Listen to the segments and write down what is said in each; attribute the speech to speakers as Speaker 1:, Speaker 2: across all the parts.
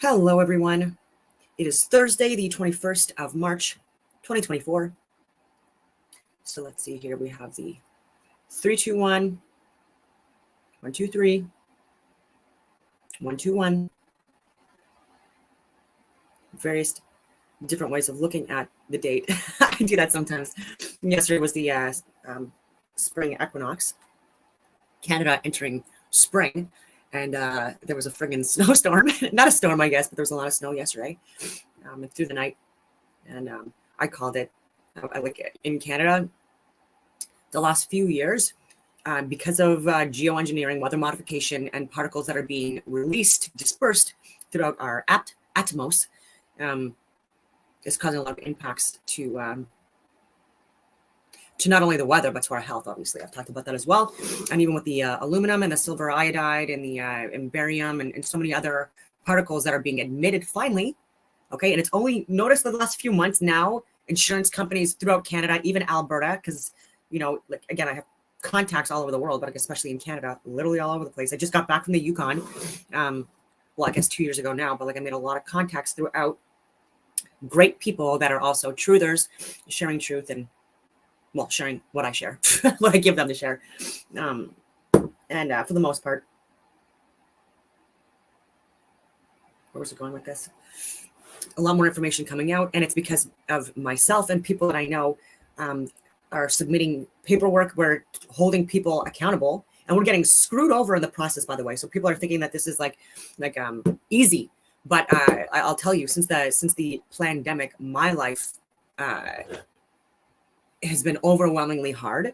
Speaker 1: Hello, everyone. It is Thursday, the 21st of March, 2024. So let's see here. We have the 3, 2, 1, 1, 2, 3, 1, 2, 1. Various different ways of looking at the date. I do that sometimes. Yesterday was the spring equinox, Canada entering spring, and there was a friggin' snowstorm. Not a storm, I guess, but there was a lot of snow yesterday through the night. And I called it, like in Canada, the last few years, because of geoengineering, weather modification, and particles that are being released, dispersed throughout our atmos, is causing a lot of impacts to not only the weather, but to our health, obviously. I've talked about that as well. And even with the aluminum and the silver iodide and the and barium and so many other particles that are being admitted finally. Okay, and it's only noticed the last few months now, insurance companies throughout Canada, even Alberta, because, you know, like, again, I have contacts all over the world, but especially in Canada, literally all over the place. I just got back from the Yukon, well, I guess 2 years ago now, but like I made a lot of contacts throughout. Great people that are also truthers, sharing truth and, well, sharing what I share, what I give them to share. And for the most part, where was it going with this? A lot more information coming out, and it's because of myself and people that I know are submitting paperwork. We're holding people accountable, and we're getting screwed over in the process, by the way. So people are thinking that this is like easy, but I'll tell you, since the pandemic, my life has been overwhelmingly hard.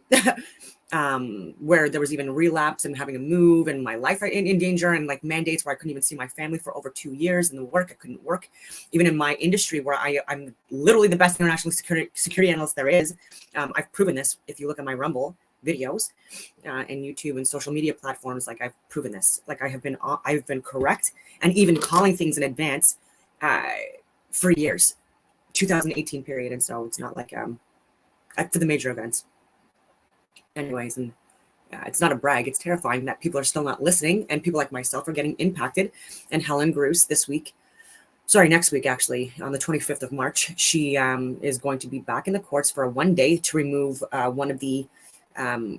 Speaker 1: Where there was even relapse and having to move and my life in danger, and like mandates where I couldn't even see my family for over 2 years, and the work, I couldn't work. Even in my industry where I'm literally the best international security analyst there is. I've proven this. If you look at my Rumble videos and YouTube and social media platforms, like I've proven this. Like I've been correct and even calling things in advance for years, 2018 period. And so it's not like for the major events. Anyways, and it's not a brag. It's terrifying that people are still not listening, and people like myself are getting impacted. And Helen Bruce next week, actually, on the 25th of March, she is going to be back in the courts for 1 day to remove one of the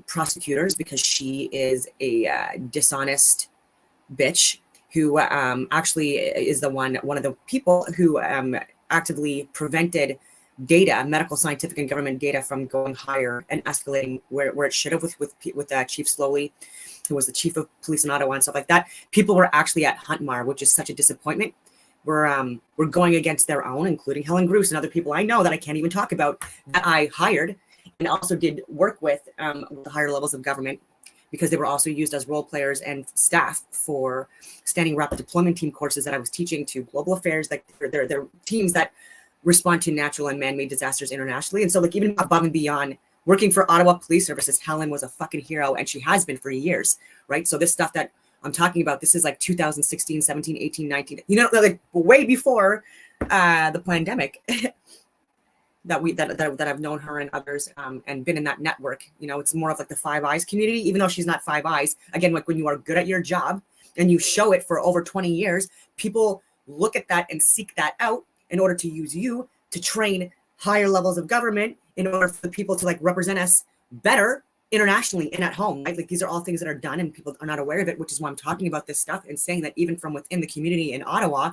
Speaker 1: prosecutors, because she is a dishonest bitch who actually is one of the people who actively prevented data, medical, scientific, and government data from going higher and escalating where it should have with Chief Slowly, who was the chief of police in Ottawa and stuff like that. People were actually at Huntmar, which is such a disappointment. We're going against their own, including Helen Bruce and other people I know that I can't even talk about, that I hired and also did work with the higher levels of government, because they were also used as role players and staff for standing rapid deployment team courses that I was teaching to global affairs. Like they're teams that respond to natural and man-made disasters internationally. And so like even above and beyond working for Ottawa Police Services, Helen was a fucking hero, and she has been for years, right? So this stuff that I'm talking about, this is like 2016, 17, 18, 19, you know, like way before the pandemic that I've known her and others and been in that network. You know, it's more of like the Five Eyes community, even though she's not Five Eyes. Again, like when you are good at your job and you show it for over 20 years, people look at that and seek that out in order to use you to train higher levels of government, in order for the people to like represent us better internationally and at home, right? Like these are all things that are done and people are not aware of it, which is why I'm talking about this stuff and saying that even from within the community in Ottawa,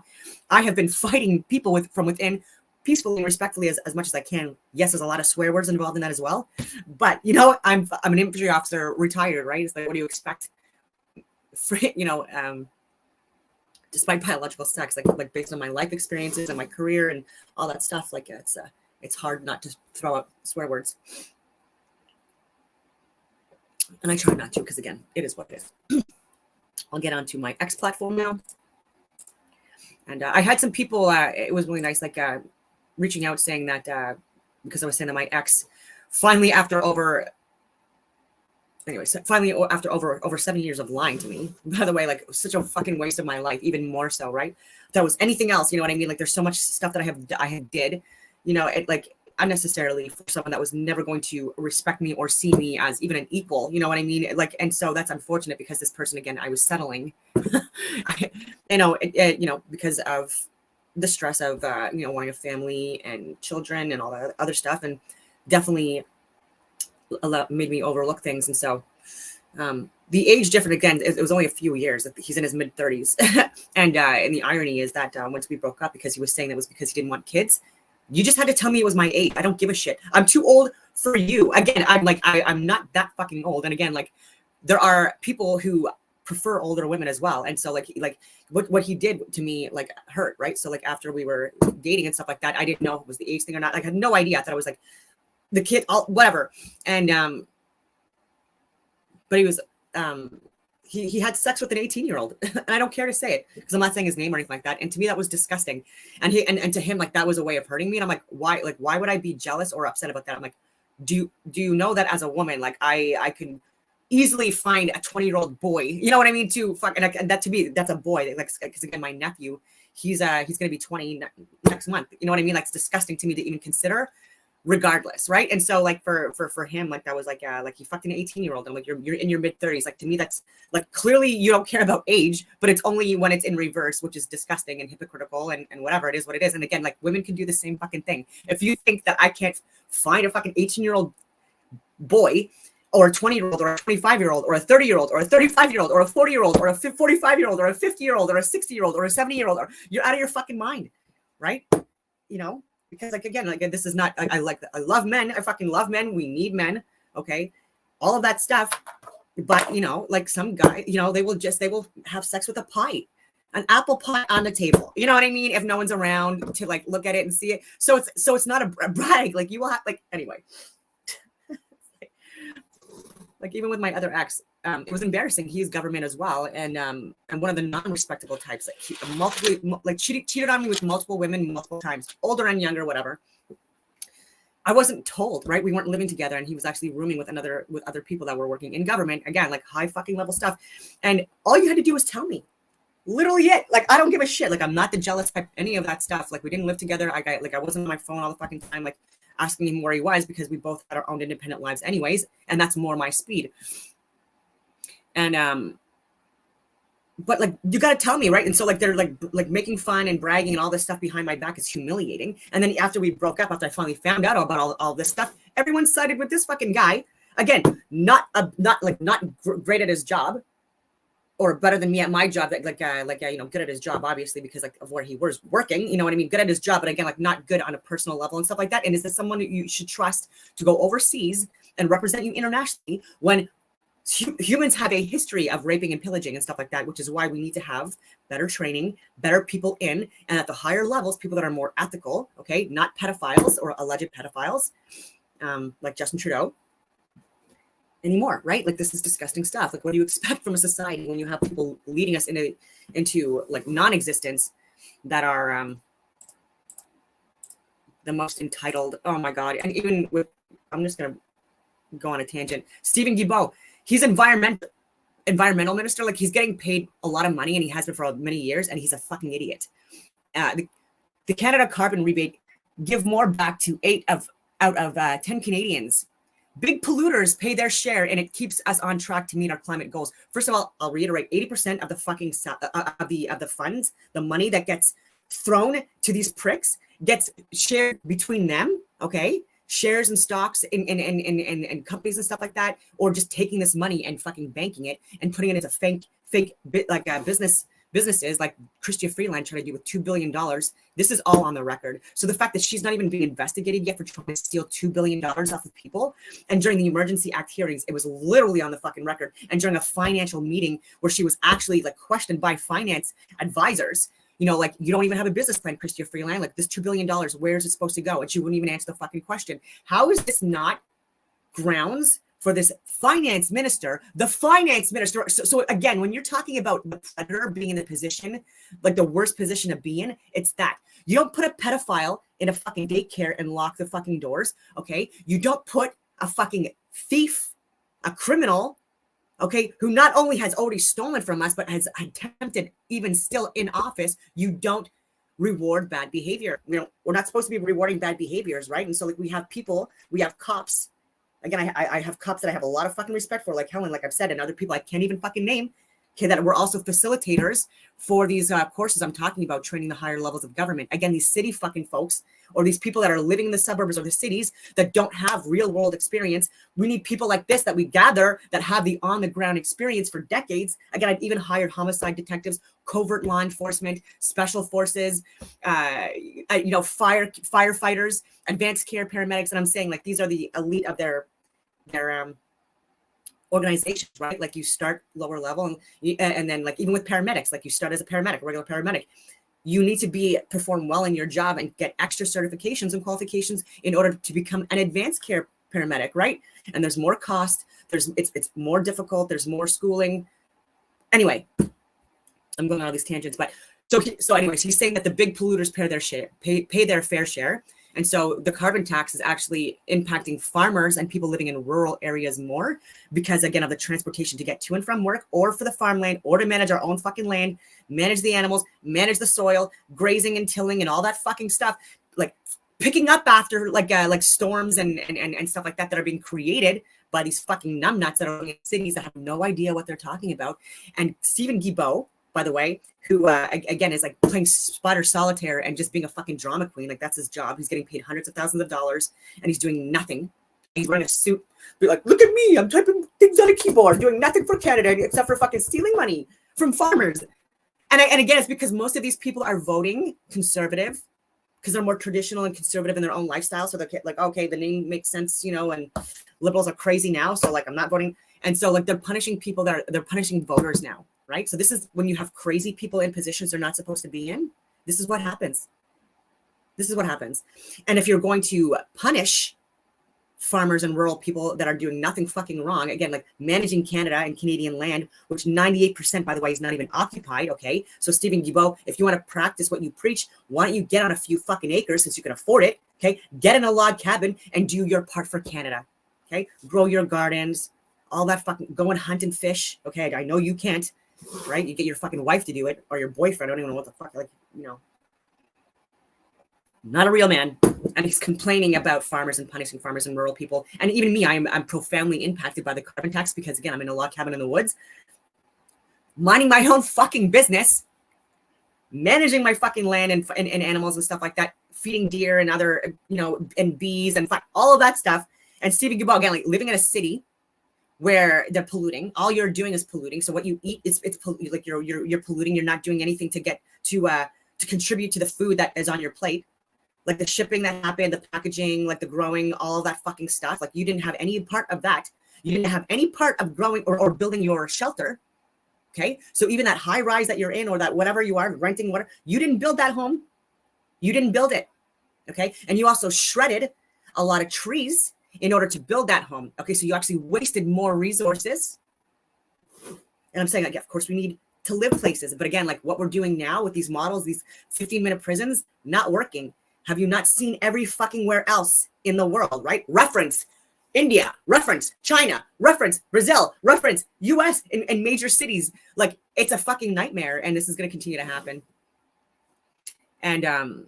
Speaker 1: I have been fighting people from within peacefully and respectfully as much as I can. Yes, there's a lot of swear words involved in that as well. But, you know, I'm an infantry officer, retired, right? It's like, what do you expect? For, you know, despite biological sex, like based on my life experiences and my career and all that stuff, like it's hard not to throw out swear words. And I try not to, because again, it is what it is. I'll get onto my X platform now. And I had some people, it was really nice, like reaching out saying that, because I was saying that my ex finally after over 7 years of lying to me, by the way, like such a fucking waste of my life, even more so, right? If that was anything else, you know what I mean? Like there's so much stuff that I did, you know, it like unnecessarily for someone that was never going to respect me or see me as even an equal, you know what I mean? Like, and so that's unfortunate because this person, again, I was settling, because of the stress of, wanting a family and children and all that other stuff, and definitely made me overlook things. And so, the age difference, again, it was only a few years. He's in his mid 30s. And the irony is that once we broke up, because he was saying that was because he didn't want kids, you just had to tell me it was my age. I don't give a shit. I'm too old for you. Again, I'm not that fucking old. And again, like, there are people who prefer older women as well. And so like what he did to me, like, hurt, right? So like after we were dating and stuff like that, I didn't know if it was the age thing or not. Like, I had no idea. I thought it was like the kid, whatever. And but he was he had sex with an 18-year-old. And I don't care to say it because I'm not saying his name or anything like that. And to me, that was disgusting. And to him, like, that was a way of hurting me. And I'm like, why would I be jealous or upset about that? I'm like, do you know that as a woman, like, I can easily find a 20-year-old boy, you know what I mean, to fuck, and that, to me, that's a boy. Like, because again, my nephew, he's gonna be 20 next month. You know what I mean? Like, it's disgusting to me to even consider, regardless, right? And so like for him, like, that was like he fucked an 18-year-old. And like, you're in your mid 30s. Like, to me, that's like, clearly you don't care about age, but it's only when it's in reverse, which is disgusting and hypocritical and whatever. It is what it is. And again, like, women can do the same fucking thing. If you think that I can't find a fucking 18-year-old boy, or a 20-year-old, or a 25-year-old, or a 30-year-old, or a 35-year-old, or a 40-year-old, or a 45-year-old, or a 50-year-old, or a 60-year-old, or a 70-year-old, or you're out of your fucking mind, right? You know, because like, again, like, this is not, I love men. I fucking love men. We need men. Okay. All of that stuff. But, like, some guy, they will have sex with a pie, an apple pie on the table. You know what I mean? If no one's around to like look at it and see it. So it's not a brag. Like, you will have, like, anyway. Like, even with my other ex, it was embarrassing. He's government as well, and one of the non-respectable types. Like, he cheated on me with multiple women multiple times, older and younger, whatever. I wasn't told, right? We weren't living together, and he was actually rooming with other people that were working in government. Again, like, high fucking level stuff, and all you had to do was tell me. Literally it. Like, I don't give a shit. Like, I'm not the jealous type, any of that stuff. Like, we didn't live together. I wasn't on my phone all the fucking time, like, asking him where he was, because we both had our own independent lives anyways, and that's more my speed. And but like, you got to tell me, right? And so like, they're like making fun and bragging and all this stuff behind my back is humiliating. And then after we broke up, after I finally found out about all this stuff, everyone sided with this fucking guy. Again, not great at his job, or better than me at my job, good at his job, obviously, because like of where he was working, you know what I mean? Good at his job, but again, like, not good on a personal level and stuff like that. And is this someone that you should trust to go overseas and represent you internationally when humans have a history of raping and pillaging and stuff like that, which is why we need to have better training, better people in, and at the higher levels, people that are more ethical, okay? Not pedophiles or alleged pedophiles, like Justin Trudeau anymore, right? Like, this is disgusting stuff. Like, what do you expect from a society when you have people leading us into like non-existence that are the most entitled? Oh my God. And even with, I'm just going to go on a tangent. Stephen Guilbeault, he's environmental minister. Like, he's getting paid a lot of money, and he has been for many years, and he's a fucking idiot. The Canada carbon rebate give more back to 8 out of 10 Canadians. Big polluters pay their share, and it keeps us on track to meet our climate goals. First of all, I'll reiterate: 80% of the fucking of the funds, the money that gets thrown to these pricks, gets shared between them. Okay, shares and stocks in companies and stuff like that, or just taking this money and fucking banking it and putting it into fake businesses like Chrystia Freeland trying to do with $2 billion. This is all on the record. So the fact that she's not even being investigated yet for trying to steal $2 billion off of people, and during the Emergency Act hearings, it was literally on the fucking record, and during a financial meeting where she was actually like questioned by finance advisors, like, you don't even have a business plan, Chrystia Freeland. Like, this $2 billion, where is it supposed to go? And she wouldn't even answer the fucking question. How is this not grounds for this finance minister, the finance minister? So again, when you're talking about the predator being in the position, like the worst position to be in, it's that. You don't put a pedophile in a fucking daycare and lock the fucking doors, okay? You don't put a fucking thief, a criminal, okay, who not only has already stolen from us, but has attempted, even still in office, you don't reward bad behavior. We're not supposed to be rewarding bad behaviors, right? And so like we have cops. Again, I have cops that I have a lot of fucking respect for, like Helen, like I've said, and other people I can't even fucking name, okay, that were also facilitators for these courses I'm talking about, training the higher levels of government. Again, these city fucking folks, or these people that are living in the suburbs or the cities that don't have real world experience. We need people like this that we gather that have the on the ground experience for decades. Again, I've even hired homicide detectives, covert law enforcement, special forces, firefighters, advanced care paramedics. And I'm saying like these are the elite of their organizations, right? Like you start lower level and then like even with paramedics, like you start as a paramedic, a regular paramedic. You need to perform well in your job and get extra certifications and qualifications in order to become an advanced care paramedic, right? And there's more cost. It's more difficult. There's more schooling. Anyway, I'm going on all these tangents, but so anyways, he's saying that the big polluters pay their fair share. And so the carbon tax is actually impacting farmers and people living in rural areas more because, again, of the transportation to get to and from work, or for the farmland, or to manage our own fucking land, manage the animals, manage the soil, grazing and tilling and all that fucking stuff, like picking up after like storms and stuff like that are being created by these fucking numbnuts that are in cities that have no idea what they're talking about. And Stephen Guilbeault, by the way, who again is like playing spider solitaire and just being a fucking drama queen. Like that's his job. He's getting paid hundreds of thousands of dollars and he's doing nothing. He's wearing a suit, be like, look at me, I'm typing things on a keyboard, doing nothing for Canada except for fucking stealing money from farmers. And again, it's because most of these people are voting conservative because they're more traditional and conservative in their own lifestyle. So they're like, okay, the name makes sense, and liberals are crazy now. So like, I'm not voting. And so like they're punishing people they're punishing voters now. Right? So this is when you have crazy people in positions they're not supposed to be in. This is what happens. This is what happens. And if you're going to punish farmers and rural people that are doing nothing fucking wrong, again, like managing Canada and Canadian land, which 98%, by the way, is not even occupied, okay? So Stephen Guilbeault, if you want to practice what you preach, why don't you get on a few fucking acres since you can afford it, okay? Get in a log cabin and do your part for Canada, okay? Grow your gardens, all that fucking, go and hunt and fish, okay? I know you can't. Right? You get your fucking wife to do it or your boyfriend. I don't even know what the fuck, not a real man. And he's complaining about farmers and punishing farmers and rural people. And even me, I'm profoundly impacted by the carbon tax because, again, I'm in a log cabin in the woods, minding my own fucking business, managing my fucking land and animals and stuff like that, feeding deer and other, and bees and all of that stuff. And Stephen Guilbeault, again, like living in a city where they're polluting. All you're doing is polluting. So what you eat it's like you're polluting. You're not doing anything to get to contribute to the food that is on your plate, like the shipping that happened, the packaging, like the growing, all of that fucking stuff. Like you didn't have any part of that. You didn't have any part of growing or building your shelter. Okay, so even that high rise that you're in, or that whatever you are renting, whatever, you didn't build that home. You didn't build it. Okay, and you also shredded a lot of trees in order to build that home. Okay, so you actually wasted more resources. And I'm saying, like, yeah, of course, we need to live places. But again, like what we're doing now with these models, these 15-minute prisons, not working. Have you not seen every fucking where else in the world, right? Reference India, reference China, reference Brazil, reference US in major cities. Like it's a fucking nightmare. And this is going to continue to happen. And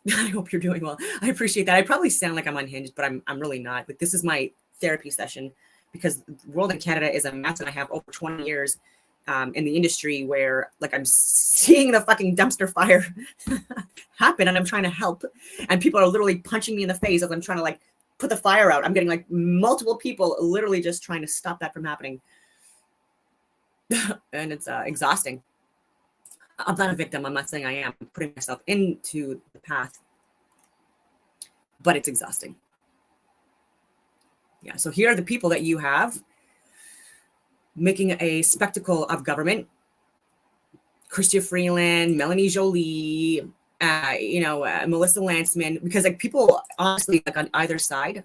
Speaker 1: I hope you're doing well. I appreciate that. I probably sound like I'm unhinged, but I'm really not. Like this is my therapy session because the world in Canada is a mess, and I have over 20 years in the industry where like I'm seeing the fucking dumpster fire happen, and I'm trying to help, and people are literally punching me in the face as I'm trying to like put the fire out. I'm getting like multiple people literally just trying to stop that from happening, and it's exhausting. I'm not a victim. I'm not saying I am. I'm putting myself into the path, but it's exhausting. Yeah. So here are the people that you have making a spectacle of government. Chrystia Freeland, Melanie Jolie, Melissa Lantsman, because like people honestly like on either side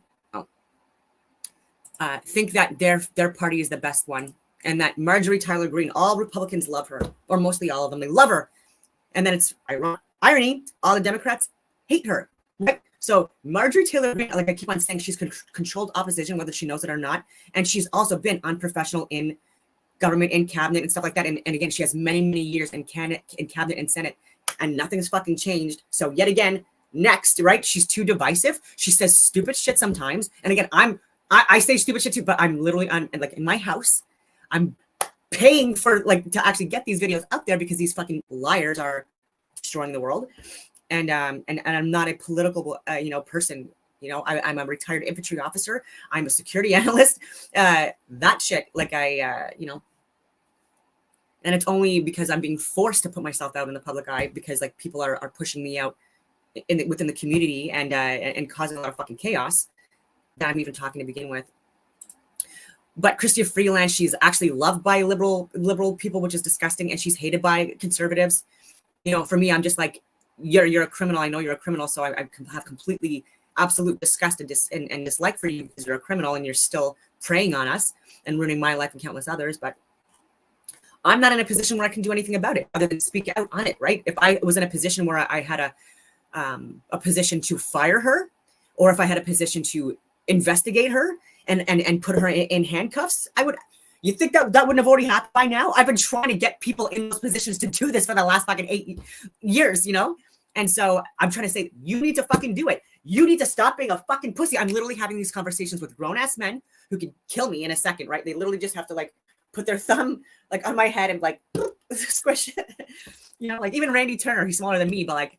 Speaker 1: think that their party is the best one. And that Marjorie Taylor Greene, all Republicans love her, or mostly all of them. They love her. And then it's irony, all the Democrats hate her. Right? So Marjorie Taylor Greene, like I keep on saying, she's controlled opposition, whether she knows it or not. And she's also been unprofessional in government, in cabinet and stuff like that. And again, she has many, many years in cabinet and Senate and nothing's fucking changed. So yet again, next, right? She's too divisive. She says stupid shit sometimes. And again, I say stupid shit too, but I'm literally like in my house. I'm paying for like to actually get these videos up there because these fucking liars are destroying the world. And I'm not a political person. I'm a retired infantry officer. I'm a security analyst. That shit, like and it's only because I'm being forced to put myself out in the public eye because like people are pushing me out within the community and causing a lot of fucking chaos that I'm even talking to begin with. But Chrystia Freeland, she's actually loved by liberal people, which is disgusting, and she's hated by conservatives. For me, I'm just like, you're a criminal. I know you're a criminal, so I have completely absolute disgust and dislike for you because you're a criminal and you're still preying on us and ruining my life and countless others. But I'm not in a position where I can do anything about it other than speak out on it, right? If I was in a position where I had a position to fire her, or if I had a position to investigate her and put her in handcuffs, I would. You think that wouldn't have already happened by now? I've been trying to get people in those positions to do this for the last fucking 8 years, And so I'm trying to say, you need to fucking do it. You need to stop being a fucking pussy. I'm literally having these conversations with grown-ass men who could kill me in a second, right? They literally just have to like put their thumb like on my head and like squish it. Like even Randy Turner, he's smaller than me, but like,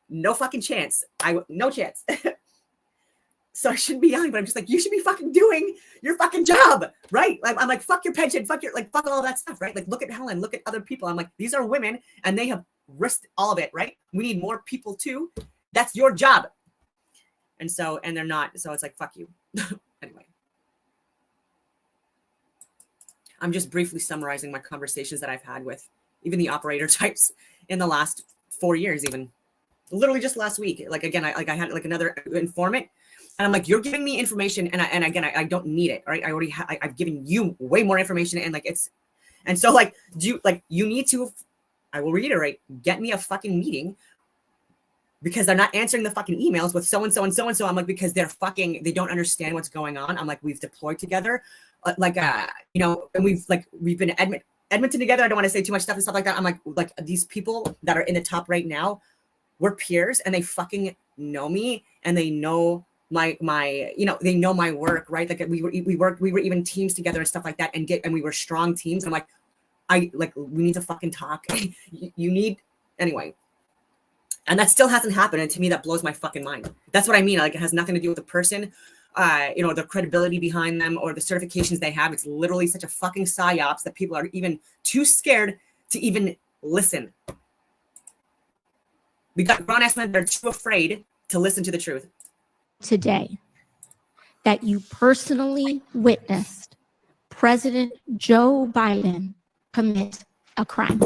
Speaker 1: no fucking chance. No chance. So I shouldn't be yelling, but I'm just like, you should be fucking doing your fucking job, right? Like, I'm like, fuck your pension, fuck all that stuff, right? Like, look at Helen, look at other people. I'm like, these are women and they have risked all of it, right? We need more people too. That's your job. And they're not. So it's like, fuck you. Anyway. I'm just briefly summarizing my conversations that I've had with even the operator types in the last 4 years, even literally just last week. Like, again, I had like another informant. And I'm like, you're giving me information, and again, I don't need it, right? I already I've given you way more information, and like so like, you need to, I will reiterate, get me a fucking meeting because they're not answering the fucking emails with so and so and so and so. I'm like, because they don't understand what's going on. I'm like, we've deployed together, and we've been at Edmonton together. I don't want to say too much stuff and stuff like that. I'm like these people that are in the top right now, we're peers, and they fucking know me, and they know my they know my work, right? Like we were even teams together and stuff like that, and we were strong teams. I'm like, we need to fucking talk. You need, anyway. And that still hasn't happened, and to me that blows my fucking mind. That's what I mean. Like, it has nothing to do with the person, the credibility behind them or the certifications they have. It's literally such a fucking psyops that people are even too scared to even listen. We got grown-ass men that are too afraid to listen to the truth.
Speaker 2: Today, that you personally witnessed President Joe Biden commit a crime?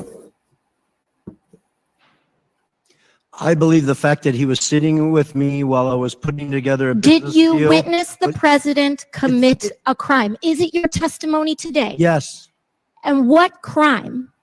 Speaker 3: I believe the fact that he was sitting with me while I was putting together a business
Speaker 2: deal. Did you
Speaker 3: deal,
Speaker 2: witness the president commit a crime? Is it your testimony today?
Speaker 3: Yes.
Speaker 2: And what crime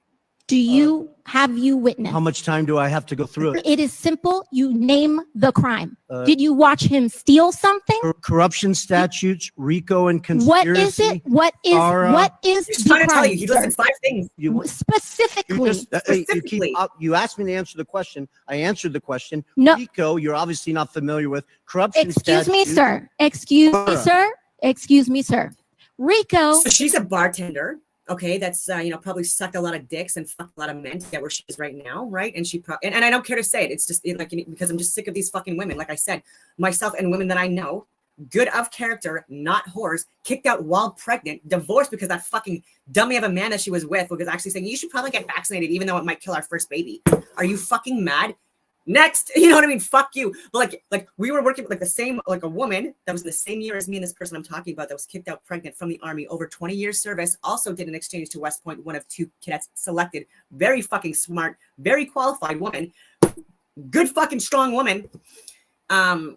Speaker 2: do you have you witnessed?
Speaker 3: How much time do I have to go through it?
Speaker 2: It is simple. You name the crime. Did you watch him steal something?
Speaker 3: Corruption statutes, RICO, and conspiracy.
Speaker 2: What is it? What is
Speaker 1: He's
Speaker 2: the
Speaker 1: trying to
Speaker 2: crime?
Speaker 1: tell you. He listed 5 things.
Speaker 2: Specifically.
Speaker 3: You asked me to answer the question. I answered the question.
Speaker 2: No.
Speaker 3: RICO, you're obviously not familiar with. Corruption
Speaker 2: Excuse me,
Speaker 3: statute.
Speaker 2: sir. Excuse me, sir. Excuse me, sir. RICO.
Speaker 1: So she's a bartender. Okay, that's probably sucked a lot of dicks and fucked a lot of men to get where she is right now, right? And she and I don't care to say it. It's just because I'm just sick of these fucking women. Like I said, myself and women that I know, good of character, not whores, kicked out while pregnant, divorced because that fucking dummy of a man that she was with was actually saying you should probably get vaccinated, even though it might kill our first baby. Are you fucking mad? Next, you know what I mean? Fuck you. But like we were working like the same, like a woman that was in the same year as me and this person I'm talking about that was kicked out pregnant from the army, over 20 years service, also did an exchange to West Point, one of 2 cadets selected, very fucking smart, very qualified woman, good fucking strong woman. And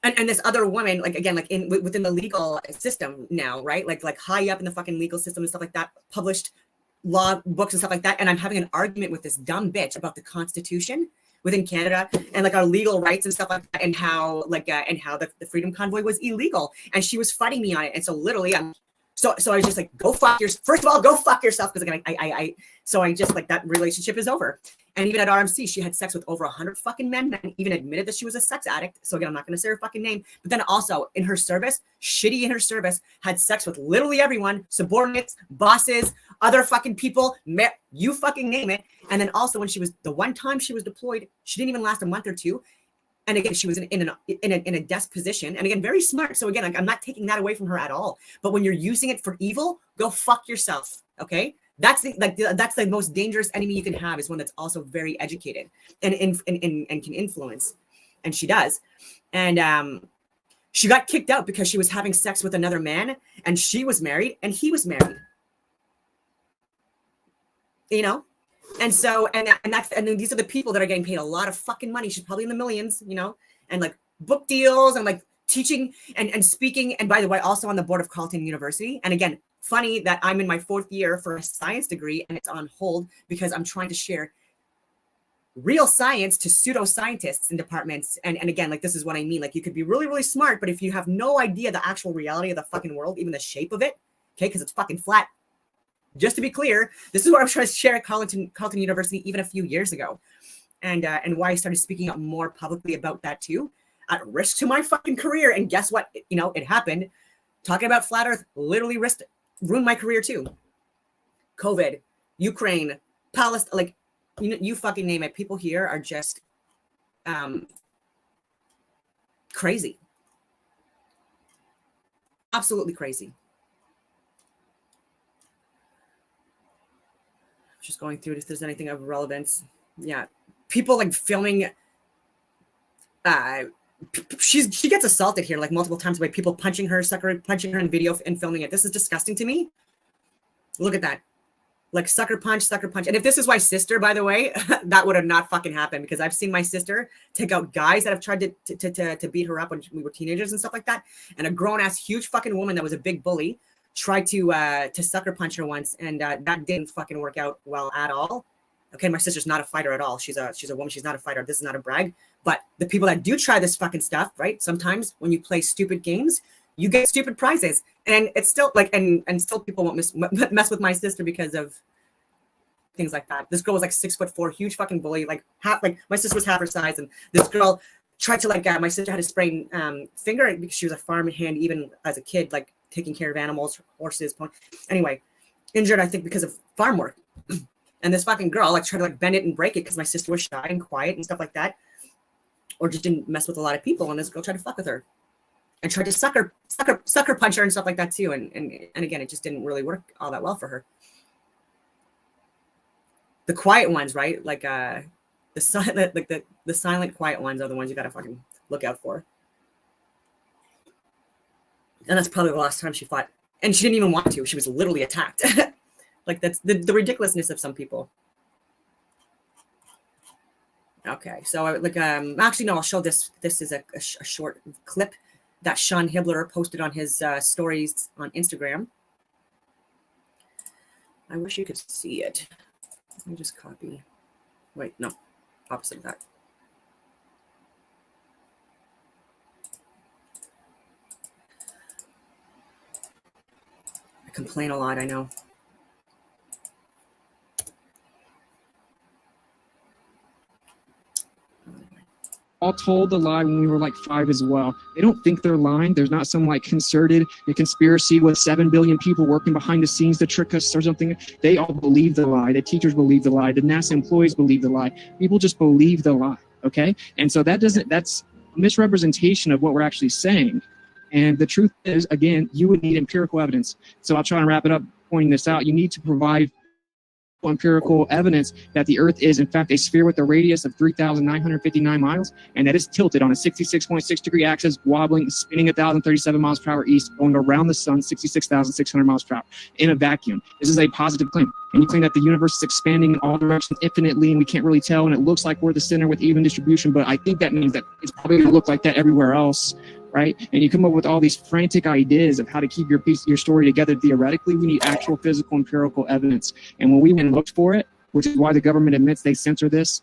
Speaker 1: this other woman, like again, like within the legal system now, right? Like high up in the fucking legal system and stuff like that, published law books and stuff like that, and I'm having an argument with this dumb bitch about the Constitution within Canada and like our legal rights and stuff like that, and how the Freedom Convoy was illegal, and she was fighting me on it. And so literally I'm So I was just like, go fuck yourself. First of all, go fuck yourself. Because again, so I just like, that relationship is over. And even at RMC, she had sex with over 100 fucking men and even admitted that she was a sex addict. So again, I'm not going to say her fucking name, but then also in her service, had sex with literally everyone, subordinates, bosses, other fucking people, you fucking name it. And then also when the one time she was deployed, she didn't even last a month or two. And again, she was in a desk position, and again, very smart. So again, like, I'm not taking that away from her at all. But when you're using it for evil, go fuck yourself. Okay, that's the most dangerous enemy you can have, is one that's also very educated and can influence, and she does. And she got kicked out because she was having sex with another man, and she was married, and he was married. You know. And so, and then these are the people that are getting paid a lot of fucking money. She's probably in the millions, you know, and like book deals and like teaching and speaking. And by the way, also on the board of Carleton University. And again, funny that I'm in my 4th year for a science degree and it's on hold because I'm trying to share real science to pseudoscientists in departments. And again, like, this is what I mean. Like, you could be really, really smart, but if you have no idea the actual reality of the fucking world, even the shape of it, okay, because it's fucking flat. Just to be clear, this is what I'm trying to share at Carleton University even a few years ago. And why I started speaking up more publicly about that too, at risk to my fucking career. And guess what? You know, it happened. Talking about flat earth literally ruined my career too. COVID, Ukraine, Palestine, like, you fucking name it. People here are just crazy. Absolutely crazy. Just going through it if there's anything of relevance. Yeah, people like filming. She gets assaulted here like multiple times by people punching her in video and filming it. This is disgusting to me. Look at that, like sucker punch. And if this is my sister, by the way, that would have not fucking happened, because I've seen my sister take out guys that have tried to beat her up when we were teenagers and stuff like that. And a grown ass huge fucking woman that was a big bully tried to sucker punch her once, and that didn't fucking work out well at all. Okay, my sister's not a fighter at all. She's a woman. She's not a fighter. This is not a brag. But the people that do try this fucking stuff, right? Sometimes when you play stupid games, you get stupid prizes, and it's still like, and still people won't mess with my sister because of things like that. This girl was like 6'4", huge fucking bully. Like my sister was half her size, and this girl tried to like. My sister had a sprained finger because she was a farm hand even as a kid, like taking care of animals, horses, anyway, injured, I think, because of farm work. And this fucking girl like tried to like bend it and break it because my sister was shy and quiet and stuff like that, or just didn't mess with a lot of people. And this girl tried to fuck with her and tried to sucker punch her and stuff like that too. And again, it just didn't really work all that well for her. The quiet ones, right? Like the silent quiet ones are the ones you gotta fucking look out for. And that's probably the last time she fought. And she didn't even want to. She was literally attacked. Like, that's the ridiculousness of some people. Okay, so actually, no, I'll show this. This is a short clip that Sean Hibbler posted on his stories on Instagram. I wish you could see it. Let me just copy. Wait, no, opposite of that. Complain a lot, I know.
Speaker 4: All told the lie when we were like 5 as well. They don't think they're lying. There's not some like concerted conspiracy with 7 billion people working behind the scenes to trick us or something. They all believe the lie. The teachers believe the lie. The NASA employees believe the lie. People just believe the lie, okay? And so that's a misrepresentation of what we're actually saying. And the truth is, again, you would need empirical evidence. So I'll try and wrap it up pointing this out. You need to provide empirical evidence that the Earth is, in fact, a sphere with a radius of 3,959 miles, and that is tilted on a 66.6 degree axis, wobbling, spinning 1,037 miles per hour east, going around the sun 66,600 miles per hour in a vacuum. This is a positive claim. And you claim that the universe is expanding in all directions infinitely, and we can't really tell, and it looks like we're the center with even distribution, but I think that means that it's probably going to look like that everywhere else. Right? And you come up with all these frantic ideas of how to keep your story together theoretically. We need actual physical empirical evidence. And when we went and looked for it, which is why the government admits they censor this,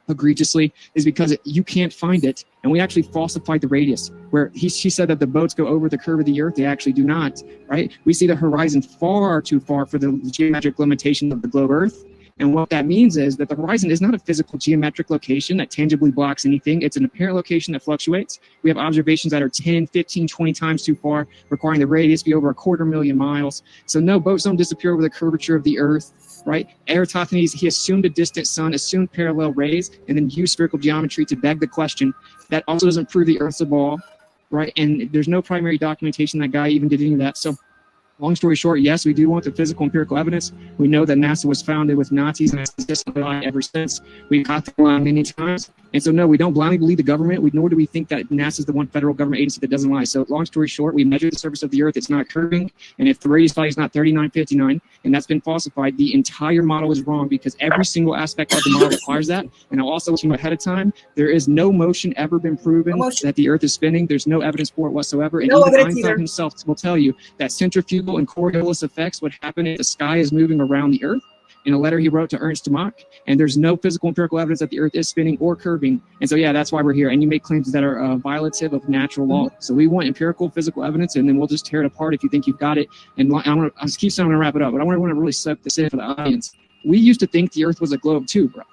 Speaker 4: egregiously is because you can't find it. And we actually falsified the radius where she said that the boats go over the curve of the earth. They actually do not, right? We see the horizon far too far for the geometric limitation of the globe Earth. And what that means is that the horizon is not a physical geometric location that tangibly blocks anything. It's an apparent location that fluctuates. We have observations that are 10, 15, 20 times too far, requiring the radius be over 250,000 miles. So no, boats don't disappear over the curvature of the Earth, right? Eratosthenes, he assumed a distant sun, assumed parallel rays, and then used spherical geometry to beg the question. That also doesn't prove the Earth's a ball, right? And there's no primary documentation that guy even did any of that. So long story short, yes, we do want the physical empirical evidence. We know that NASA was founded with Nazis and it's just lie ever since. We've got the line many times. And so, no, we don't blindly believe the government, nor do we think that NASA is the one federal government agency that doesn't lie. So long story short, we measure the surface of the Earth. It's not curving. And if the radius value is not 3959, and that's been falsified, the entire model is wrong because every single aspect of the model requires that. And I'll also let you know ahead of time, there is no motion ever been proven that the Earth is spinning. There's no evidence for it whatsoever. And even Einstein himself will tell you that centrifugal and Coriolis effects would happen if the sky is moving around the Earth, in a letter he wrote to Ernst Mach, and there's no physical empirical evidence that the Earth is spinning or curving. And so, yeah, that's why we're here. And you make claims that are violative of natural law. So we want empirical physical evidence, and then we'll just tear it apart if you think you've got it. And I just keep saying I'm gonna wrap it up, but I want to really soak this in for the audience. We used to think the Earth was a globe too, bro.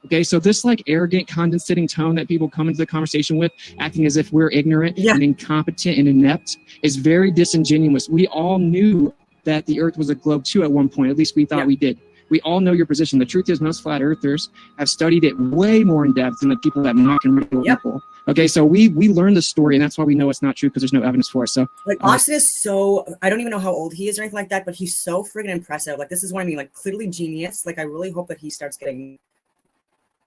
Speaker 4: Okay, so this like arrogant, condescending tone that people come into the conversation with, acting as if we're ignorant and incompetent and inept, is very disingenuous. We all knew that the Earth was a globe too at one point. At least we thought we did. We all know your position. The truth is most flat earthers have studied it way more in depth than the people that mock and ridicule people. Okay, so we learned the story, and that's why we know it's not true, because there's no evidence for it. So
Speaker 1: like Austin is so, I don't even know how old he is or anything like that, but he's so friggin' impressive. Like this is what I mean, like clearly genius. Like I really hope that he starts getting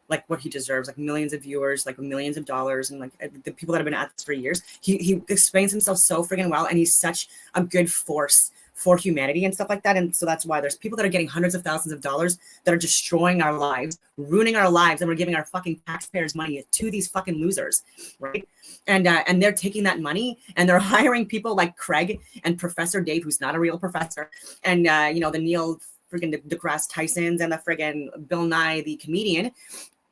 Speaker 1: like what he deserves, like millions of viewers, like millions of dollars, and like the people that have been at this for years. He explains himself so friggin' well, and he's such a good force for humanity and stuff like that. And so that's why there's people that are getting hundreds of thousands of dollars that are destroying our lives, ruining our lives, and we're giving our fucking taxpayers money to these fucking losers, right? And they're taking that money and they're hiring people like Craig and Professor Dave, who's not a real professor, and you know, the Neil friggin' deGrasse Tysons and the friggin' Bill Nye the comedian,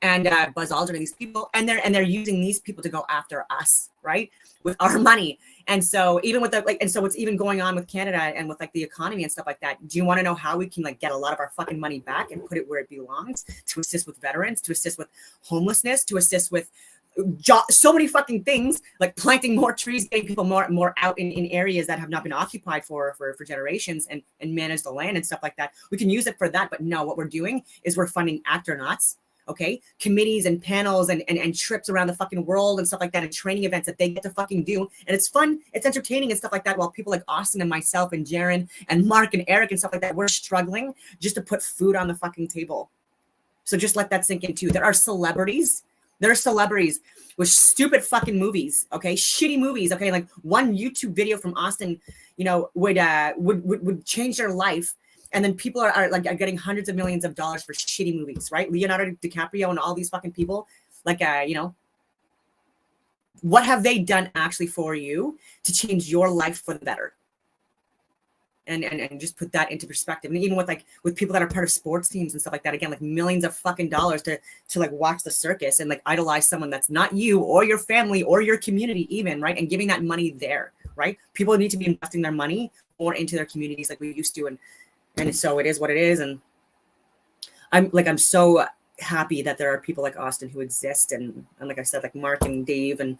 Speaker 1: and Buzz Aldrin, and these people, and they're using these people to go after us, right, with our money. And so even with the like, and so what's even going on with Canada and with like the economy and stuff like that, do you want to know how we can like get a lot of our fucking money back and put it where it belongs, to assist with veterans, to assist with homelessness, to assist with so many fucking things, like planting more trees, getting people more out in areas that have not been occupied for generations, and manage the land and stuff like that. We can use it for that, but no, what we're doing is we're funding astronauts, okay, committees and panels and trips around the fucking world and stuff like that, and training events that they get to fucking do. And it's fun, it's entertaining and stuff like that, while people like Austin and myself and Jaron and Mark and Eric and stuff like that, we're struggling just to put food on the fucking table. So just let that sink in too. There are celebrities with stupid fucking movies, okay, shitty movies, okay, like one YouTube video from Austin, you know, would change their life. And then people are getting hundreds of millions of dollars for shitty movies, right? Leonardo DiCaprio and all these fucking people, like, you know, what have they done actually for you to change your life for the better? And just put that into perspective. And even with people that are part of sports teams and stuff like that, again, like millions of fucking dollars to like watch the circus and like idolize someone that's not you or your family or your community even, right? And giving that money there, right? People need to be investing their money more into their communities like we used to. And so it is what it is. And I'm so happy that there are people like Austin who exist. And like I said, like Mark and Dave and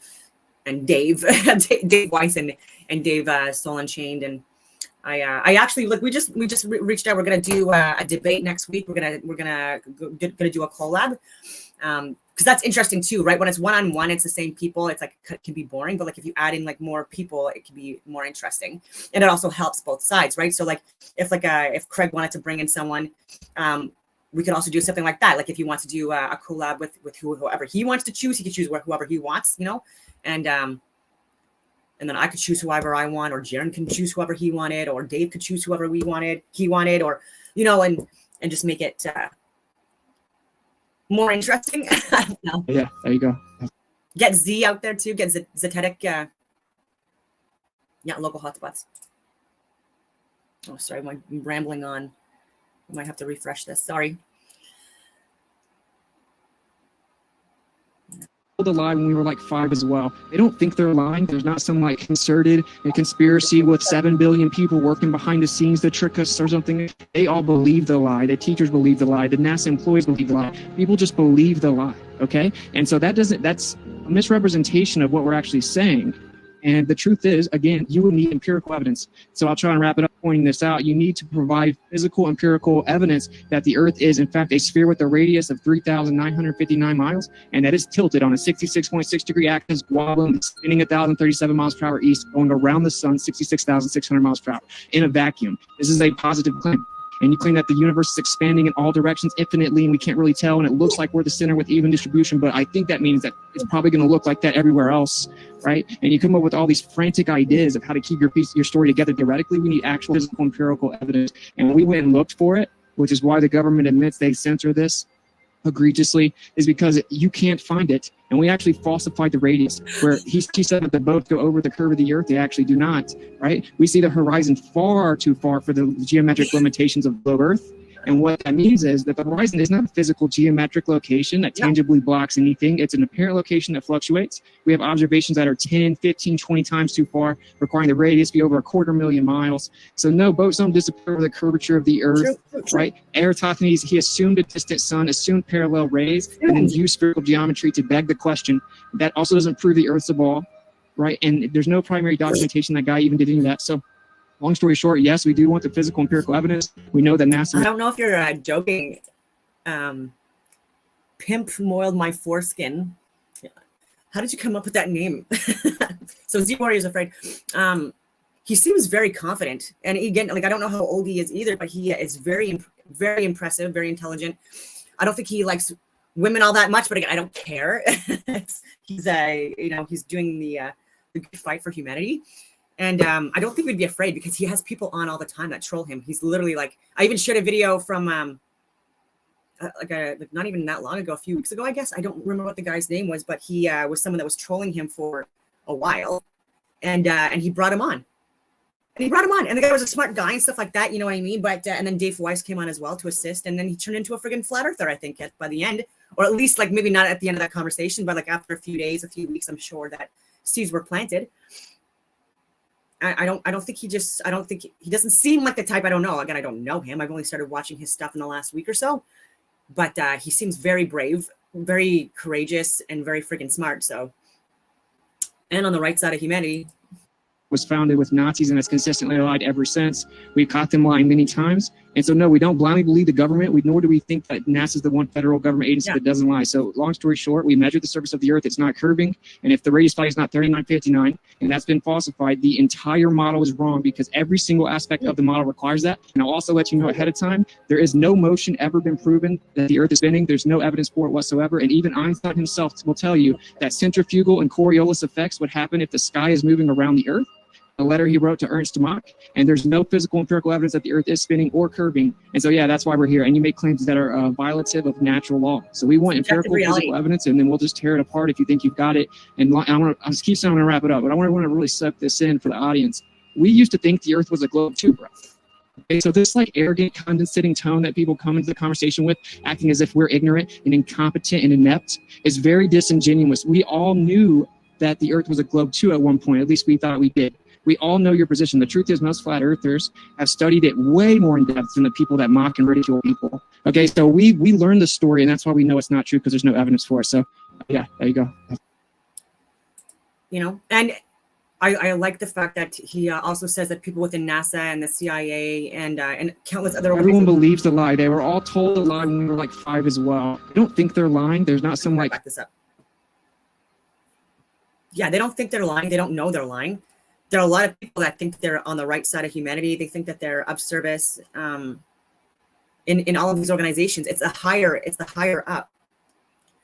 Speaker 1: Dave, Dave Weiss and Dave Soul Unchained. And I actually, like, we just reached out. We're going to do a debate next week. We're going to do a collab. Because that's interesting too, right? When it's one-on-one, it's the same people. It's like, it can be boring, but like if you add in like more people, it can be more interesting. And it also helps both sides, right? So like if Craig wanted to bring in someone, we could also do something like that. Like if he wants to do a collab with whoever he wants to choose, he could choose whoever he wants, you know? And then I could choose whoever I want, or Jaron can choose whoever he wanted, or Dave could choose whoever he wanted, or, you know, and just make it more interesting. No.
Speaker 4: Yeah, there you go.
Speaker 1: Get Z out there too. Get Zetetic. Yeah, local hotspots. Oh, sorry, I'm rambling on. I might have to refresh this. Sorry.
Speaker 4: told a lie when we were like 5 as well. They don't think they're lying. There's not some like concerted conspiracy with 7 billion people working behind the scenes to trick us or something. They all believe the lie. The teachers believe the lie. The NASA employees believe the lie. People just believe the lie. Okay. And so that's a misrepresentation of what we're actually saying. And the truth is, again, you would need empirical evidence. So I'll try and wrap it up pointing this out. You need to provide physical empirical evidence that the Earth is, in fact, a sphere with a radius of 3,959 miles, and that is tilted on a 66.6-degree axis, wobbling, spinning 1,037 miles per hour east, going around the sun 66,600 miles per hour in a vacuum. This is a positive claim. And you claim that the universe is expanding in all directions infinitely, and we can't really tell, and it looks like we're the center with even distribution, but I think that means that it's probably going to look like that everywhere else, right? And you come up with all these frantic ideas of how to keep your story together theoretically. We need actual physical empirical evidence. And when we went and looked for it, which is why the government admits they censor this egregiously, is because you can't find it. And we actually falsified the radius, where he said that the boats go over the curve of the Earth. They actually do not, right? We see the horizon far too far for the geometric limitations of globe Earth. And what that means is that the horizon is not a physical geometric location that tangibly blocks anything. It's an apparent location that fluctuates. We have observations that are 10, 15, 20 times too far, requiring the radius be over 250,000 miles. So no, boats don't disappear over the curvature of the Earth, right? Eratosthenes, he assumed a distant sun, assumed parallel rays, and then used spherical geometry to beg the question. That also doesn't prove the Earth's a ball, right? And there's no primary documentation that guy even did any of that. So long story short, yes, we do want the physical empirical evidence. We know that NASA...
Speaker 1: I don't know if you're joking. Pimp moiled my foreskin. How did you come up with that name? So Z Warrior's afraid. He seems very confident. And again, like, I don't know how old he is either, but he is very, very impressive, very intelligent. I don't think he likes women all that much, but again, I don't care. He's he's doing the good fight for humanity. And I don't think we'd be afraid because he has people on all the time that troll him. He's literally like, I even shared a video from not even that long ago, a few weeks ago, I guess. I don't remember what the guy's name was, but he was someone that was trolling him for a while. And he brought him on. And the guy was a smart guy and stuff like that, you know what I mean? But and then Dave Weiss came on as well to assist. And then he turned into a friggin' flat earther, I think, by the end. Or at least, like, maybe not at the end of that conversation, but like after a few days, a few weeks, I'm sure that seeds were planted. I don't think he doesn't seem like the type. I don't know. Again, I don't know him. I've only started watching his stuff in the last week or so, but he seems very brave, very courageous, and very freaking smart. So, and on the right side of humanity.
Speaker 4: Was founded with Nazis and has consistently lied ever since. We've caught them lying many times. And so, no, we don't blindly believe the government. Nor do we think that NASA is the one federal government agency that doesn't lie. So long story short, we measured the surface of the Earth. It's not curving. And if the radius value is not 3959, and that's been falsified, the entire model is wrong because every single aspect of the model requires that. And I'll also let you know ahead of time, there is no motion ever been proven that the Earth is spinning. There's no evidence for it whatsoever. And even Einstein himself will tell you that centrifugal and Coriolis effects would happen if the sky is moving around the Earth. A letter he wrote to Ernst Mach, and there's no physical empirical evidence that the Earth is spinning or curving. And so, yeah, that's why we're here. And you make claims that are violative of natural law. So we want empirical physical evidence, and then we'll just tear it apart if you think you've got it. And I just keep saying I'm going to wrap it up, but I want to really suck this in for the audience. We used to think the Earth was a globe too, bro. Okay, so this like arrogant, condescending tone that people come into the conversation with, acting as if we're ignorant and incompetent and inept, is very disingenuous. We all knew that the Earth was a globe too at one point. At least we thought we did. We all know your position. The truth is most flat earthers have studied it way more in depth than the people that mock and ridicule people. Okay, so we learned the story, and that's why we know it's not true, because there's no evidence for it. So yeah, there you go.
Speaker 1: You know, and I like the fact that he also says that people within NASA and the CIA and countless other
Speaker 4: everyone believes the lie. They were all told the lie when we were like 5 as well. They don't think they're lying. There's not some like
Speaker 1: back this up. Yeah, they don't think they're lying. They don't know they're lying. There are a lot of people that think they're on the right side of humanity. They think that they're of service in all of these organizations. It's the higher up.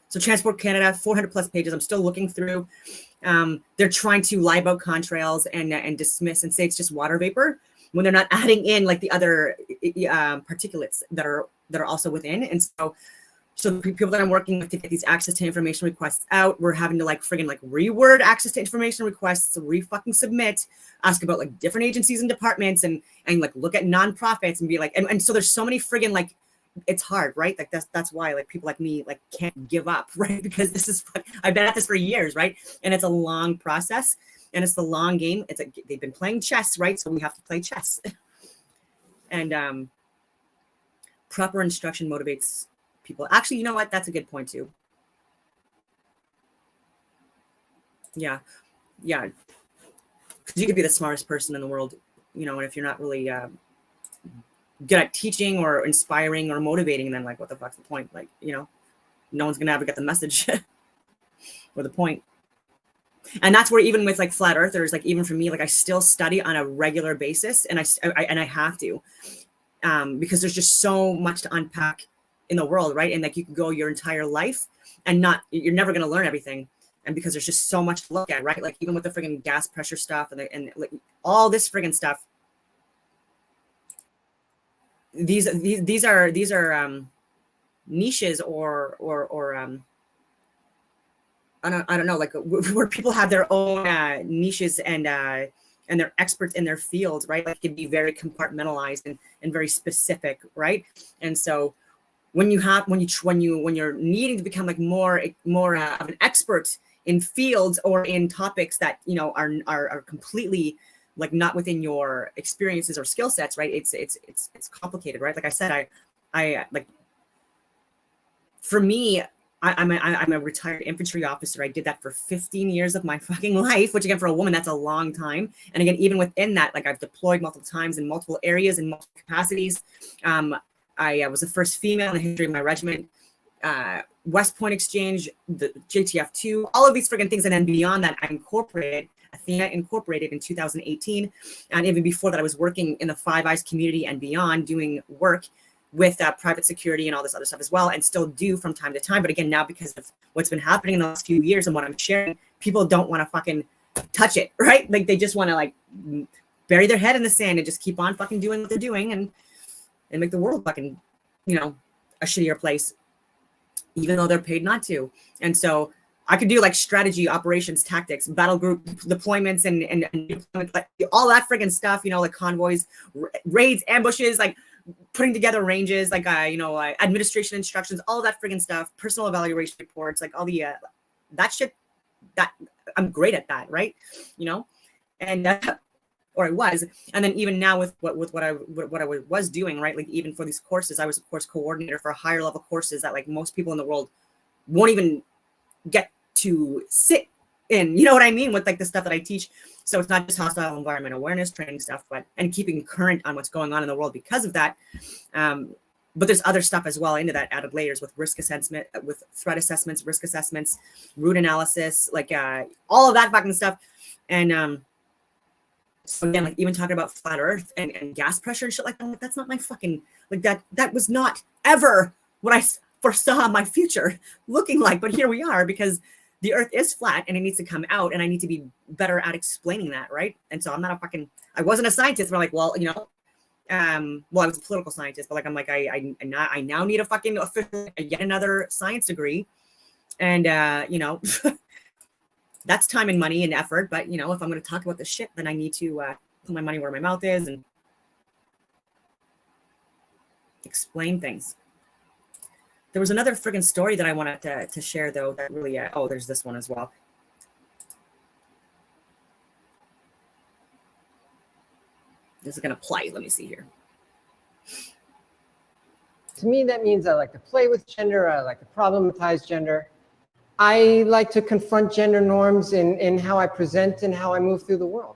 Speaker 1: So Transport Canada, 400 plus pages. I'm still looking through. They're trying to lie about contrails and dismiss and say it's just water vapor when they're not adding in like the other particulates that are also within. And so the people that I'm working with to get these access to information requests out, we're having to like friggin' like reword access to information requests, re-fucking submit, ask about like different agencies and departments and like look at nonprofits and be like, and so there's so many friggin' like it's hard, right? Like that's why like people like me like can't give up, right? Because this is I've been at this for years, right? And it's a long process, and it's the long game. They've been playing chess, right? So we have to play chess. And proper instruction motivates people. Actually, you know what? That's a good point too. Yeah, because you could be the smartest person in the world, you know, and if you're not really good at teaching or inspiring or motivating, then like what the fuck's the point? Like, you know, no one's gonna ever get the message or the point. And that's where even with like flat earthers, like even for me, like I still study on a regular basis, and I have to, because there's just so much to unpack in the world, right? And like you could go your entire life and you're never gonna learn everything. And because there's just so much to look at, right? Like even with the friggin' gas pressure stuff and like all this friggin' stuff. These are niches or I don't know, like where people have their own niches and they're experts in their fields, right? Like it can be very compartmentalized and very specific, right? And so when you're needing to become like more of an expert in fields or in topics that, you know, are completely like not within your experiences or skill sets, right? It's complicated, right? Like I said, I like, for me, I'm a retired infantry officer. I did that for 15 years of my fucking life, which again, for a woman, that's a long time. And again, even within that, like I've deployed multiple times in multiple areas, in multiple capacities. I was the first female in the history of my regiment. West Point Exchange, the JTF2, all of these friggin' things. And then beyond that, Athena incorporated in 2018. And even before that, I was working in the Five Eyes community and beyond, doing work with private security and all this other stuff as well, and still do from time to time. But again, now because of what's been happening in the last few years and what I'm sharing, people don't want to fucking touch it, right? Like they just want to like bury their head in the sand and just keep on fucking doing what they're doing and make the world fucking, you know, a shittier place, even though they're paid not to. And so I could do like strategy, operations, tactics, battle group deployments, and like all that friggin' stuff, you know, like convoys, raids, ambushes, like putting together ranges, like you know, administration instructions, all that friggin' stuff, personal evaluation reports, like all the that shit. That I'm great at that, right? You know, and or I was, and then even now with what I was doing, right? Like even for these courses, I was of course coordinator for higher level courses that like most people in the world won't even get to sit in, you know what I mean, with like the stuff that I teach. So it's not just hostile environment awareness training stuff, but and keeping current on what's going on in the world because of that. But there's other stuff as well into that, added layers with risk assessment, with threat assessments, risk assessments, root analysis, like all of that fucking stuff. And so again, like even talking about flat earth and gas pressure and shit like that, like, that's not my fucking, like that was not ever what I foresaw my future looking like. But here we are, because the earth is flat and it needs to come out, and I need to be better at explaining that, right? And so I'm not I wasn't a scientist, but like, well, you know, well, I was a political scientist, but like, I'm like, I now need a fucking yet another science degree. And, you know, that's time and money and effort. But, you know, if I'm going to talk about this shit, then I need to put my money where my mouth is and explain things. There was another friggin' story that I wanted to share, though, that really, oh, there's this one as well. This is going to play. Let me see here.
Speaker 5: To me, that means I like to play with gender. I like to problematize gender. I like to confront gender norms in how I present and how I move through the world.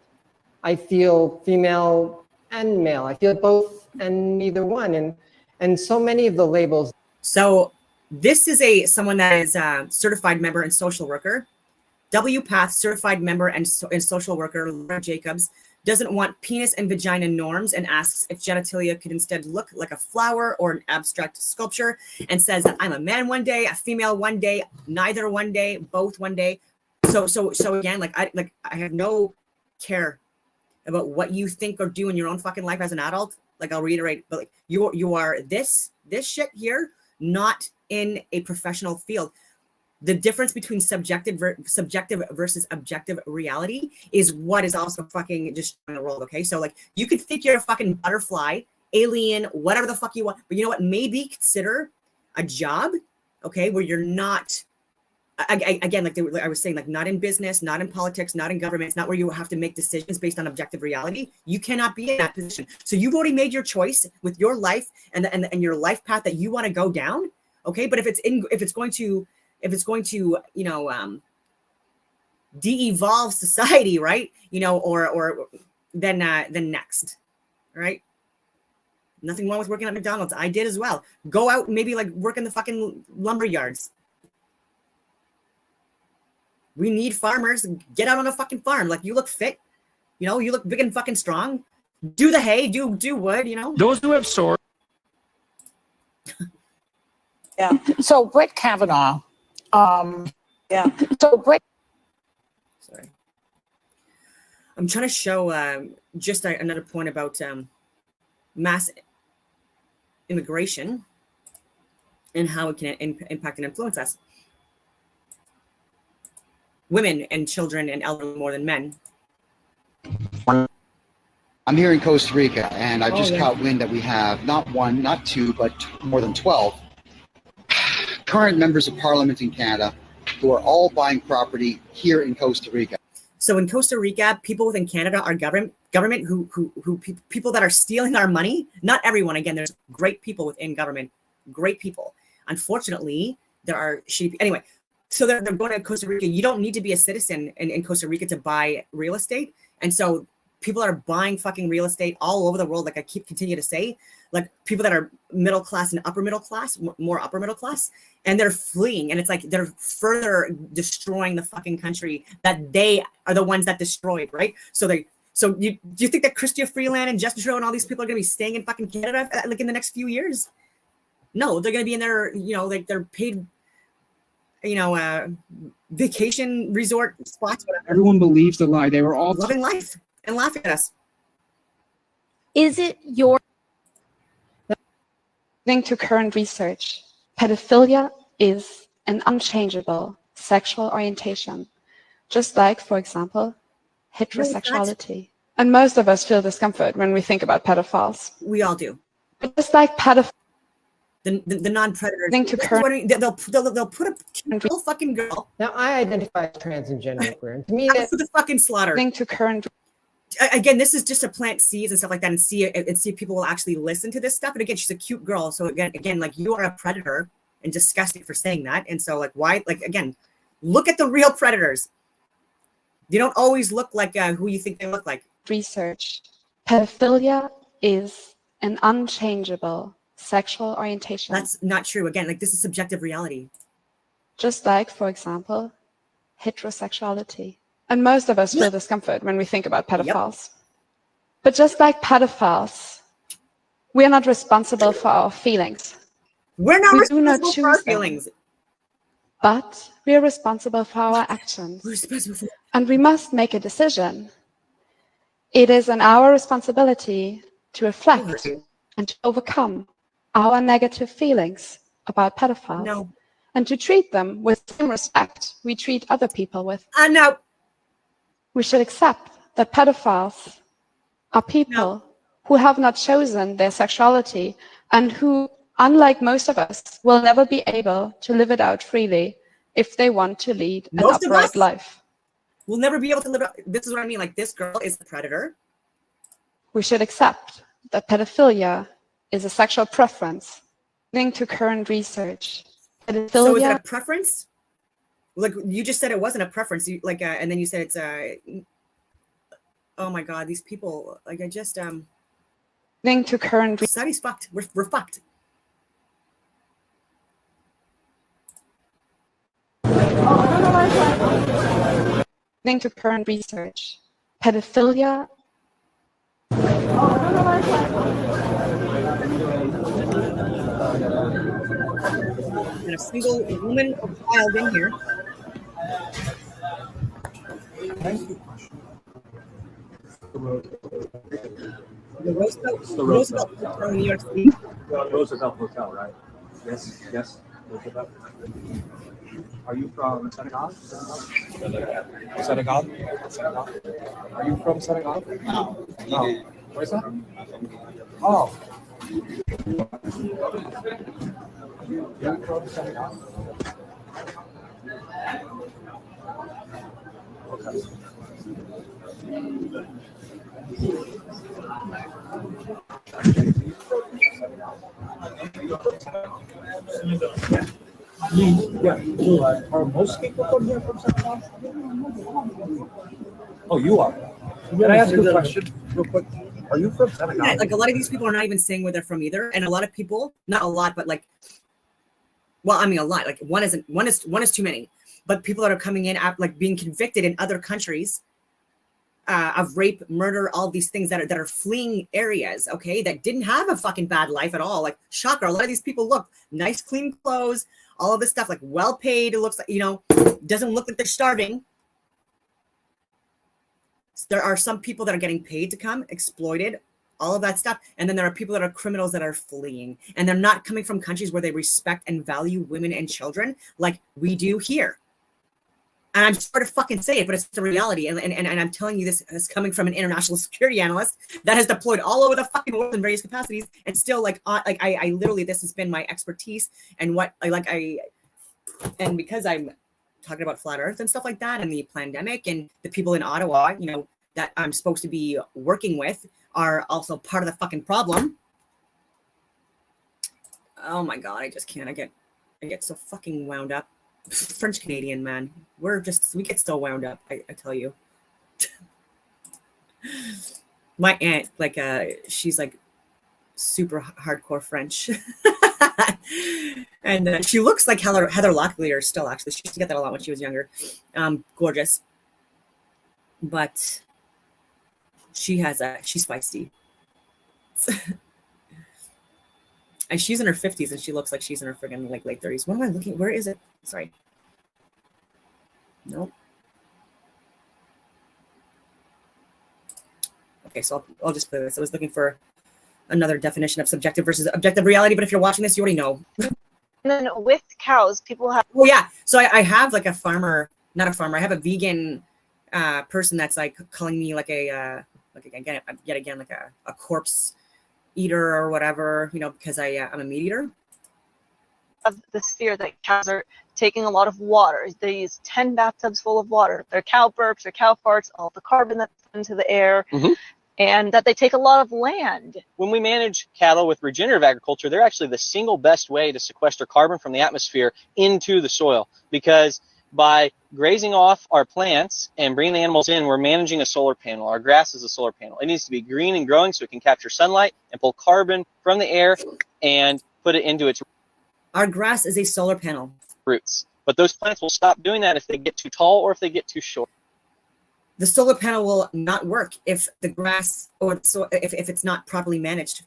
Speaker 5: I feel female and male. I feel both and neither one. And so many of the labels.
Speaker 1: So this is someone that is a certified member and social worker. WPATH certified member and social worker, Laura Jacobs, doesn't want penis and vagina norms and asks if genitalia could instead look like a flower or an abstract sculpture, and says that I'm a man one day, a female one day, neither one day, both one day. So again, like I have no care about what you think or do in your own fucking life as an adult. Like I'll reiterate, but like you are this shit here, not in a professional field. The difference between subjective versus objective reality is what is also fucking destroying the world. Okay, so like you could think you're a fucking butterfly alien, whatever the fuck you want. But you know what? Maybe consider a job, okay, where you're not, again, like I was saying, like not in business, not in politics, not in government. It's not where you have to make decisions based on objective reality. You cannot be in that position. So you've already made your choice with your life and your life path that you want to go down, okay? But if it's going to, you know, de-evolve society, right? You know, or then next, right? Nothing wrong with working at McDonald's. I did as well. Go out and maybe like work in the fucking lumber yards. We need farmers. Get out on a fucking farm. Like, you look fit, you know, you look big and fucking strong. Do the hay, do wood, you know.
Speaker 6: Those who have swords.
Speaker 7: Yeah. So Brett Kavanaugh. Yeah. So Brett.
Speaker 1: Sorry. I'm trying to show just another point about mass immigration and how it can impact and influence us. Women and children and elderly more than men.
Speaker 8: I'm here in Costa Rica, and I've just caught wind that we have not one, not two, but more than 12 current members of Parliament in Canada who are all buying property here in Costa Rica.
Speaker 1: So in Costa Rica, people within Canada are government who people that are stealing our money. Not everyone. Again, there's great people within government, great people. Unfortunately, there are shitty. Anyway, so they're going to Costa Rica. You don't need to be a citizen in Costa Rica to buy real estate. And so people are buying fucking real estate all over the world. Like I continue to say, like people that are middle class and upper middle class, more upper middle class, and they're fleeing. And it's like they're further destroying the fucking country that they are the ones that destroyed, right? So do you think that Chrystia Freeland and Justin Trudeau and all these people are going to be staying in fucking Canada like in the next few years? No, they're going to be in their, you know, like their paid, you know, vacation resort spots. Whatever.
Speaker 4: Everyone believes the lie. They were all
Speaker 1: loving life and laughing at us.
Speaker 2: Is it your
Speaker 9: According to current research, pedophilia is an unchangeable sexual orientation, just like, for example, heterosexuality. And most of us feel discomfort when we think about pedophiles.
Speaker 1: We all do.
Speaker 9: But just like pedophiles,
Speaker 1: the non-predators, they'll put a little fucking girl.
Speaker 5: Now, I identify as trans and gender queer. And to me,
Speaker 1: for the fucking slaughter.
Speaker 9: according to current
Speaker 1: Again, this is just to plant seeds and stuff like that, and see if people will actually listen to this stuff. And again, she's a cute girl, so again, like you are a predator and disgusting for saying that. And so, like, why? Like, again, look at the real predators. They don't always look like who you think they look like.
Speaker 9: research, pedophilia is an unchangeable sexual orientation.
Speaker 1: That's not true. Again, like this is subjective reality.
Speaker 9: Just like, for example, heterosexuality. And most of us feel discomfort when we think about pedophiles. But just like pedophiles, we are not responsible for our feelings.
Speaker 1: We're not responsible
Speaker 9: for
Speaker 1: our feelings.
Speaker 9: But we are responsible for our actions.
Speaker 1: We're responsible for.
Speaker 9: And we must make a decision. It is in our responsibility to reflect and to overcome our negative feelings about pedophiles.
Speaker 1: No.
Speaker 9: And to treat them with the same respect we treat other people with.
Speaker 1: No.
Speaker 9: We should accept that pedophiles are people who have not chosen their sexuality and who, unlike most of us, will never be able to live it out freely if they want to lead an upright life.
Speaker 1: We'll never be able to live out. This is what I mean. Like, this girl is a predator.
Speaker 9: We should accept that pedophilia is a sexual preference. According to current research, pedophilia.
Speaker 1: So is it a preference? Like you just said, it wasn't a preference. You, like, and then you said it's oh my God, these people. Like, I just
Speaker 9: According to current
Speaker 1: society's fucked. We're fucked.
Speaker 9: According to current research, pedophilia.
Speaker 1: And a single woman or child in here. The Roosevelt Hotel in New York City.
Speaker 10: Roosevelt Hotel, right? Yes, yes. Roosevelt. Are you from Senegal? Senegal? Are you from Senegal? No. Where's that? Oh, Yeah. Are most people from here from Senegal? Oh, you are. Can I ask you a question real quick? Are you from Senegal?
Speaker 1: Yeah, like a lot of these people are not even saying where they're from either, and a lot of people, not a lot, but like, well, I mean a lot. Like one is too many. But people that are coming in at like being convicted in other countries of rape, murder, all these things that are fleeing areas, okay, that didn't have a fucking bad life at all. Like shocker, a lot of these people look nice, clean clothes, all of this stuff, like well paid. It looks like, you know, doesn't look like they're starving. There are some people that are getting paid to come, exploited, all of that stuff. And then there are people that are criminals that are fleeing, and they're not coming from countries where they respect and value women and children like we do here. And I'm sorry to fucking say it, but it's the reality. And I'm telling you this is coming from an international security analyst that has deployed all over the fucking world in various capacities, and still I literally, this has been my expertise and what and because I'm talking about flat earth and stuff like that, and the pandemic, and the people in Ottawa, you know, that I'm supposed to be working with are also part of the fucking problem. Oh my God, I just can't. I get so fucking wound up. French Canadian, man, we get so wound up. I tell you. My aunt, like, she's like super hardcore French, and she looks like Heather Locklear still. Actually, she used to get that a lot when she was younger. Gorgeous, but she's feisty. And she's in her 50s, and she looks like she's in her friggin' like late 30s. What am I looking? Where is it? Sorry. Nope. Okay, so I'll just play this. I was looking for another definition of subjective versus objective reality, but if you're watching this, you already know.
Speaker 6: And then with cows, people have.
Speaker 1: Oh yeah. So I have like a farmer, not a farmer. I have a vegan person that's like calling me like a yet again like a corpse eater or whatever, you know, because I'm a meat eater.
Speaker 6: Of this fear that cows are taking a lot of water. They use 10 bathtubs full of water. Their cow burps, their cow farts, all the carbon that's into the air, and that they take a lot of land.
Speaker 11: When we manage cattle with regenerative agriculture, they're actually the single best way to sequester carbon from the atmosphere into the soil, because by grazing off our plants and bringing the animals in, we're managing a solar panel. Our grass is a solar panel. It needs to be green and growing so it can capture sunlight and pull carbon from the air and put it into its
Speaker 1: Our grass is a solar panel.
Speaker 11: Roots. But those plants will stop doing that if they get too tall or if they get too short.
Speaker 1: The solar panel will not work if the grass or if it's not properly managed.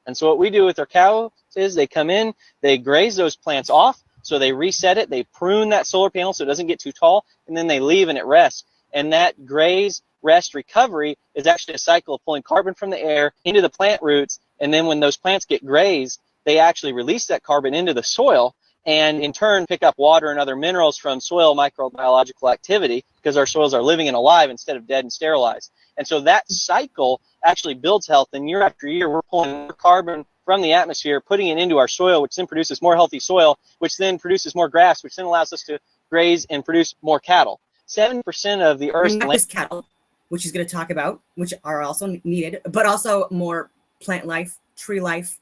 Speaker 11: And so what we do with our cows is they come in, they graze those plants off, so they reset it, they prune that solar panel so it doesn't get too tall, and then they leave and it rests. And that graze, rest, recovery is actually a cycle of pulling carbon from the air into the plant roots, and then when those plants get grazed, they actually release that carbon into the soil, and in turn pick up water and other minerals from soil microbiological activity, because our soils are living and alive instead of dead and sterilized. And so that cycle actually builds health, and year after year we're pulling more carbon from the atmosphere, putting it into our soil, which then produces more healthy soil, which then produces more grass, which then allows us to graze and produce more cattle. 7% of the Earth's
Speaker 1: land, cattle, which he's going to talk about, which are also needed, but also more plant life, tree life,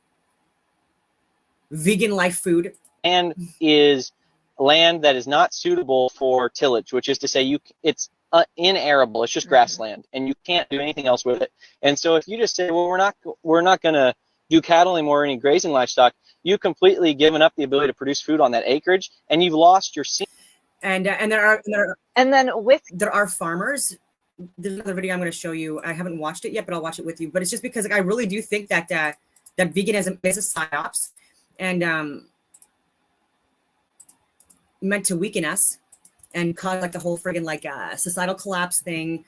Speaker 1: vegan life food.
Speaker 11: And is land that is not suitable for tillage, which is to say it's inarable. It's just grassland, and you can't do anything else with it. And so if you just say, well, we're not going to do cattle anymore or any grazing livestock, you've completely given up the ability to produce food on that acreage, and you've lost your scene.
Speaker 1: And there are farmers. There's another video I'm going to show you. I haven't watched it yet, but I'll watch it with you. But it's just because I really do think that that veganism is a psyops, and meant to weaken us and cause like the whole friggin' like societal collapse thing.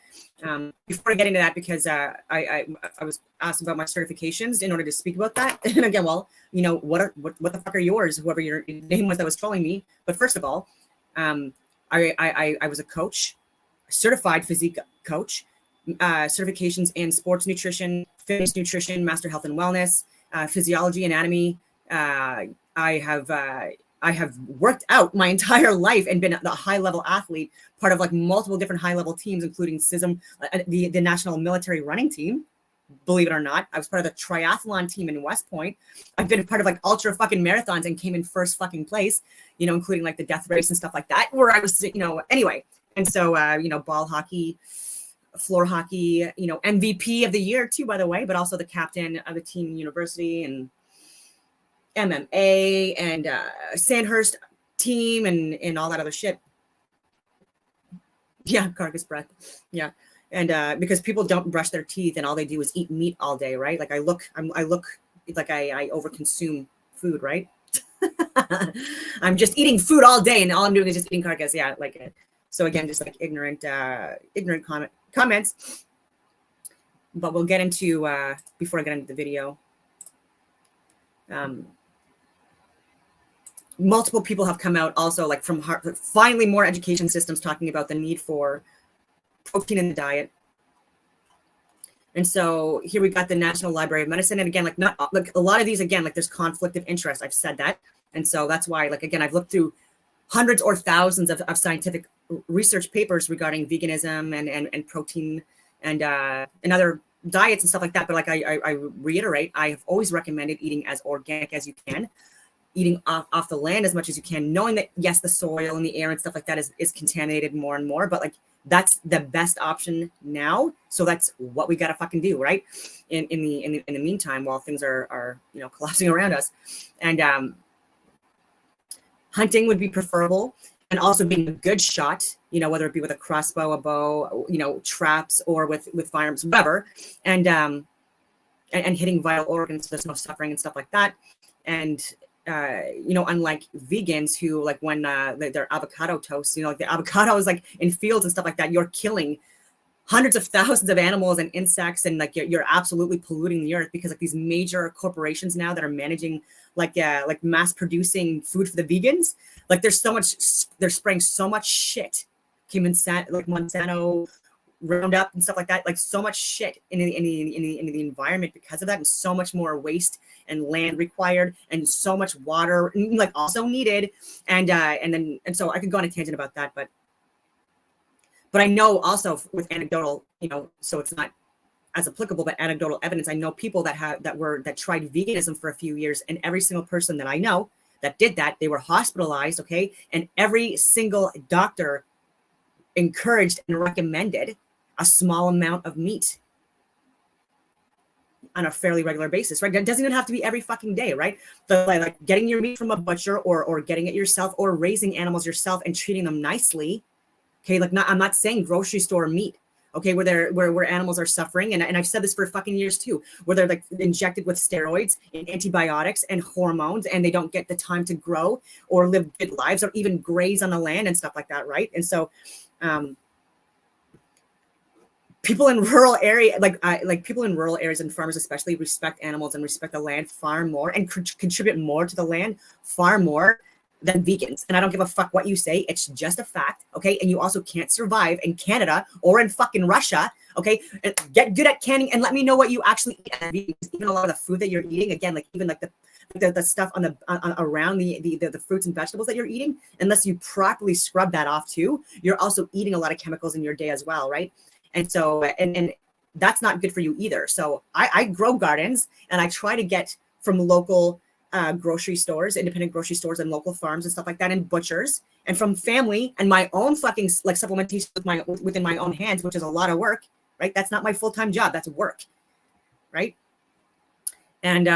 Speaker 1: Before I get into that, because I was asked about my certifications in order to speak about that. And again, well, you know, what the fuck are yours? Whoever your name was that was trolling me. But first of all, I was a coach, certified physique coach, certifications in sports nutrition, fitness nutrition, master health and wellness, physiology, anatomy. I have worked out my entire life and been a high level athlete, part of like multiple different high level teams, including CISM, the national military running team. Believe it or not, I was part of the triathlon team in West Point. I've been part of like ultra fucking marathons and came in first fucking place, you know, including like the death race and stuff like that, where I was, you know, anyway. And so, you know, ball hockey, floor hockey, you know, MVP of the year too, by the way, but also the captain of the team in university, and MMA and Sandhurst team and all that other shit. Yeah, carcass breath. Yeah. And because people don't brush their teeth and all they do is eat meat all day, right? Like I look like I overconsume food, right? I'm just eating food all day and all I'm doing is just eating carcass. Yeah, like so again, just like ignorant comments. But we'll get into before I get into the video. Multiple people have come out also, like from finally more education systems talking about the need for protein in the diet. And so here we got the National Library of Medicine. And again, like not like a lot of these, again, like there's conflict of interest. I've said that. And so that's why, like, again, I've looked through hundreds or thousands of scientific research papers regarding veganism and protein and other diets and stuff like that. But like I reiterate, I have always recommended eating as organic as you can, eating off the land as much as you can, knowing that yes, the soil and the air and stuff like that is contaminated more and more, but like that's the best option now. So that's what we gotta fucking do, right? In the meantime, while things are you know, collapsing around us. And hunting would be preferable, and also being a good shot, you know, whether it be with a crossbow, a bow, you know, traps, or with firearms, whatever, and hitting vital organs so there's no suffering and stuff like that. And you know, unlike vegans who, like, when their avocado toast, you know, like the avocado is like in fields and stuff like that, you're killing hundreds of thousands of animals and insects, and like you're absolutely polluting the earth, because like these major corporations now that are managing like mass producing food for the vegans, like there's so much, they're spraying so much shit, like Monsanto, Roundup and stuff like that, like so much shit in the environment because of that, and so much more waste and land required, and so much water like also needed, and so I could go on a tangent about that, but I know also with anecdotal, you know, so it's not as applicable, but anecdotal evidence, I know people that tried veganism for a few years, and every single person that I know that did that, they were hospitalized, okay, and every single doctor encouraged and recommended a small amount of meat on a fairly regular basis, right? It doesn't even have to be every fucking day, right? But like getting your meat from a butcher or getting it yourself, or raising animals yourself and treating them nicely. Okay, like I'm not saying grocery store meat, okay, where animals are suffering, and I've said this for fucking years too, where they're like injected with steroids and antibiotics and hormones, and they don't get the time to grow or live good lives or even graze on the land and stuff like that, right? And so people in rural area, like people in rural areas and farmers especially, respect animals and respect the land far more, and contribute more to the land far more than vegans. And I don't give a fuck what you say. It's just a fact, okay? And you also can't survive in Canada or in fucking Russia, okay? And get good at canning and let me know what you actually eat. Even a lot of the food that you're eating, again, like even like the stuff on around the fruits and vegetables that you're eating, unless you properly scrub that off too, you're also eating a lot of chemicals in your day as well, right? And so, and that's not good for you either. So I grow gardens, and I try to get from local grocery stores, independent grocery stores, and local farms and stuff like that, and butchers, and from family, and my own fucking like supplementation within my own hands, which is a lot of work, right? That's not my full-time job. That's work, right? And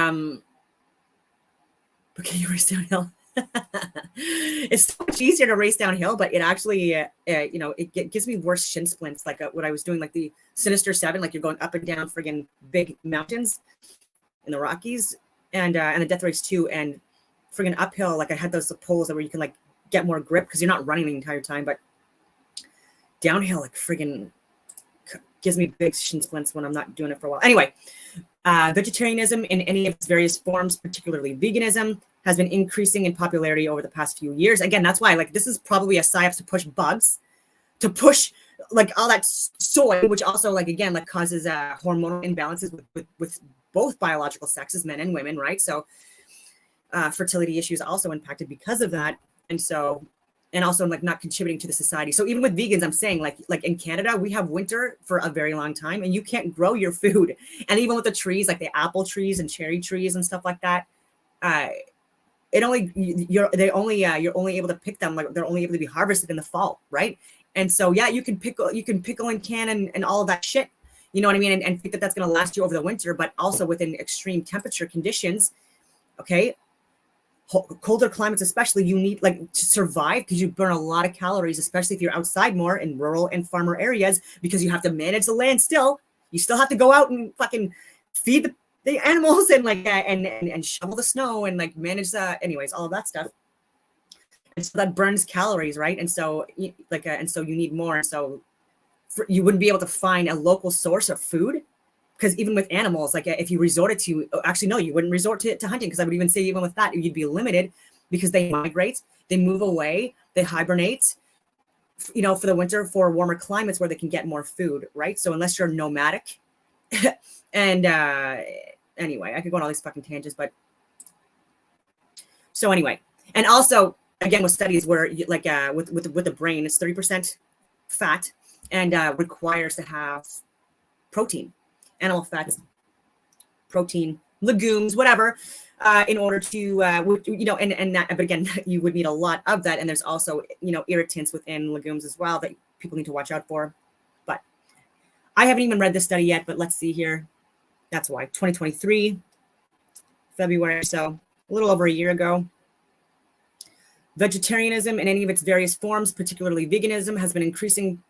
Speaker 1: okay, you race downhill. It's so much easier to race downhill, but it actually, you know, it gives me worse shin splints, like what I was doing, like the Sinister 7, like you're going up and down friggin' big mountains in the Rockies, and the Death Race 2, and friggin' uphill, like I had those poles where you can like get more grip because you're not running the entire time, but downhill, like friggin' gives me big shin splints when I'm not doing it for a while. Anyway, vegetarianism in any of its various forms, particularly veganism, has been increasing in popularity over the past few years. Again, that's why, like, this is probably a psyops to push bugs, to push like all that soy, which also, like, again, like causes hormonal imbalances with both biological sexes, men and women, right? So fertility issues also impacted because of that. And so, and also like not contributing to the society. So even with vegans, I'm saying like in Canada, we have winter for a very long time and you can't grow your food. And even with the trees, like the apple trees and cherry trees and stuff like that, you're only able to pick them, like they're only able to be harvested in the fall, right? And so yeah, you can pickle and can and all of that shit, you know what I mean, and think that that's going to last you over the winter, but also within extreme temperature conditions, okay, colder climates especially, you need like to survive, because you burn a lot of calories, especially if you're outside more in rural and farmer areas, because you have to manage the land still. You still have to go out and fucking feed the animals and like and shovel the snow and like manage anyways, all of that stuff. And so that burns calories, right? And so like and so you need more. And so you wouldn't be able to find a local source of food, because even with animals, like if you resorted to, actually no, you wouldn't resort to hunting, because I would even say even with that you'd be limited, because they migrate, they move away, they hibernate, you know, for the winter, for warmer climates where they can get more food, right? So unless you're nomadic and anyway, I could go on all these fucking tangents, but so anyway, and also again with studies where like with the brain, it's 30% fat and requires to have protein, animal fats, protein, legumes, whatever, in order to you know, and that, but again, you would need a lot of that, and there's also, you know, irritants within legumes as well that people need to watch out for. But I haven't even read this study yet, but let's see here. That's why 2023 February, so a little over a year ago. Vegetarianism in any of its various forms, particularly veganism, has been increasing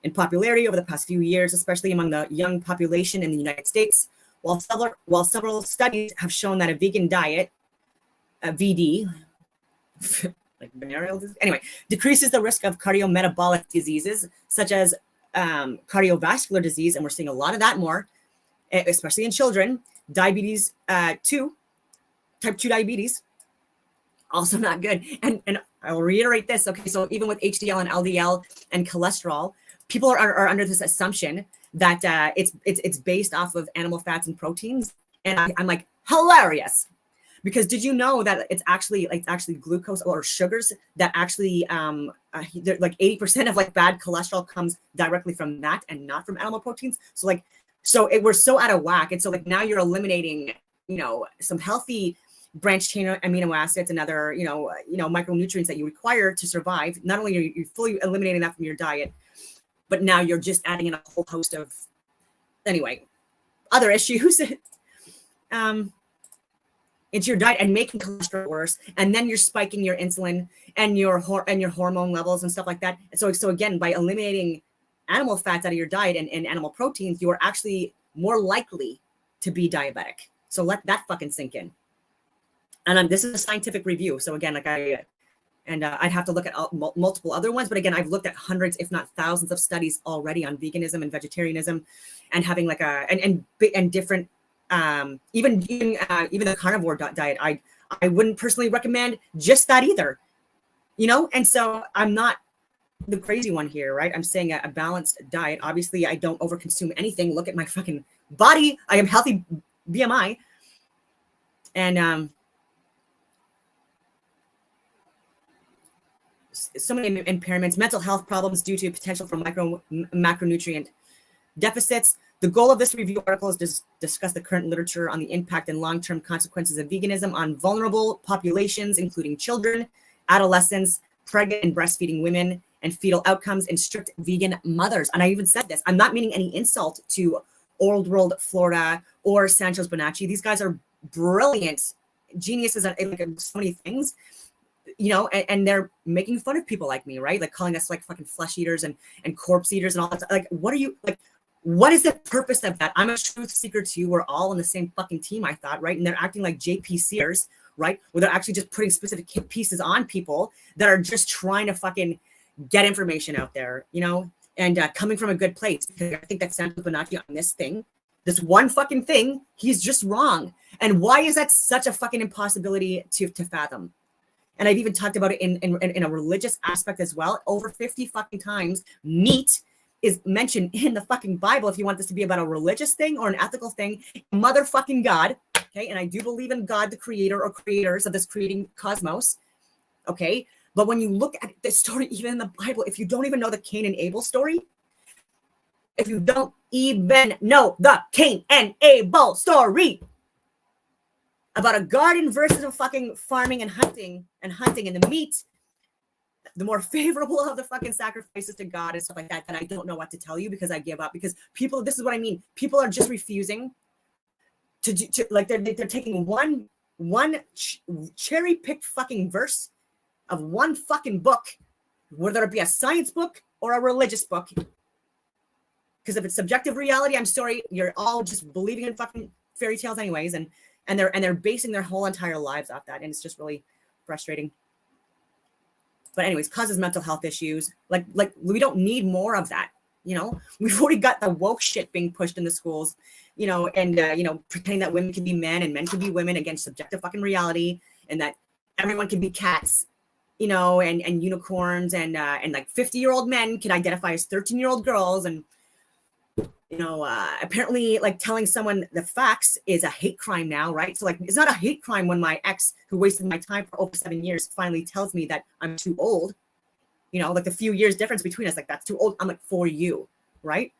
Speaker 1: in popularity over the past few years, especially among the young population in the United States. While several studies have shown that a vegan diet, VD, like venereal disease, anyway, decreases the risk of cardiometabolic diseases such as cardiovascular disease, and we're seeing a lot of that more, especially in children. Diabetes 2, type 2 diabetes, also not good. And I'll reiterate this, okay, so even with HDL and LDL and cholesterol, people are under this assumption that it's based off of animal fats and proteins, and I'm like, hilarious, because did you know that it's actually glucose or sugars that actually like 80% of like bad cholesterol comes directly from that and not from animal proteins. So like, we're so out of whack, and so like now you're eliminating, you know, some healthy branched chain amino acids and other you know micronutrients that you require to survive. Not only are you fully eliminating that from your diet, but now you're just adding in a whole host of, anyway, other issues into your diet and making cholesterol worse. And then you're spiking your insulin and your hormone levels and stuff like that. So again, by eliminating animal fats out of your diet and animal proteins, you are actually more likely to be diabetic. So let that fucking sink in. And this is a scientific review. So again, like I'd have to look at multiple other ones, but again, I've looked at hundreds, if not thousands, of studies already on veganism and vegetarianism, and having like and different, even the carnivore diet. I wouldn't personally recommend just that either, you know. And so I'm not the crazy one here, right? I'm saying a balanced diet. Obviously, I don't overconsume anything. Look at my fucking body. I am healthy BMI, and so many impairments, mental health problems due to potential for macronutrient deficits. The goal of this review article is to discuss the current literature on the impact and long-term consequences of veganism on vulnerable populations, including children, adolescents, pregnant and breastfeeding women, and fetal outcomes in strict vegan mothers. And I even said this, I'm not meaning any insult to Old World Florida or Sancho's Bonacci. These guys are brilliant geniuses at so many things. You know, and they're making fun of people like me, right? Like calling us like fucking flesh eaters and corpse eaters and all that. Like, what are you, like, what is the purpose of that? I'm a truth seeker too. We're all on the same fucking team, I thought, right? And they're acting like JP Sears, right? Where they're actually just putting specific pieces on people that are just trying to fucking get information out there, you know, and coming from a good place. Because I think that Sancho Bonacci on this one fucking thing, he's just wrong. And why is that such a fucking impossibility to fathom? And I've even talked about it in a religious aspect as well. Over 50 fucking times, meat is mentioned in the fucking Bible, if you want this to be about a religious thing or an ethical thing, motherfucking God, okay? And I do believe in God, the creator or creators of this creating cosmos, okay? But when you look at the story, even in the Bible, if you don't even know the Cain and Abel story, if you don't even know the Cain and Abel story about a garden versus a fucking farming and hunting and the meat, the more favorable of the fucking sacrifices to God and stuff like that, then I don't know what to tell you because I give up. Because people, this is what I mean. People are just refusing to like, they're taking one cherry picked fucking verse of one fucking book, whether it be a science book or a religious book. Because if it's subjective reality, I'm sorry, you're all just believing in fucking fairy tales anyways, and they're basing their whole entire lives off that, and it's just really frustrating. But anyways, causes mental health issues. Like we don't need more of that. You know, we've already got the woke shit being pushed in the schools, you know, and you know, pretending that women can be men and men can be women against subjective fucking reality, and that everyone can be cats, you know, and unicorns, and like 50-year-old men can identify as 13-year-old girls, and you know, apparently like telling someone the facts is a hate crime now, right? So like, it's not a hate crime when my ex, who wasted my time for over 7 years, finally tells me that I'm too old. You know, like the few years difference between us, like that's too old. I'm like, for you, right?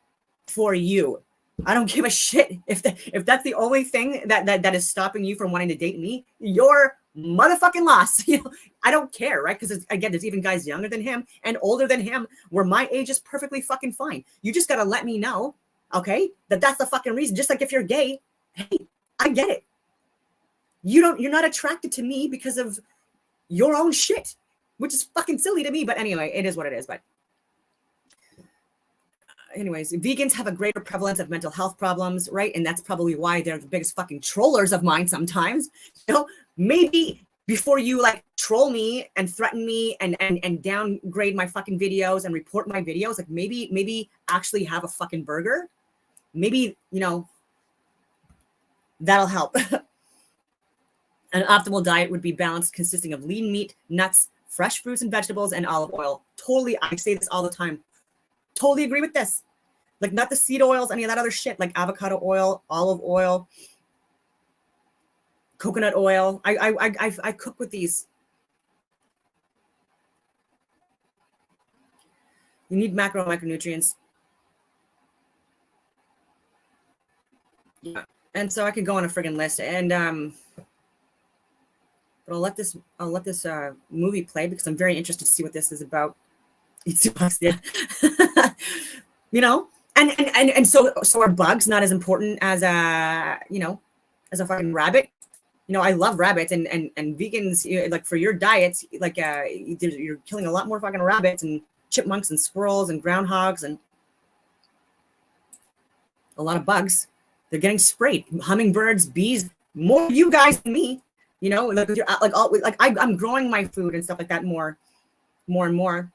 Speaker 1: For you. I don't give a shit if that's the only thing that is stopping you from wanting to date me. You're motherfucking lost. You know, I don't care, right? Because again, there's even guys younger than him and older than him where my age is perfectly fucking fine. You just gotta let me know, okay, that's the fucking reason. Just like if you're gay, hey, I get it. You're not attracted to me because of your own shit, which is fucking silly to me. But anyway, it is what it is. But anyways, vegans have a greater prevalence of mental health problems, right? And that's probably why they're the biggest fucking trollers of mine sometimes. You know, maybe before you like troll me and threaten me and downgrade my fucking videos and report my videos, like maybe actually have a fucking burger. Maybe, you know, that'll help. An optimal diet would be balanced, consisting of lean meat, nuts, fresh fruits and vegetables, and olive oil. Totally, I say this all the time. Totally agree with this. Like not the seed oils, any of that other shit, like avocado oil, olive oil, coconut oil. I cook with these. You need macro and micronutrients. Yeah, and so I could go on a friggin' list, and but I'll let this movie play because I'm very interested to see what this is about. It's bugs, yeah. You know, and so are bugs not as important as you know, as a fucking rabbit? You know, I love rabbits, and vegans, you know, like for your diets, like you're killing a lot more fucking rabbits and chipmunks and squirrels and groundhogs and a lot of bugs. They're getting sprayed. Hummingbirds, bees, more you guys than me. You know, like you're like all like I'm growing my food and stuff like that more and more.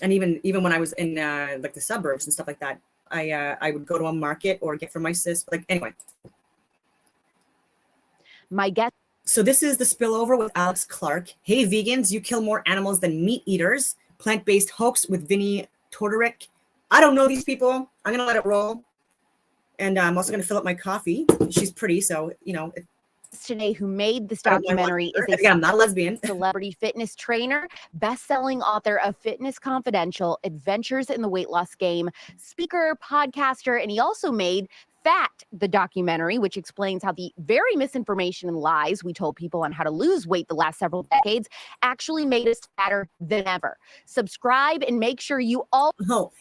Speaker 1: And even when I was in like the suburbs and stuff like that, I would go to a market or get from my sis. Like anyway.
Speaker 2: My guess.
Speaker 1: So this is the spillover with Alex Clark. Hey vegans, you kill more animals than meat eaters. Plant-based hoax with Vinnie Tortoric. I don't know these people. I'm gonna let it roll. And I'm also going to fill up my coffee. She's pretty, so, you know.
Speaker 2: Today, who made this documentary is
Speaker 1: again, I'm not a lesbian.
Speaker 2: Celebrity fitness trainer, best-selling author of Fitness Confidential, Adventures in the Weight Loss Game, speaker, podcaster, and he also made Fat, the documentary, which explains how the very misinformation and lies we told people on how to lose weight the last several decades actually made us fatter than ever. Subscribe and make sure you all...
Speaker 1: Oh.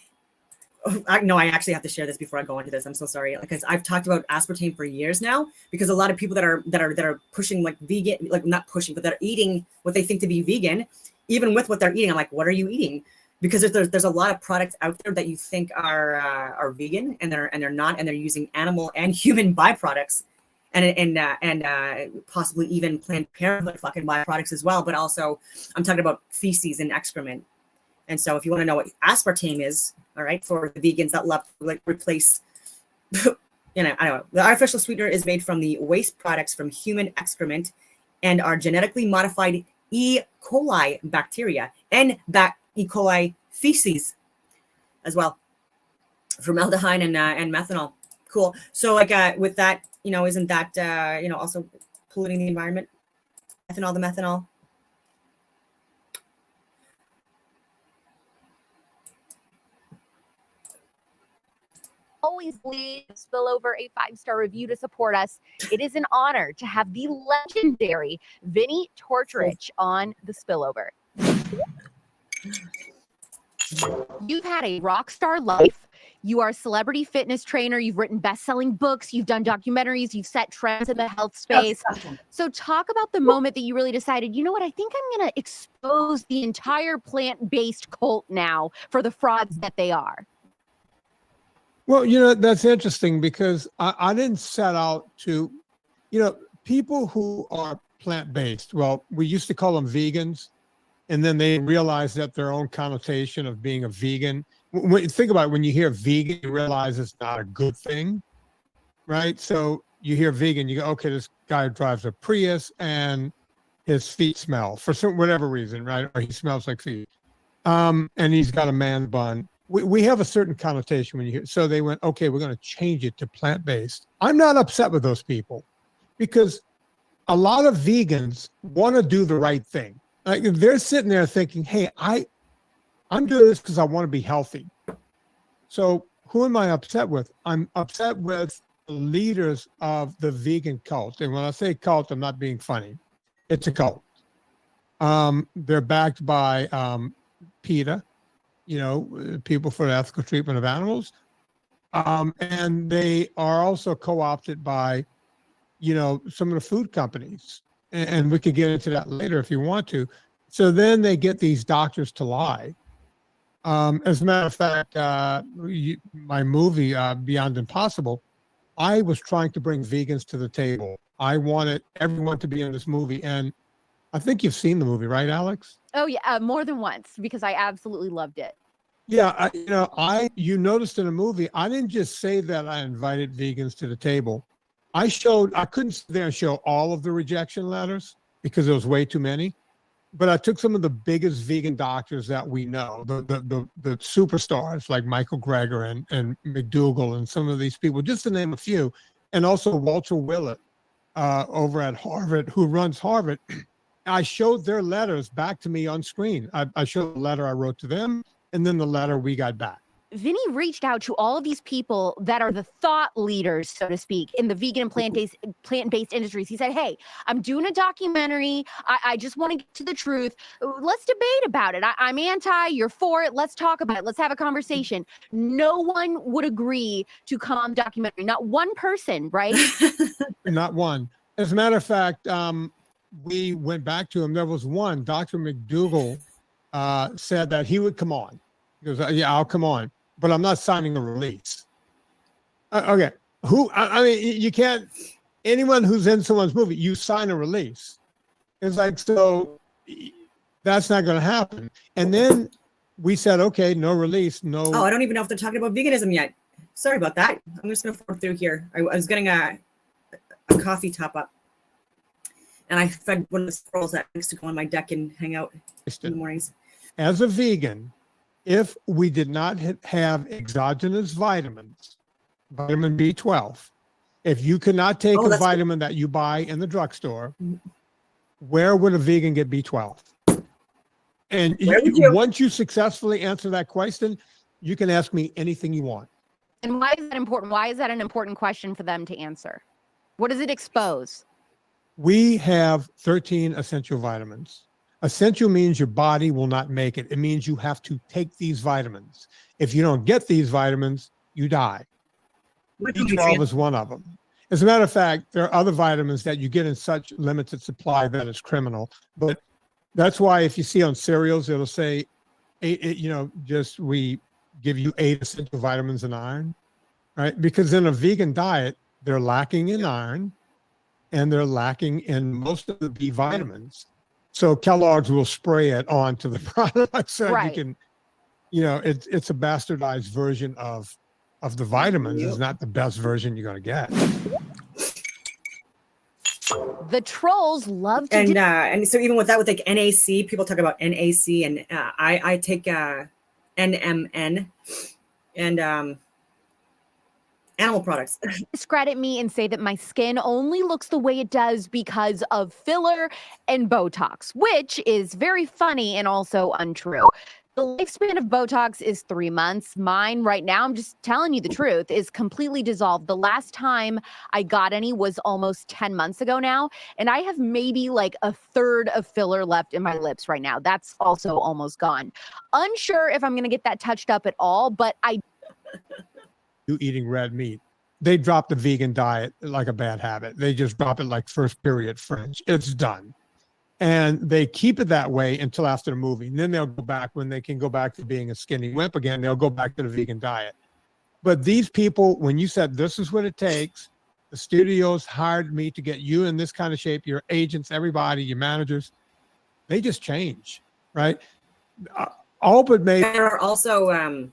Speaker 1: I actually have to share this before I go into this. I'm so sorry, because I've talked about aspartame for years now, because a lot of people that are pushing like vegan, like not pushing, but they're eating what they think to be vegan, even with what they're eating. I'm like, what are you eating? Because there's a lot of products out there that you think are vegan and they're not, and they're using animal and human byproducts, and possibly even Planned Parenthood fucking byproducts as well. But also, I'm talking about feces and excrement. And so if you want to know what aspartame is, all right, for the vegans that love to like replace, you know, I don't know. The artificial sweetener is made from the waste products from human excrement and are genetically modified E. coli bacteria and E. coli feces. as well. Formaldehyde and methanol. Cool. So like with that, you know, isn't that you know, also polluting the environment? Ethanol, the methanol.
Speaker 2: Always leave Spillover a 5-star review to support us. It is an honor to have the legendary Vinny Tortorich on the Spillover. You've had a rock star life. You are a celebrity fitness trainer. You've written best-selling books. You've done documentaries. You've set trends in the health space. So talk about the moment that you really decided, you know what, I think I'm going to expose the entire plant-based cult now for the frauds that they are.
Speaker 12: Well, you know, that's interesting because I didn't set out to, you know, people who are plant-based, well, we used to call them vegans, and then they realized that their own connotation of being a vegan. Think about it, when you hear vegan, you realize it's not a good thing, right? So you hear vegan, you go, okay, this guy drives a Prius and his feet smell for whatever reason, right? Or he smells like feet. And he's got a man bun. We have a certain connotation when you hear, so they went, okay, we're going to change it to plant-based. I'm not upset with those people because a lot of vegans want to do the right thing. Like they're sitting there thinking, hey, I'm doing this because I want to be healthy. So who am I upset with? I'm upset with the leaders of the vegan cult. And when I say cult, I'm not being funny. It's a cult. They're backed by PETA, you know, People for the Ethical Treatment of Animals. And they are also co-opted by, you know, some of the food companies. And we could get into that later if you want to. So then they get these doctors to lie. As a matter of fact, my movie, Beyond Impossible, I was trying to bring vegans to the table. I wanted everyone to be in this movie. And I think you've seen the movie, right, Alex?
Speaker 2: Oh, yeah, more than once, because I absolutely loved it.
Speaker 12: Yeah, you noticed in the movie, I didn't just say that I invited vegans to the table. I couldn't sit there and show all of the rejection letters because there was way too many. But I took some of the biggest vegan doctors that we know, the superstars like Michael Greger and McDougall and some of these people, just to name a few, and also Walter Willett over at Harvard, who runs Harvard. I showed their letters back to me on screen. I showed the letter I wrote to them, and then the letter we got back.
Speaker 2: Vinny reached out to all of these people that are the thought leaders, so to speak, in the vegan and plant-based industries. He said, hey, I'm doing a documentary. I just want to get to the truth. Let's debate about it. I'm anti, you're for it. Let's talk about it. Let's have a conversation. No one would agree to come on the documentary. Not one person, right?
Speaker 12: Not one. As a matter of fact, we went back to him. There was one, Dr. McDougall said that he would come on. He goes, yeah, I'll come on. But I'm not signing a release. Okay. I mean, you can't, anyone who's in someone's movie, you sign a release. It's like, so that's not going to happen. And then we said, okay, no release, no.
Speaker 1: Oh, I don't even know if they're talking about veganism yet. Sorry about that. I'm just going to fork through here. I was getting a coffee top up. And I fed one of the squirrels that likes to go on my deck and hang out in the mornings.
Speaker 12: As a vegan, if we did not have exogenous vitamins, vitamin B12, if you could not take a vitamin that you buy in the drugstore, where would a vegan get B12? And once you successfully answer that question, you can ask me anything you want.
Speaker 2: And why is that important? Why is that an important question for them to answer? What does it expose?
Speaker 12: We have 13 essential vitamins. Essential means your body will not make it. It means you have to take these vitamins. If you don't get these vitamins, you die. B12 is one of them. As a matter of fact, there are other vitamins that you get in such limited supply that it's criminal. But that's why if you see on cereals, it'll say, we give you 8 essential vitamins and iron, right? Because in a vegan diet, they're lacking in iron and they're lacking in most of the B vitamins. So Kellogg's will spray it onto the product so you can, it's a bastardized version of the vitamins. It's not the best version you're going to get.
Speaker 2: The trolls love to
Speaker 1: and so even with that, with like NAC, people talk about NAC, and I take NMN, and animal products.
Speaker 2: Discredit me and say that my skin only looks the way it does because of filler and Botox, which is very funny and also untrue. The lifespan of Botox is 3 months. Mine right now, I'm just telling you the truth, is completely dissolved. The last time I got any was almost 10 months ago now. And I have maybe like a third of filler left in my lips right now. That's also almost gone. Unsure if I'm going to get that touched up at all, but I
Speaker 12: You eating red meat. They drop the vegan diet like a bad habit. They just drop it like first period French. It's done. And they keep it that way until after the movie. And then they'll go back when they can go back to being a skinny wimp again. They'll go back to the vegan diet. But these people, when you said this is what it takes, the studios hired me to get you in this kind of shape, your agents, everybody, your managers, they just change, right? All but maybe.
Speaker 1: There are also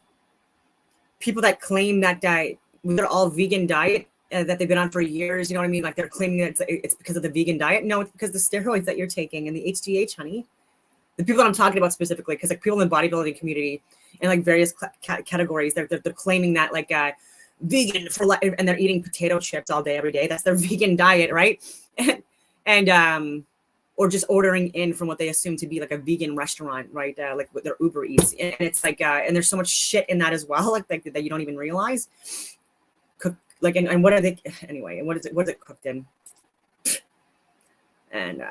Speaker 1: people that claim that diet, they're all vegan diet that they've been on for years. You know what I mean? Like they're claiming that it's because of the vegan diet. No, it's because of the steroids that you're taking and the HGH, honey. The people that I'm talking about specifically, because like people in the bodybuilding community and like various categories, they're claiming that like vegan for life, and they're eating potato chips all day, every day. That's their vegan diet, right? and or just ordering in from what they assume to be like a vegan restaurant, right? Like with their Uber Eats, and it's like, and there's so much shit in that as well, like that you don't even realize. Like, and what are they anyway? And what is it cooked in? And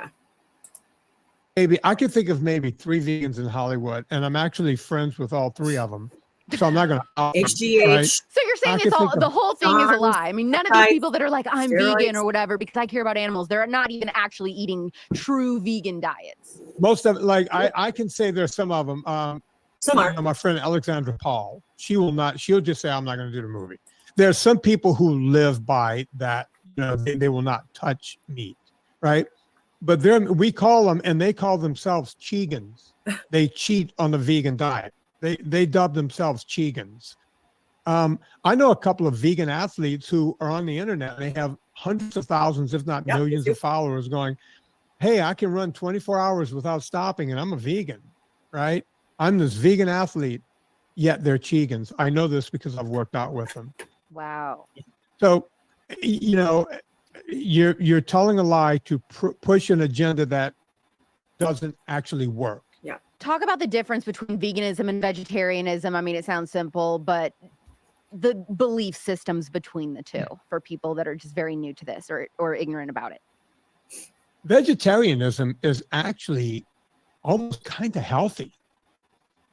Speaker 12: maybe I could think of maybe 3 vegans in Hollywood, and I'm actually friends with all 3 of them. So I'm not going to
Speaker 1: HGH.
Speaker 12: Right?
Speaker 2: So you're saying it's all the whole thing is a lie. I mean, none of these people that are like, I'm vegan or whatever because I care about animals, they're not even actually eating true vegan diets.
Speaker 12: Most of like I can say there's some of them.
Speaker 1: Some are.
Speaker 12: You know, my friend Alexandra Paul, she'll just say I'm not going to do the movie. There's some people who live by that, you know, they will not touch meat, right? But we call them, and they call themselves Chegans. They cheat on the vegan diet. They dub themselves Chegans. I know a couple of vegan athletes who are on the internet. They have hundreds of thousands, if not millions of followers going, hey, I can run 24 hours without stopping, and I'm a vegan, right? I'm this vegan athlete, yet they're Chegans. I know this because I've worked out with them.
Speaker 2: Wow.
Speaker 12: So, you know, you're telling a lie to push an agenda that doesn't actually work.
Speaker 1: Yeah.
Speaker 2: Talk about the difference between veganism and vegetarianism. I mean, it sounds simple, but the belief systems between the two for people that are just very new to this or ignorant about it.
Speaker 12: Vegetarianism is actually almost kind of healthy,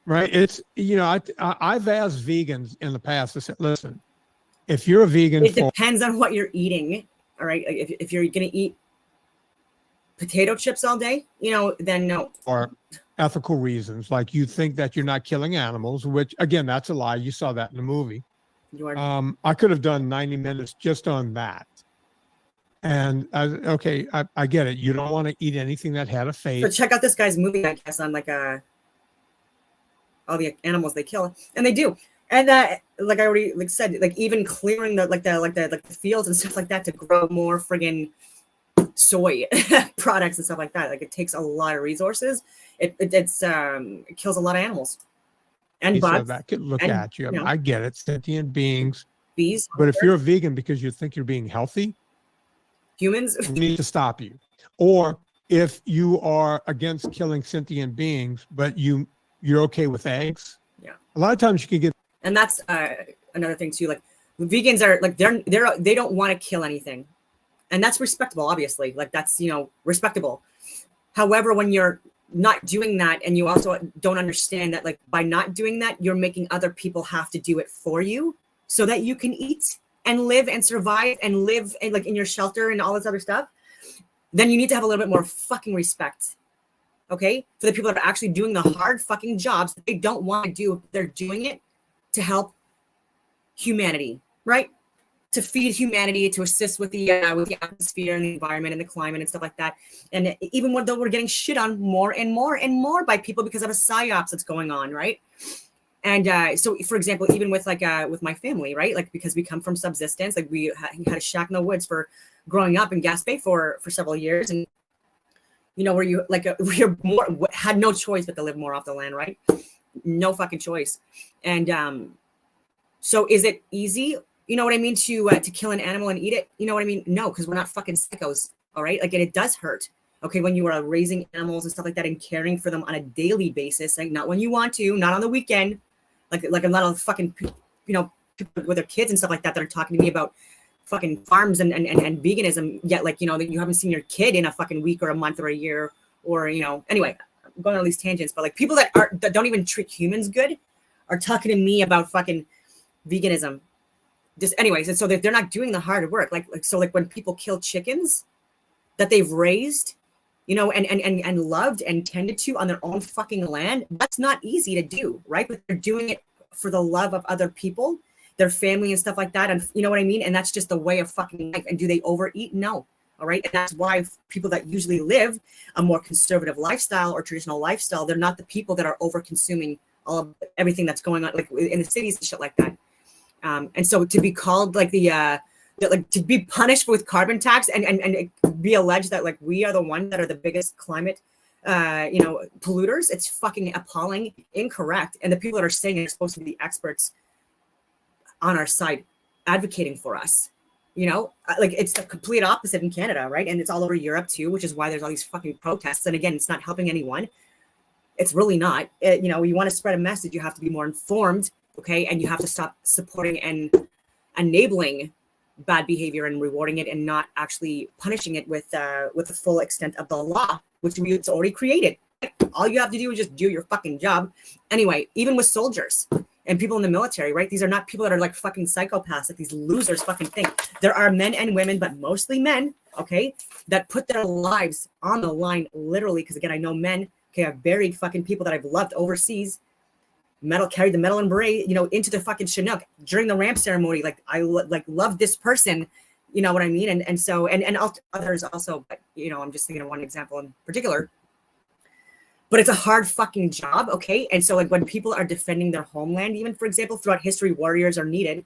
Speaker 12: right? It's, you know, I've asked vegans in the past, I said, listen, if you're a vegan,
Speaker 1: it depends on what you're eating. All right. If you're going to eat potato chips all day, you know, then no.
Speaker 12: Or ethical reasons, like you think that you're not killing animals, which again, that's a lie. You saw that in the movie. I could have done 90 minutes just on that. And I get it. You don't want to eat anything that had a face.
Speaker 1: So check out this guy's movie, I guess, on like all the animals they kill, and they do. And like I already said, like even clearing the fields and stuff like that to grow more friggin' soy products and stuff like that. Like it takes a lot of resources. It kills a lot of animals and bugs.
Speaker 12: That could look
Speaker 1: and,
Speaker 12: at you. I mean,
Speaker 1: you know,
Speaker 12: I get it, sentient beings.
Speaker 1: Bees.
Speaker 12: But if you're a vegan because you think you're being healthy,
Speaker 1: humans
Speaker 12: we need to stop you. Or if you are against killing sentient beings, but you're okay with eggs.
Speaker 1: Yeah.
Speaker 12: A lot of times you can get.
Speaker 1: And that's another thing too. Like vegans are like they don't want to kill anything, and that's respectable. Obviously, like that's, you know, respectable. However, when you're not doing that, and you also don't understand that, like by not doing that, you're making other people have to do it for you, so that you can eat and live and survive and live and like in your shelter and all this other stuff. Then you need to have a little bit more fucking respect. Okay, for the people that are actually doing the hard fucking jobs that they don't want to do. They're doing it to help humanity, right? To feed humanity, to assist with the atmosphere and the environment and the climate and stuff like that. And even though we're getting shit on more and more and more by people because of a psyops that's going on, right? And so, for example, even with with my family, right? Like because we come from subsistence, like we had a shack in the woods for growing up in Gaspé for several years, and you know where you like we're more had no choice but to live more off the land, right? no fucking choice. And so is it easy? You know what I mean? To kill an animal and eat it? You know what I mean? No, because we're not fucking sickos. All right. Like, and it does hurt. Okay. When you are raising animals and stuff like that and caring for them on a daily basis, like not when you want to, not on the weekend, like a lot of fucking, you know, people with their kids and stuff like that are talking to me about fucking farms and veganism, yet like, you know, that you haven't seen your kid in a fucking week or a month or a year, or, you know, anyway, I'm going on these tangents, but like people that don't even treat humans good are talking to me about fucking veganism. Just anyways, and so they're not doing the hard work. Like so like when people kill chickens that they've raised, you know, and loved and tended to on their own fucking land, that's not easy to do, right? But they're doing it for the love of other people, their family and stuff like that. And you know what I mean? And that's just the way of fucking life. And do they overeat? No. All right. And that's why people that usually live a more conservative lifestyle or traditional lifestyle, they're not the people that are over consuming all of everything that's going on, like in the cities and shit like that. And so to be called like like to be punished with carbon tax and be alleged that like we are the ones that are the biggest climate, you know, polluters, it's fucking appalling, incorrect. And the people that are saying it are supposed to be the experts on our side advocating for us, you know, like it's the complete opposite in Canada, right? And it's all over Europe too, which is why there's all these fucking protests. And again, it's not helping anyone. It's really not. You know, you want to spread a message, you have to be more informed, okay? And you have to stop supporting and enabling bad behavior and rewarding it and not actually punishing it with the full extent of the law, which it's already created. All you have to do is just do your fucking job. Anyway, even with soldiers and people in the military, right? These are not people that are like fucking psychopaths that these losers fucking think. There are men and women, but mostly men, okay, that put their lives on the line literally. Because again, I know men, okay, I've buried fucking people that I've loved overseas, carried the medal and beret, you know, into the fucking Chinook during the ramp ceremony. Like I love this person, you know what I mean? And so, and others also, but you know, I'm just thinking of one example in particular. But it's a hard fucking job, okay? And so like when people are defending their homeland, even for example, throughout history, warriors are needed.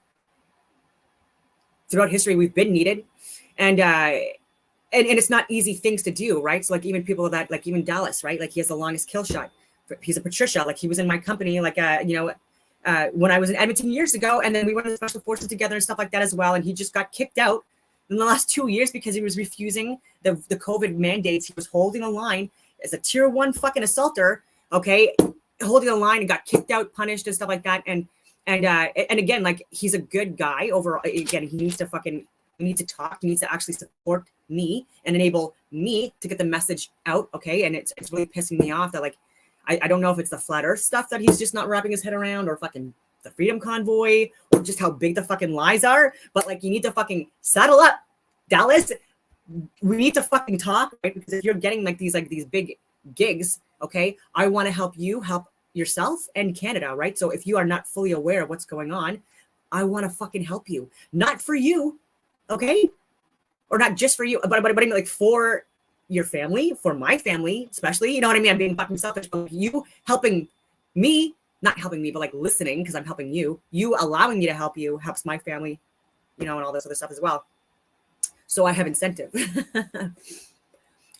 Speaker 1: Throughout history, we've been needed. And it's not easy things to do, right? So like even people that, like even Dallas, right? Like he has the longest kill shot. He's a Patricia, like he was in my company, like, you know, when I was in Edmonton years ago, and then we went to the special forces together and stuff like that as well. And he just got kicked out in the last 2 years because he was refusing the COVID mandates. He was holding a line as a tier 1 fucking assaulter, okay, holding a line and got kicked out, punished and stuff like that. And again, like he's a good guy overall. Again, he needs to talk. He needs to actually support me and enable me to get the message out, okay? And it's really pissing me off that like, I don't know if it's the flat earth stuff that he's just not wrapping his head around, or fucking the freedom convoy, or just how big the fucking lies are. But like, you need to fucking saddle up, Dallas. We need to fucking talk, right? Because if you're getting like these big gigs, okay, I want to help you help yourself and Canada, right? So if you are not fully aware of what's going on, I want to fucking help you, not for you, okay, or not just for you, but I mean like for your family, for my family, especially, you know what I mean? I'm being fucking selfish, but you helping me, not helping me, but like listening, because I'm helping you allowing me to help you helps my family, you know, and all this other stuff as well. So I have incentive.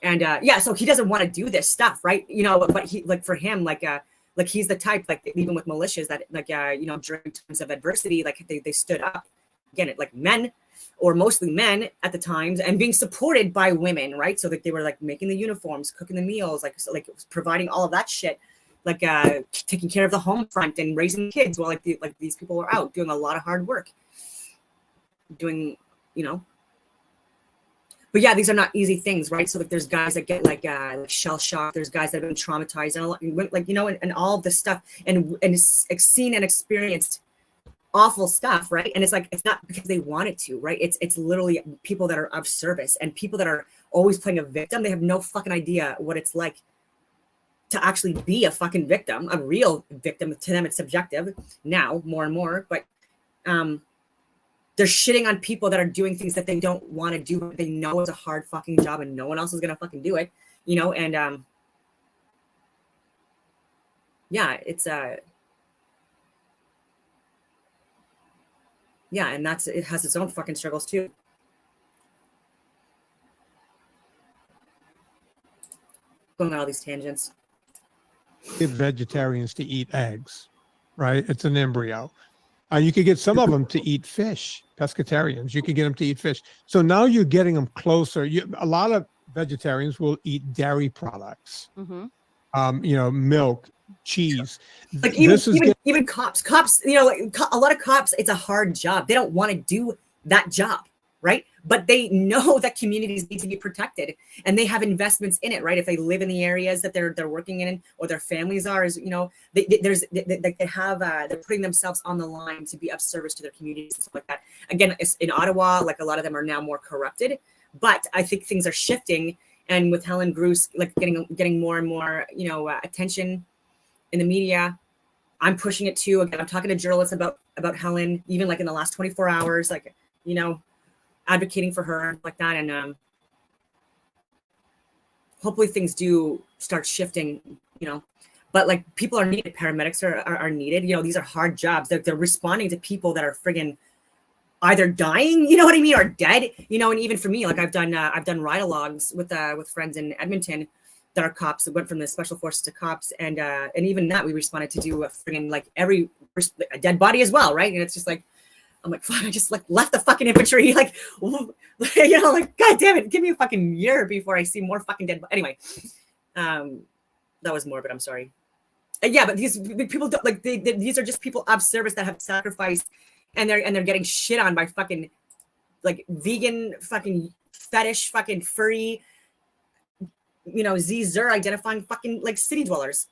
Speaker 1: And yeah, so he doesn't want to do this stuff, right? You know, but he, like for him, like he's the type, like even with militias that like, you know, during times of adversity, like they stood up, again, like men, or mostly men at the times, and being supported by women, right? So that they were like making the uniforms, cooking the meals, like providing all of that shit, like taking care of the home front and raising kids while like these people are out doing a lot of hard work, doing, you know. But yeah, these are not easy things, right? So like there's guys that get like shell shock, there's guys that have been traumatized, and a lot, like, you know, and all of this stuff, and seen and experienced awful stuff, right? And it's like, it's not because they wanted to, right? It's literally people that are of service, and people that are always playing a victim. They have no fucking idea what it's like to actually be a fucking victim, a real victim. To them, it's subjective now more and more, but they're shitting on people that are doing things that they don't want to do, but they know it's a hard fucking job and no one else is going to fucking do it, you know? And yeah, it's yeah, and it has its own fucking struggles too. Going on all these tangents.
Speaker 12: get vegetarians to eat eggs, right? It's an embryo. You could get some of them to eat fish, pescatarians. You could get them to eat fish. So now you're getting them closer. A lot of vegetarians will eat dairy products, milk, cheese.
Speaker 1: Like even cops, like a lot of cops, it's a hard job. They don't want to do that job, right? But they know that communities need to be protected, and they have investments in it, right? If they live in the areas that they're working in, or their families are, they're putting themselves on the line to be of service to their communities and stuff like that. Again, in Ottawa, like a lot of them are now more corrupted, but I think things are shifting. And with Helen Bruce, like getting more and more, attention in the media, I'm pushing it too. Again, I'm talking to journalists about Helen, even like in the last 24 hours, like, advocating for her like that. And hopefully things do start shifting, but like people are needed. Paramedics are needed. These are hard jobs. They're responding to people that are friggin' either dying, you know what I mean, or dead, and even for me, like I've done ride-alongs with friends in Edmonton that are cops that went from the special forces to cops, and even that we responded to do a friggin' like a dead body as well, right? And it's just like, I'm like, fuck, I just like left the fucking infantry, like, like, God damn it, give me a fucking year before I see more fucking dead. Anyway, that was morbid. I'm sorry. Yeah, but these people don't like. These are just people of service that have sacrificed, and they're getting shit on by fucking like vegan fucking fetish fucking furry, Z-Zer identifying fucking like city dwellers.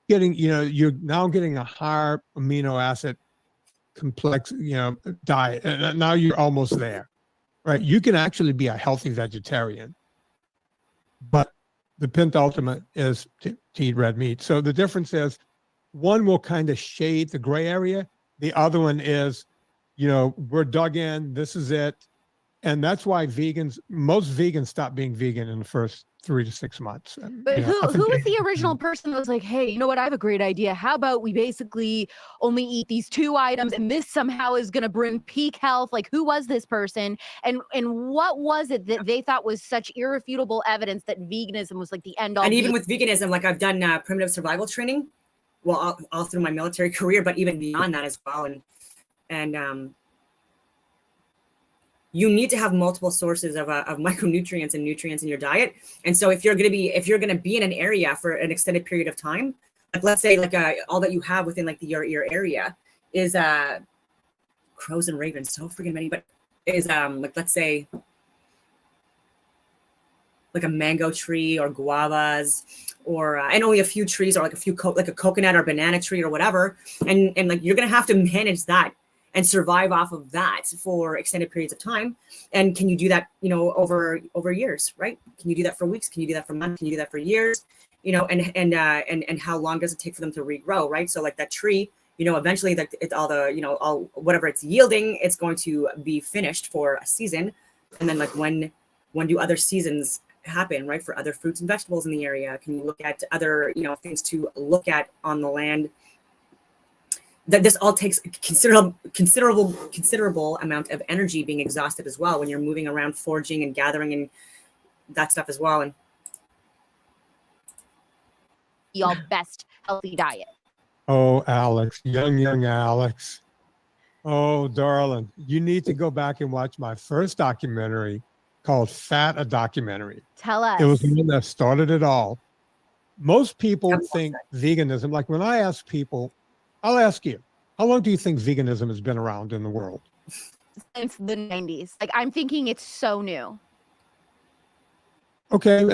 Speaker 12: You're now getting a higher amino acid complex diet, and now you're almost there, right? You can actually be a healthy vegetarian, but the penultimate is to eat red meat. So the difference is one will kind of shade the gray area, the other one is we're dug in, this is it. And that's why most vegans stop being vegan in the first 3 to 6 months.
Speaker 2: But who was the original person that was like, hey, you know what? I have a great idea. How about we basically only eat these 2 items, and this somehow is going to bring peak health? Like, who was this person? And what was it that they thought was such irrefutable evidence that veganism was like the end all?
Speaker 1: And even with veganism, like I've done primitive survival training, well, all through my military career, but even beyond that as well. And you need to have multiple sources of micronutrients and nutrients in your diet. And so if you're going to be in an area for an extended period of time, like let's say like all that you have within like your area is crows and ravens, so freaking many, but is like let's say like a mango tree or guavas, or and only a few trees, or like a coconut or banana tree or whatever, and like you're gonna have to manage that and survive off of that for extended periods of time. And can you do that, over years, right? Can you do that for weeks? Can you do that for months? Can you do that for years? And how long does it take for them to regrow, right? So like that tree, eventually all whatever it's yielding, it's going to be finished for a season. And then like when do other seasons happen, right? For other fruits and vegetables in the area? Can you look at other, things to look at on the land? That this all takes considerable amount of energy being exhausted as well when you're moving around, foraging and gathering and that stuff as well. And
Speaker 2: your best healthy diet.
Speaker 12: Oh, Alex, young Alex. Oh, darling, you need to go back and watch my first documentary called Fat, a Documentary.
Speaker 2: Tell us.
Speaker 12: It was the one that started it all. Most people think veganism, like when I ask people, I'll ask you, how long do you think veganism has been around in the world?
Speaker 2: Since the 90s. Like, I'm thinking it's so new.
Speaker 12: Okay,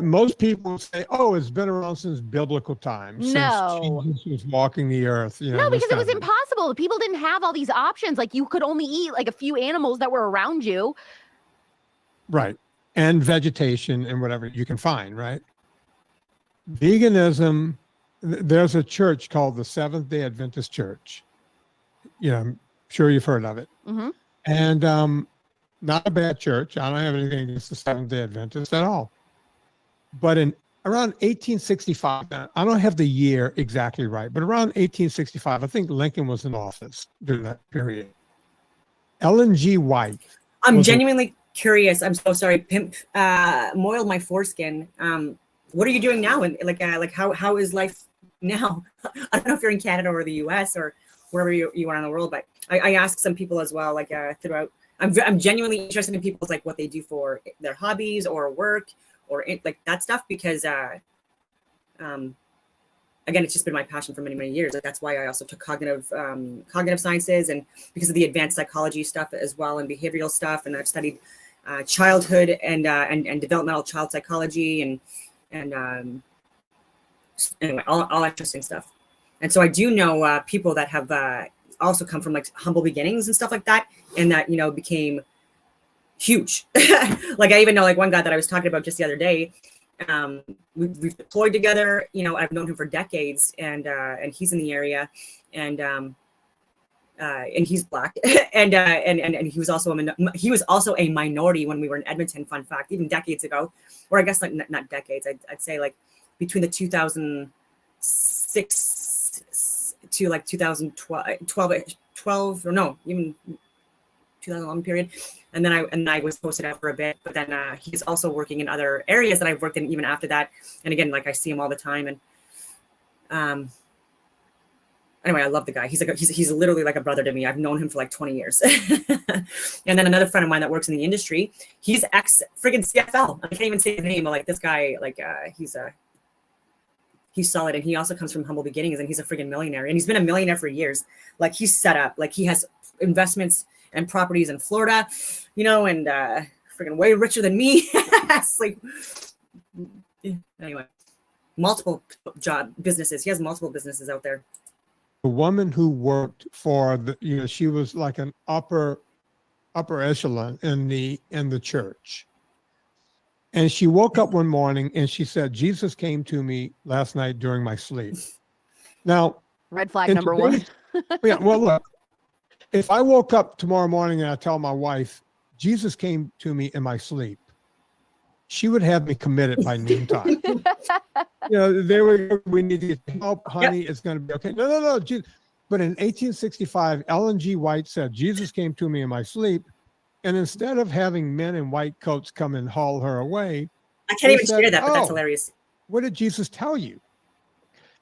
Speaker 12: most people say, oh, it's been around since biblical times.
Speaker 2: No.
Speaker 12: Since Jesus was walking the earth.
Speaker 2: No, because it was impossible. People didn't have all these options. Like, you could only eat like a few animals that were around you.
Speaker 12: Right. And vegetation and whatever you can find, right? Veganism, there's a church called the Seventh-day Adventist Church. I'm sure you've heard of it.
Speaker 2: Mm-hmm.
Speaker 12: And not a bad church. I don't have anything against the Seventh-day Adventist at all. But in around 1865, I don't have the year exactly right, but around 1865, I think Lincoln was in office during that period. Ellen G. White.
Speaker 1: I'm genuinely curious. I'm so sorry. Pimp moiled my foreskin what are you doing now? And like how is life now? I don't know if you're in Canada or the US or wherever you are in the world, but I ask some people as well, like throughout, I'm genuinely interested in people's like what they do for their hobbies or work or like that stuff, because again, it's just been my passion for many years. Like, that's why I also took cognitive sciences, and because of the advanced psychology stuff as well, and behavioral stuff. And I've studied childhood and developmental child psychology and anyway, all interesting stuff. And so I do know people that have also come from like humble beginnings and stuff like that, and that, you know, became huge. Like I even know like one guy that I was talking about just the other day. We've deployed together, you know, I've known him for decades, and he's in the area, and he's Black, and he was also a minority when we were in Edmonton. Fun fact, even decades ago, or I guess like not decades, I'd say like between the 2006 to like 2012 or no, even 2011 period. And then I was posted out for a bit, but then he's also working in other areas that I've worked in even after that. And again, like I see him all the time. And anyway, I love the guy. He's literally like a brother to me. I've known him for like 20 years. And then another friend of mine that works in the industry, he's ex friggin' CFL. I can't even say his name, but like this guy, like he's solid. And he also comes from humble beginnings, and he's a friggin' millionaire. And he's been a millionaire for years. Like he's set up, like he has investments and properties in Florida, you know, and freaking way richer than me. It's like, anyway, multiple businesses. He has multiple businesses out there.
Speaker 12: The woman who worked for the, you know, she was like an upper echelon in the church. And she woke up one morning and she said, Jesus came to me last night during my sleep. Now,
Speaker 2: red flag number one.
Speaker 12: Yeah, well, look, if I woke up tomorrow morning and I tell my wife, Jesus came to me in my sleep, she would have me committed by noontime. You know, we need to get help, honey. Yep. It's going to be okay. No. But in 1865, Ellen G. White said, Jesus came to me in my sleep. And instead of having men in white coats come and haul her away,
Speaker 1: I can't even share that, but that's hilarious.
Speaker 12: What did Jesus tell you?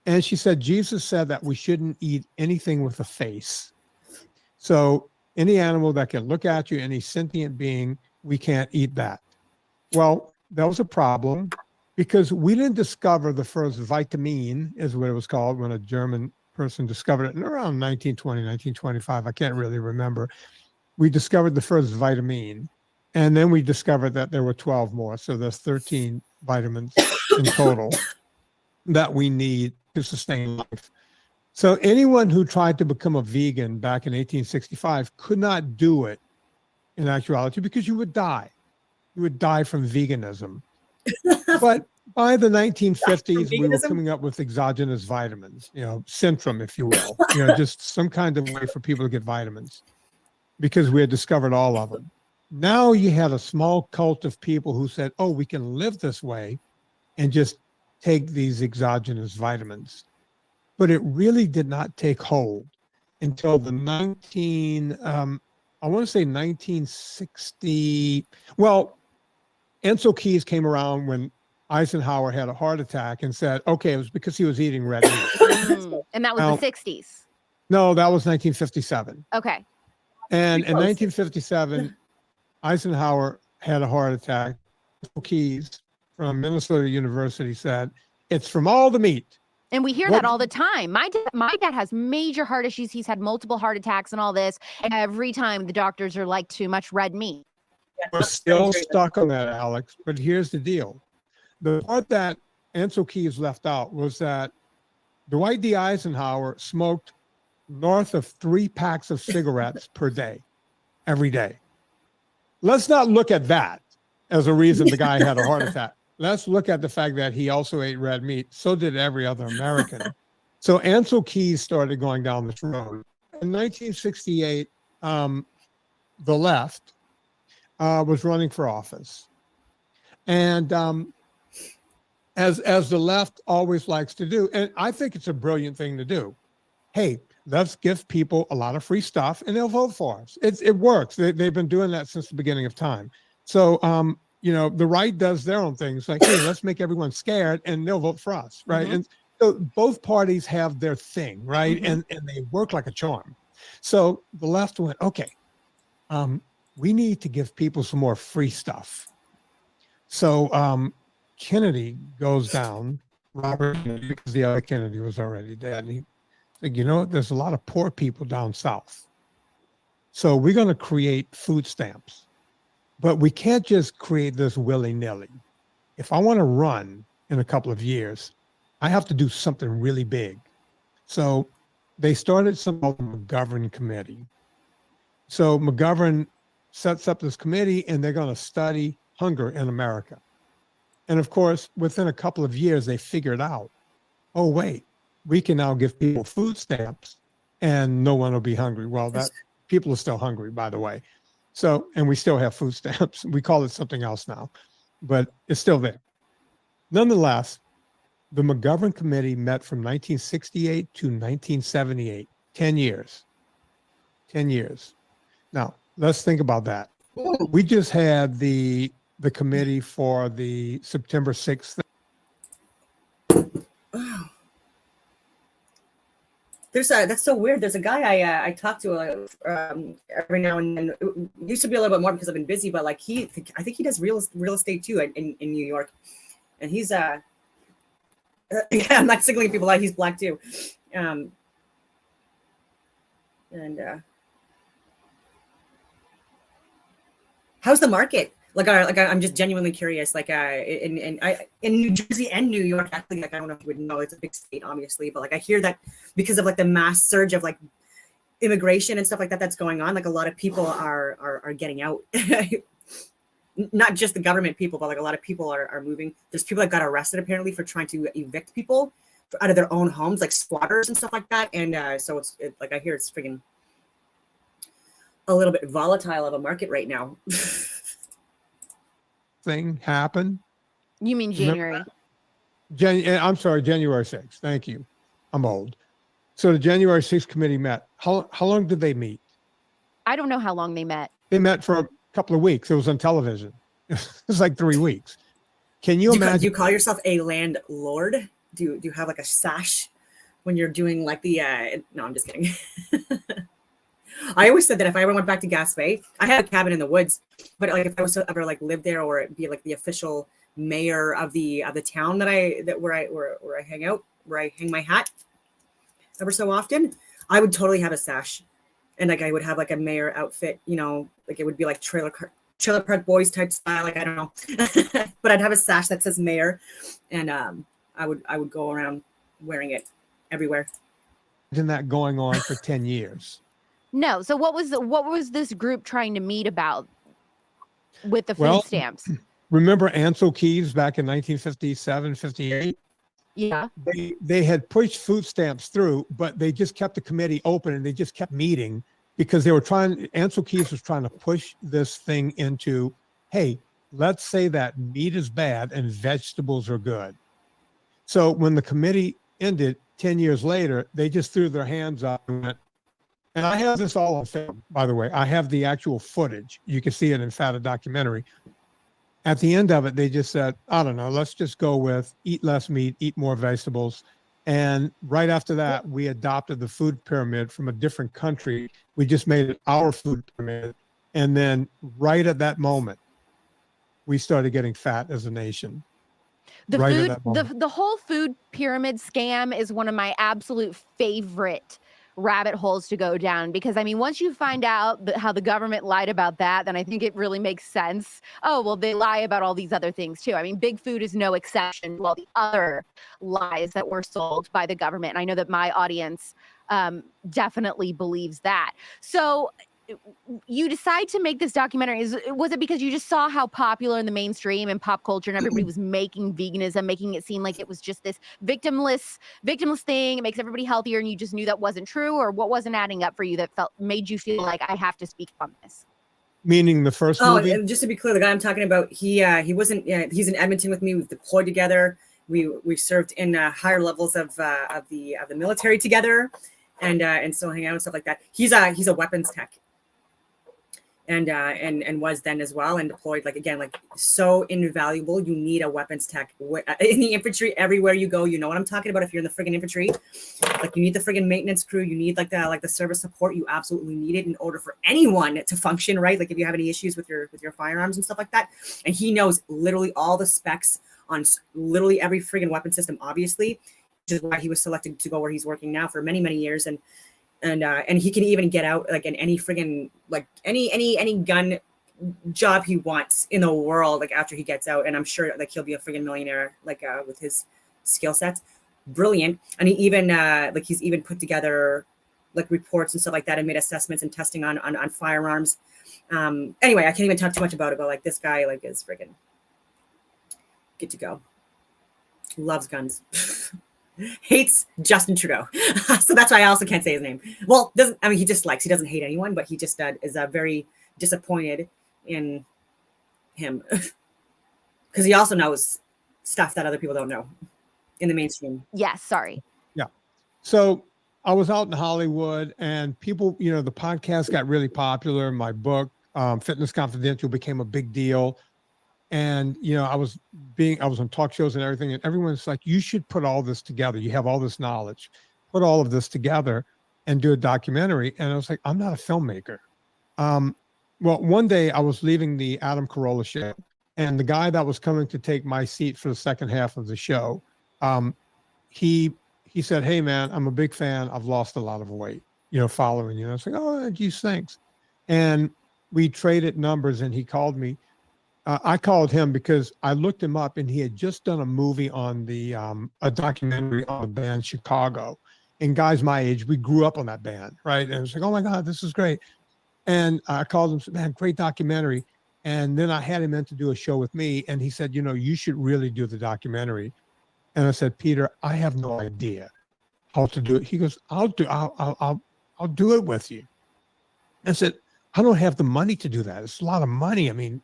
Speaker 12: And she said, Jesus said that we shouldn't eat anything with a face. So any animal that can look at you, any sentient being, we can't eat that. Well, that was a problem because we didn't discover the first vitamin, is what it was called, when a German person discovered it in around 1920, 1925. I can't really remember. We discovered the first vitamin, and then we discovered that there were 12 more. So there's 13 vitamins in total that we need to sustain life. So anyone who tried to become a vegan back in 1865 could not do it in actuality because you would die. You would die from veganism. But by the 1950s, we were coming up with exogenous vitamins, you know, Centrum, if you will, you know, just some kind of way for people to get vitamins because we had discovered all of them. Now you had a small cult of people who said, oh, we can live this way and just take these exogenous vitamins. But it really did not take hold until the 1960. Well, Ancel Keys came around when Eisenhower had a heart attack and said, okay, it was because he was eating red meat.
Speaker 2: And that was the 60s.
Speaker 12: No, that was 1957.
Speaker 2: Okay.
Speaker 12: And in 1957, Eisenhower had a heart attack. Ancel Keys from Minnesota University said, it's from all the meat.
Speaker 2: And we hear that all the time. My dad has major heart issues. He's had multiple heart attacks and all this. And every time the doctors are like, too much red meat.
Speaker 12: We're still stuck on that, Alex. But here's the deal. The part that Ancel Keys left out was that Dwight D. Eisenhower smoked north of 3 packs of cigarettes per day, every day. Let's not look at that as a reason the guy had a heart attack. Let's look at the fact that he also ate red meat. So did every other American. So Ancel Keys started going down this road. In 1968, the left was running for office. And as the left always likes to do, and I think it's a brilliant thing to do. Hey, let's give people a lot of free stuff and they'll vote for us. It works. They've been doing that since the beginning of time. So the right does their own things, like, hey, let's make everyone scared and they'll vote for us, right? And so both parties have their thing, right? And they work like a charm. So the left went, okay, we need to give people some more free stuff. So Kennedy goes down, Robert Kennedy, because the other Kennedy was already dead. And he said, there's a lot of poor people down south. So we're going to create food stamps. But we can't just create this willy-nilly. If I want to run in a couple of years, I have to do something really big. So they started something called the McGovern Committee. So McGovern sets up this committee, and they're going to study hunger in America. And of course, within a couple of years, they figured out, oh, wait, we can now give people food stamps and no one will be hungry. Well, people are still hungry, by the way. So, and we still have food stamps. We call it something else now, but it's still there. Nonetheless, the McGovern Committee met from 1968 to 1978, 10 years. 10 years. Now, let's think about that. We just had the committee for the September 6th.
Speaker 1: That's so weird. There's a guy I talk to every now and then. It used to be a little bit more because I've been busy, but like I think he does real estate too in New York, and he's yeah, I'm not signaling people out. He's black too, how's the market? I'm just genuinely curious. In New Jersey and New York, actually, I don't know if you would know, it's a big state, obviously, but I hear that because of the mass surge of immigration and stuff like that that's going on, a lot of people are getting out. Not just the government people, but a lot of people are moving. There's people that got arrested apparently for trying to evict people out of their own homes, like squatters and stuff like that. And so I hear it's freaking a little bit volatile of a market right now.
Speaker 12: Thing happen.
Speaker 2: You mean January?
Speaker 12: I'm sorry, January 6th. Thank you. I'm old. So the January 6th committee met. How long did they meet?
Speaker 2: I don't know how long they met.
Speaker 12: They met for a couple of weeks. It was on television. It was like 3 weeks. Can you imagine?
Speaker 1: Do you call yourself a landlord? Do you have a sash when you're doing no, I'm just kidding. I always said that if I ever went back to Gaspé, I had a cabin in the woods, but if I was to ever live there or be the official mayor of the town where I hang out, where I hang my hat ever so often, I would totally have a sash, and I would have a mayor outfit, it would be Trailer Park Boys type style, I don't know, but I'd have a sash that says mayor, and I would go around wearing it everywhere.
Speaker 12: Imagine that going on for 10 years.
Speaker 2: No. So what was this group trying to meet about with the food stamps?
Speaker 12: Remember Ansel Keys back in 1957, 58?
Speaker 2: Yeah.
Speaker 12: They had pushed food stamps through, but they just kept the committee open and they just kept meeting because Ansel Keys was trying to push this thing into, hey, let's say that meat is bad and vegetables are good. So when the committee ended 10 years later, they just threw their hands up and went, and I have this all on film, by the way. I have the actual footage. You can see it in Fata documentary. At the end of it, they just said, I don't know, let's just go with eat less meat, eat more vegetables. And right after that, we adopted the food pyramid from a different country. We just made it our food pyramid. And then right at that moment, we started getting fat as a nation.
Speaker 2: The whole food pyramid scam is one of my absolute favorite rabbit holes to go down, because once you find out how the government lied about that, then I think it really makes sense. Oh, well, they lie about all these other things too. Big food is no exception to all the other lies that were sold by the government. And I know that my audience definitely believes that. So you decide to make this documentary. Was it because you just saw how popular in the mainstream and pop culture and everybody was making veganism, making it seem like it was just this victimless thing, it makes everybody healthier, and you just knew that wasn't true? Or what wasn't adding up for you that made you feel like I have to speak on this?
Speaker 12: Meaning the first movie?
Speaker 1: And just to be clear, the guy I'm talking about, he wasn't. He's in Edmonton with me. We've deployed together. We served in higher levels of the military together, and still hang out and stuff like that. He's a weapons tech. and was then as well, and deployed, like, again, like, so invaluable. You need a weapons tech in the infantry everywhere you go. You know what I'm talking about. If you're in the friggin' infantry, like, you need the friggin' maintenance crew. You need like the service support. You absolutely need it in order for anyone to function, right? Like, if you have any issues with your firearms and stuff like that. And he knows literally all the specs on literally every friggin' weapon system, obviously, which is why he was selected to go where he's working now for many, many years. And he can even get out like in any friggin', like, any gun job he wants in the world, like, after he gets out. And I'm sure like he'll be a friggin' millionaire, like, with his skill sets. Brilliant. And he even like, he's even put together like reports and stuff like that, and made assessments and testing on firearms. Anyway, I can't even talk too much about it, but like, this guy, like, is friggin' good to go. Loves guns. Hates Justin Trudeau. So that's why I also can't say his name. Well, he dislikes, he doesn't hate anyone, but he just is very disappointed in him because he also knows stuff that other people don't know in the mainstream.
Speaker 2: Yes, sorry.
Speaker 12: Yeah. So I was out in Hollywood, and people, you know, the podcast got really popular. My book, Fitness Confidential, became a big deal. And, you know, I was on talk shows and everything, and everyone's like, you should put all this together. You have all this knowledge, put all of this together and do a documentary. And I was like, I'm not a filmmaker. Well, one day I was leaving the Adam Carolla show, and the guy that was coming to take my seat for the second half of the show, he said, hey man, I'm a big fan. I've lost a lot of weight, you know, following you. And I was like, oh, geez, thanks. And we traded numbers, and he called me. I called him because I looked him up, and he had just done a movie on a documentary on the band Chicago. And guys my age, we grew up on that band, right? And I was like, oh my God, this is great. And I called him, said, man, great documentary. And then I had him in to do a show with me, and he said, you know, you should really do the documentary. And I said, Peter, I have no idea how to do it. He goes, I'll do it with you. I said, I don't have the money to do that. It's a lot of money. I mean,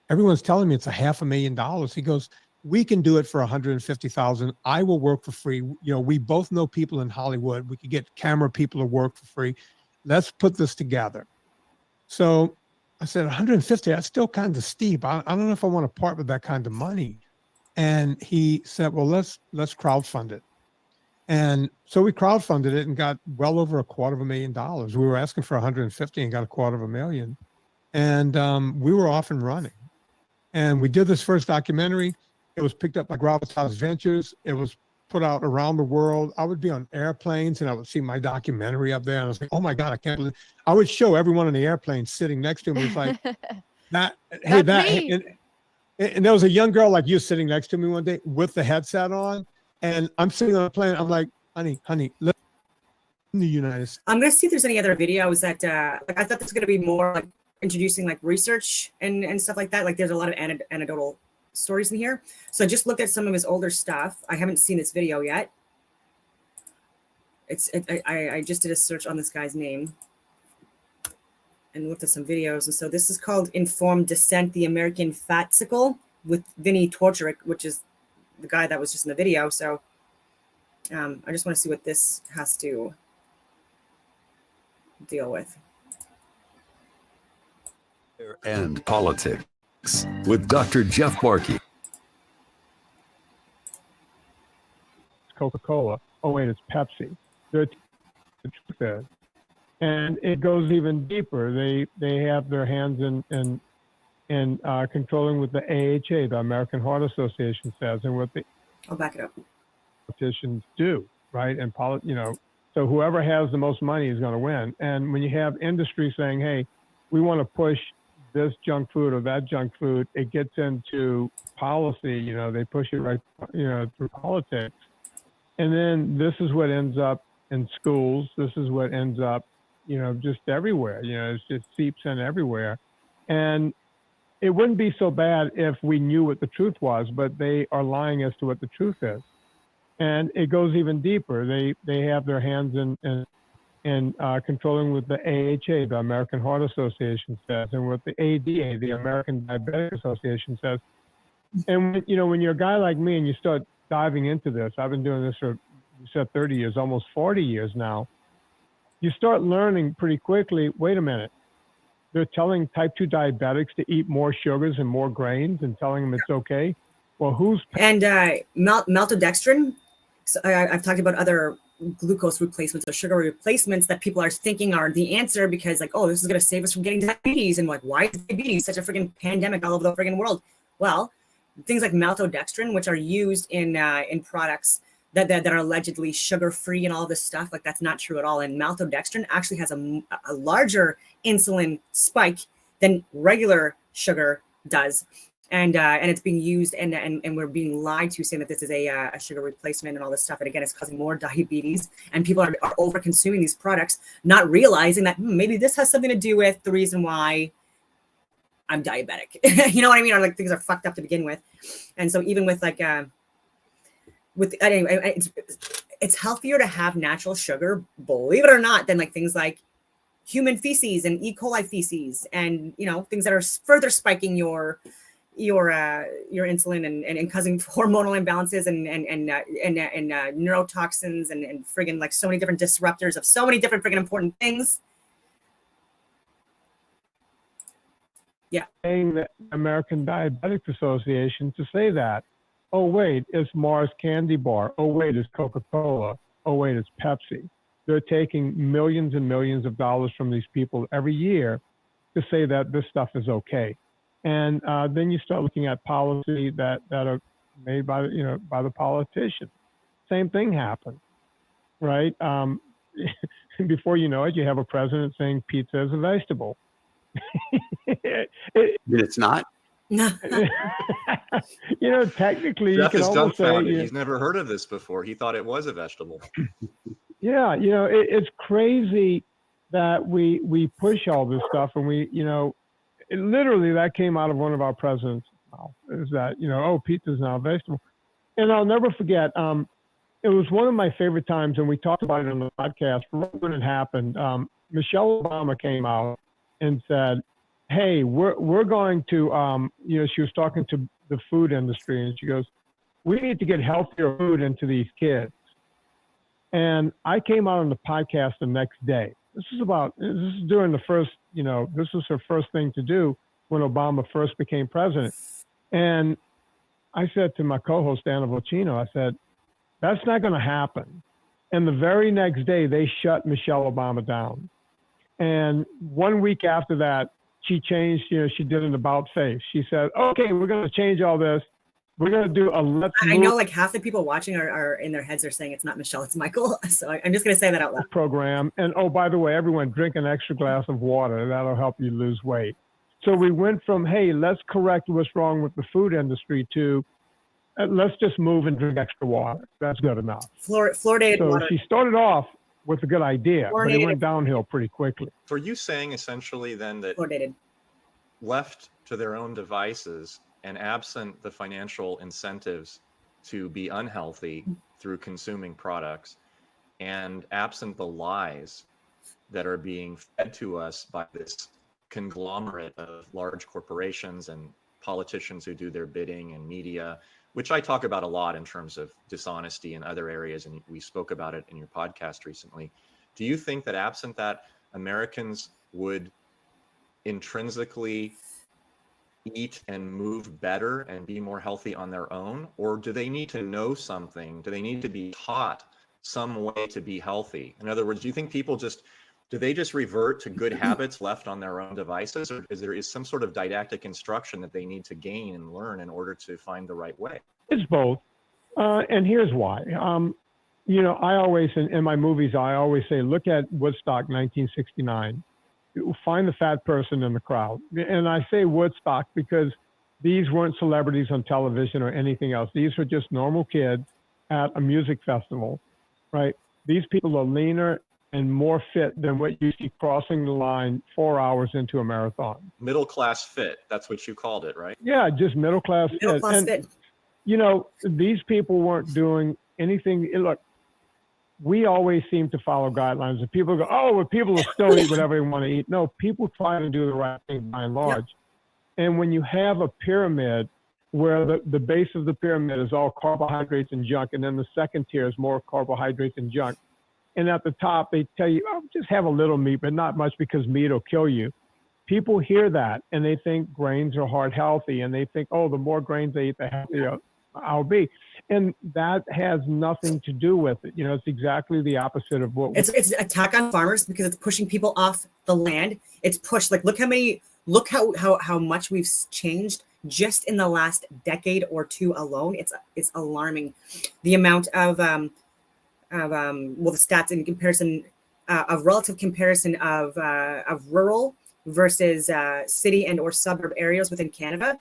Speaker 12: everyone's telling me it's $500,000. He goes, we can do it for $150,000. I will work for free. You know, we both know people in Hollywood. We could get camera people to work for free. Let's put this together. So I said, 150, that's still kind of steep. I don't know if I want to part with that kind of money. And he said, well, let's crowdfund it. And so we crowdfunded it and got well over $250,000. We were asking for 150 and got $250,000. And we were off and running. And we did this first documentary. It was picked up by Gravitas Ventures. It was put out around the world. I would be on airplanes, and I would see my documentary up there. And I was like, oh my God, I can't believe. I would show everyone on the airplane sitting next to me. It's like, and there was a young girl like you sitting next to me one day with the headset on. And I'm sitting on a plane. I'm like, honey, let's in the United States.
Speaker 1: I'm going to see if there's any other videos that, like, I thought this was going to be more like introducing like research and stuff like that. Like, there's a lot of anecdotal stories in here. So I just looked at some of his older stuff. I haven't seen this video yet. I just did a search on this guy's name and looked at some videos. And so this is called Informed Dissent, the American Fatsicle with Vinny Torcherick, which is the guy that was just in the video. So I just want to see what this has to deal with.
Speaker 13: And politics with Dr. Jeff Barkey.
Speaker 12: Coca-Cola. Oh wait, it's Pepsi. The truth is, and it goes even deeper. They have their hands in controlling what the AHA, the American Heart Association, says, and what the
Speaker 1: I'll back it up.
Speaker 12: Politicians do, right? And so whoever has the most money is going to win. And when you have industry saying, "Hey, we want to push this junk food or that junk food," it gets into policy. You know, they push it right, through politics. And then this is what ends up in schools. This is what ends up, just everywhere. It just seeps in everywhere. And it wouldn't be so bad if we knew what the truth was, but they are lying as to what the truth is. And it goes even deeper. They have their hands in controlling what the AHA, the American Heart Association, says, and what the ADA, the American Diabetic Association, says. And when you're a guy like me and you start diving into this, I've been doing this for, you said 30 years, almost 40 years now. You start learning pretty quickly, wait a minute, they're telling type 2 diabetics to eat more sugars and more grains and telling them it's okay. Well, who's
Speaker 1: and maltodextrin? So I've talked about other glucose replacements or sugar replacements that people are thinking are the answer because like, oh, this is going to save us from getting diabetes. And like, why is diabetes such a freaking pandemic all over the freaking world? Well, things like maltodextrin, which are used in products that are allegedly sugar-free and all this stuff, like that's not true at all. And maltodextrin actually has a larger insulin spike than regular sugar does. And it's being used and we're being lied to saying that this is a sugar replacement and all this stuff. And again, it's causing more diabetes and people are over consuming these products, not realizing that maybe this has something to do with the reason why I'm diabetic. You know what I mean? Or like things are fucked up to begin with. And so even with like, anyway, it's healthier to have natural sugar, believe it or not, than like things like human feces and E. coli feces and, you know, things that are further spiking your insulin and causing hormonal imbalances and neurotoxins and friggin' like so many different disruptors of so many different friggin' important things. Yeah.
Speaker 12: Saying the American Diabetic Association to say that. Oh, wait, it's Mars Candy Bar. Oh, wait, it's Coca-Cola. Oh, wait, it's Pepsi. They're taking millions and millions of dollars from these people every year to say that this stuff is okay. And then you start looking at policy that are made by the politicians. Same thing happens, right? Before you know it, you have a president saying pizza is a vegetable.
Speaker 14: It's not.
Speaker 1: No.
Speaker 12: Technically,
Speaker 14: Jeff
Speaker 12: you can
Speaker 14: is
Speaker 12: almost say
Speaker 14: dumbfounded. He's never heard of this before. He thought it was a vegetable.
Speaker 12: Yeah, it's crazy that we push all this stuff, and literally that came out of one of our presidents' mouth. Is that oh, pizza's now a vegetable, and I'll never forget. It was one of my favorite times, and we talked about it on the podcast. Right when it happened, Michelle Obama came out and said, hey, we're going to, she was talking to the food industry and she goes, we need to get healthier food into these kids. And I came out on the podcast the next day. This is during the first, this was her first thing to do when Obama first became president. And I said to my co-host, Anna Vocino, I said, that's not going to happen. And the very next day they shut Michelle Obama down. And 1 week after that, she changed, she did an about face. She said, okay, we're going to change all this. We're going to do a let's
Speaker 1: I know like half the people watching are in their heads are saying it's not Michelle, it's Michael. So I'm just going to say that out loud.
Speaker 12: Program. And oh, by the way, everyone drink an extra glass of water. That'll help you lose weight. So we went from, hey, let's correct what's wrong with the food industry to let's just move and drink extra water. That's good enough.
Speaker 1: Fluoridated
Speaker 12: so
Speaker 1: water.
Speaker 12: She started off with a good idea, but it went downhill pretty quickly.
Speaker 14: So are you saying essentially then that left to their own devices and absent the financial incentives to be unhealthy through consuming products and absent the lies that are being fed to us by this conglomerate of large corporations and politicians who do their bidding and media, which I talk about a lot in terms of dishonesty in other areas, and we spoke about it in your podcast recently. Do you think that absent that, Americans would intrinsically eat and move better and be more healthy on their own? Or do they need to know something? Do they need to be taught some way to be healthy? In other words, do you think people do they just revert to good habits left on their own devices, or is there some sort of didactic instruction that they need to gain and learn in order to find the right way?
Speaker 12: It's both. And here's why. I always, in my movies, I always say, look at Woodstock 1969. Find the fat person in the crowd. And I say Woodstock because these weren't celebrities on television or anything else. These were just normal kids at a music festival, right? These people are leaner and more fit than what you see crossing the line 4 hours into a marathon.
Speaker 14: Middle class fit, that's what you called it, right?
Speaker 12: Yeah, just middle class fit.
Speaker 1: Middle class fit.
Speaker 12: These people weren't doing anything. Look, we always seem to follow guidelines. And people go, oh, well, people will still eat whatever they want to eat. No, people try to do the right thing by and large. Yeah. And when you have a pyramid where the base of the pyramid is all carbohydrates and junk, and then the second tier is more carbohydrates and junk, and at the top, they tell you, oh, just have a little meat, but not much because meat will kill you. people hear that and they think grains are heart healthy, and they think, oh, the more grains I eat, the healthier I'll be. And that has nothing to do with it. It's exactly the opposite of what
Speaker 1: it's attack on farmers, because it's pushing people off the land. It's pushed, like, look how much we've changed just in the last decade or two alone. It's alarming, the amount of the stats in comparison of relative comparison of rural versus city and or suburb areas within Canada,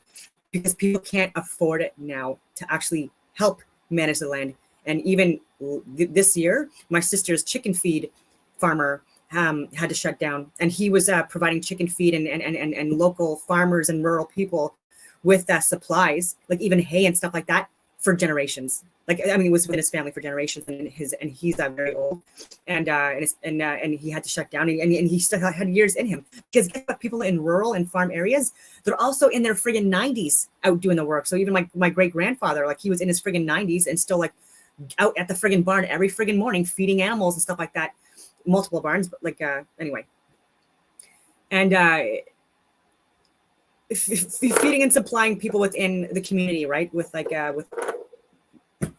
Speaker 1: because people can't afford it now to actually help manage the land. And even this year, my sister's chicken feed farmer had to shut down, and he was providing chicken feed and local farmers and rural people with supplies, like even hay and stuff like that, for generations. Like, I mean, it was within his family for generations, and he's very old, and he had to shut down, and he still had years in him, because guess what? People in rural and farm areas, they're also in their friggin' 90s out doing the work. So even my great grandfather, like, he was in his friggin' 90s and still, like, out at the friggin' barn every friggin' morning feeding animals and stuff like that, multiple barns, but like anyway, and feeding and supplying people within the community, right, with like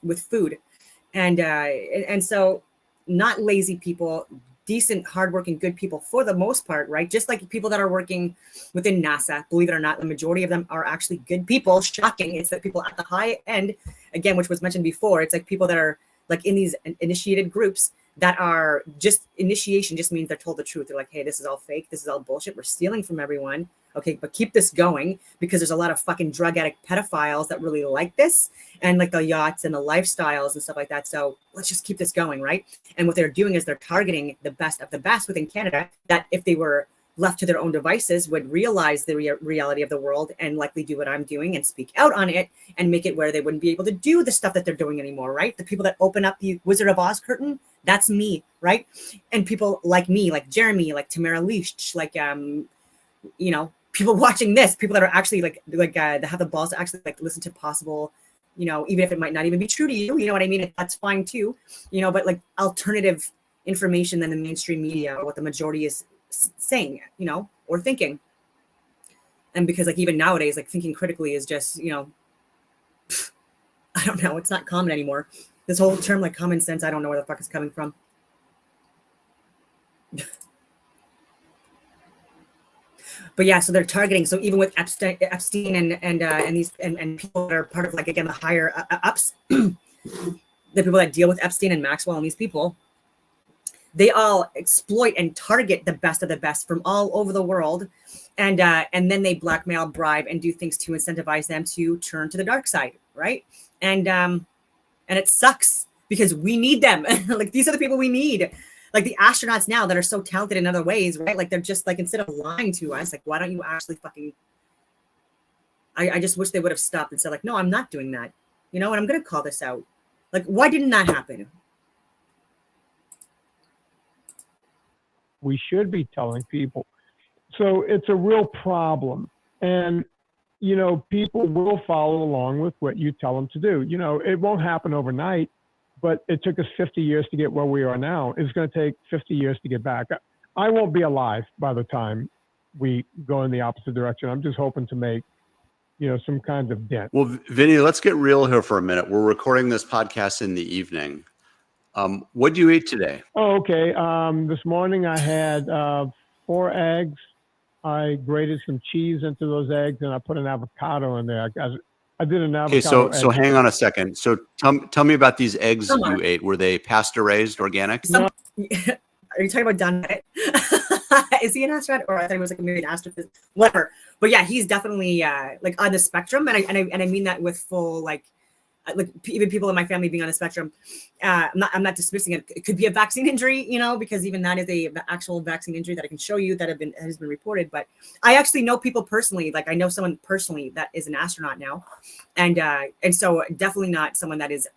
Speaker 1: with food, and so not lazy people, decent, hardworking, good people for the most part, right? Just like people that are working within NASA, believe it or not, the majority of them are actually good people. Shocking. It's that people at the high end, again, which was mentioned before, it's like people that are like in these initiated groups that are just, initiation just means they're told the truth. They're like, hey, this is all fake. This is all bullshit. We're stealing from everyone. Okay, but keep this going, because there's a lot of fucking drug addict pedophiles that really like this, and like the yachts and the lifestyles and stuff like that. So let's just keep this going, right? And what they're doing is they're targeting the best of the best within Canada, that if they were left to their own devices would realize the reality of the world and likely do what I'm doing and speak out on it and make it where they wouldn't be able to do the stuff that they're doing anymore, right? The people that open up the Wizard of Oz curtain, that's me, right? And people like me, like Jeremy, like Tamara Leach, like, people watching this, people that are actually that have the balls to actually like listen to possible, even if it might not even be true to you, you know what I mean? That's fine too, but like alternative information than the mainstream media or what the majority is saying, or thinking. And because like even nowadays, like thinking critically is just, I don't know, it's not common anymore. This whole term like common sense, I don't know where the fuck it's coming from. But yeah, so they're targeting. So even with Epstein and these and people that are part of like, again, the higher ups, the people that deal with Epstein and Maxwell and these people, they all exploit and target the best of the best from all over the world, and then they blackmail, bribe, and do things to incentivize them to turn to the dark side, right? And it sucks because we need them. Like these are the people we need. Like the astronauts now that are so talented in other ways, right? Like they're just like, instead of lying to us, like why don't you actually fucking? I just wish they would have stopped and said like, no, I'm not doing that, and I'm gonna call this out. Like, why didn't that happen?
Speaker 12: We should be telling people. So it's a real problem. And, people will follow along with what you tell them to do. It won't happen overnight, but it took us 50 years to get where we are now. It's going to take 50 years to get back. I won't be alive by the time we go in the opposite direction. I'm just hoping to make, some kind of dent.
Speaker 15: Well, Vinny, let's get real here for a minute. We're recording this podcast in the evening. What did you eat today?
Speaker 12: Oh, okay. This morning I had 4 eggs. I grated some cheese into those eggs and I put an avocado in there. I did an avocado.
Speaker 15: Okay, so hang on a second. So tell me about these eggs you ate. Were they pasture raised, organic?
Speaker 1: No. Are you talking about Don Bennett? Is he an astronaut, or I thought he was like maybe an astrophysicist? Whatever. But yeah, he's definitely like on the spectrum, and I mean that with full like even people in my family being on the spectrum. I'm not dismissing it. It could be a vaccine injury, because even that is a actual vaccine injury that I can show you that has been reported. But I actually know people personally. Like I know someone personally that is an astronaut now, and so definitely not someone that is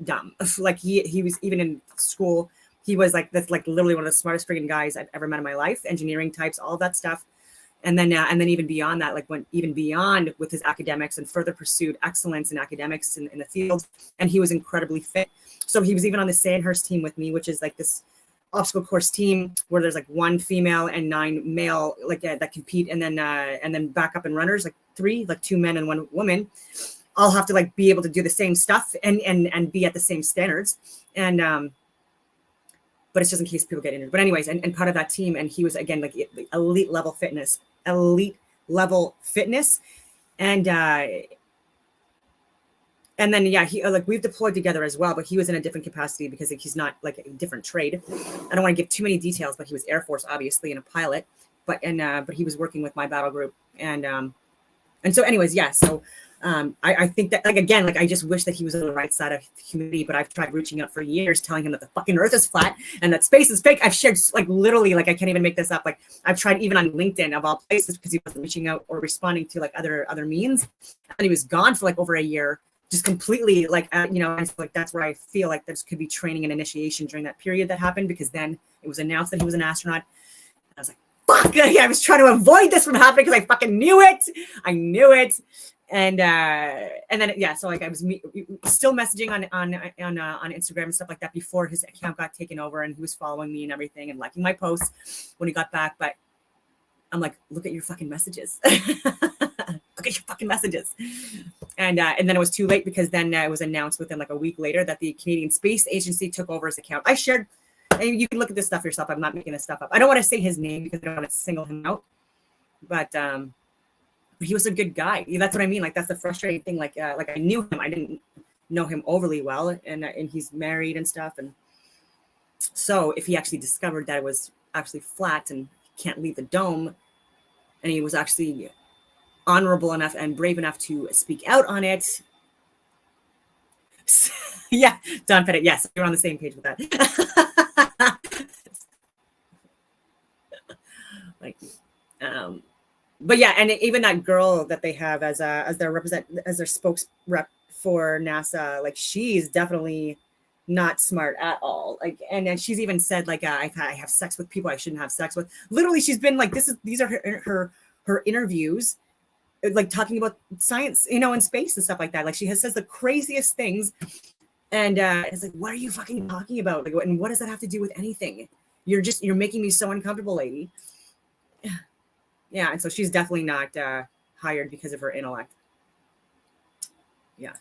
Speaker 1: dumb. Like he was even in school. He was like that's like literally one of the smartest freaking guys I've ever met in my life. Engineering types, all of that stuff. And then even beyond that, like went even beyond with his academics and further pursued excellence in academics in the field. And he was incredibly fit. So he was even on the Sandhurst team with me, which is like this obstacle course team where there's like 1 female and 9 male, like that compete, and then backup and runners, like 3, like 2 men and 1 woman, all have to like be able to do the same stuff and be at the same standards. And but it's just in case people get injured. But anyways, and part of that team, and he was again like elite level fitness. And then, yeah, he like we've deployed together as well, but he was in a different capacity because he's not like a different trade. I don't want to give too many details, but he was Air Force, obviously, and a pilot. But he was working with my battle group, and so, anyways, yeah. So I think that, like, again, like I just wish that he was on the right side of humanity. But I've tried reaching out for years, telling him that the fucking Earth is flat and that space is fake. I've shared like literally, like I can't even make this up. Like I've tried even on LinkedIn of all places because he wasn't reaching out or responding to like other means, and he was gone for like over a year. Just completely like, you know, and so, like, that's where I feel like there could be training and initiation during that period that happened, because then it was announced that he was an astronaut. I was like, fuck, I was trying to avoid this from happening because I fucking knew it. I knew it. And then, yeah, so like I was still messaging on Instagram and stuff like that before his account got taken over, and he was following me and everything and liking my posts when he got back. But I'm like, look at your fucking messages. Look at your fucking messages. And then it was too late, because then it was announced within like a week later that the Canadian Space Agency took over his account. I shared, and you can look at this stuff yourself. I'm not making this stuff up. I don't want to say his name because I don't want to single him out. But he was a good guy. That's what I mean. Like that's the frustrating thing. Like I knew him. I didn't know him overly well, and he's married and stuff. And so if he actually discovered that it was actually flat and can't leave the dome, and he was actually honorable enough and brave enough to speak out on it. Yeah, Don Pettit. Yes, you're on the same page with that. Like, but yeah, and even that girl that they have as their spokes rep for NASA, like she's definitely not smart at all. Like, and then she's even said like, I have sex with people I shouldn't have sex with. Literally, she's been like, these are her interviews, like talking about science, you know, and space and stuff like that. Like she says the craziest things, and it's like, what are you fucking talking about? Like, and what does that have to do with anything? You're making me so uncomfortable, lady. Yeah, and so she's definitely not hired because of her intellect. Yeah.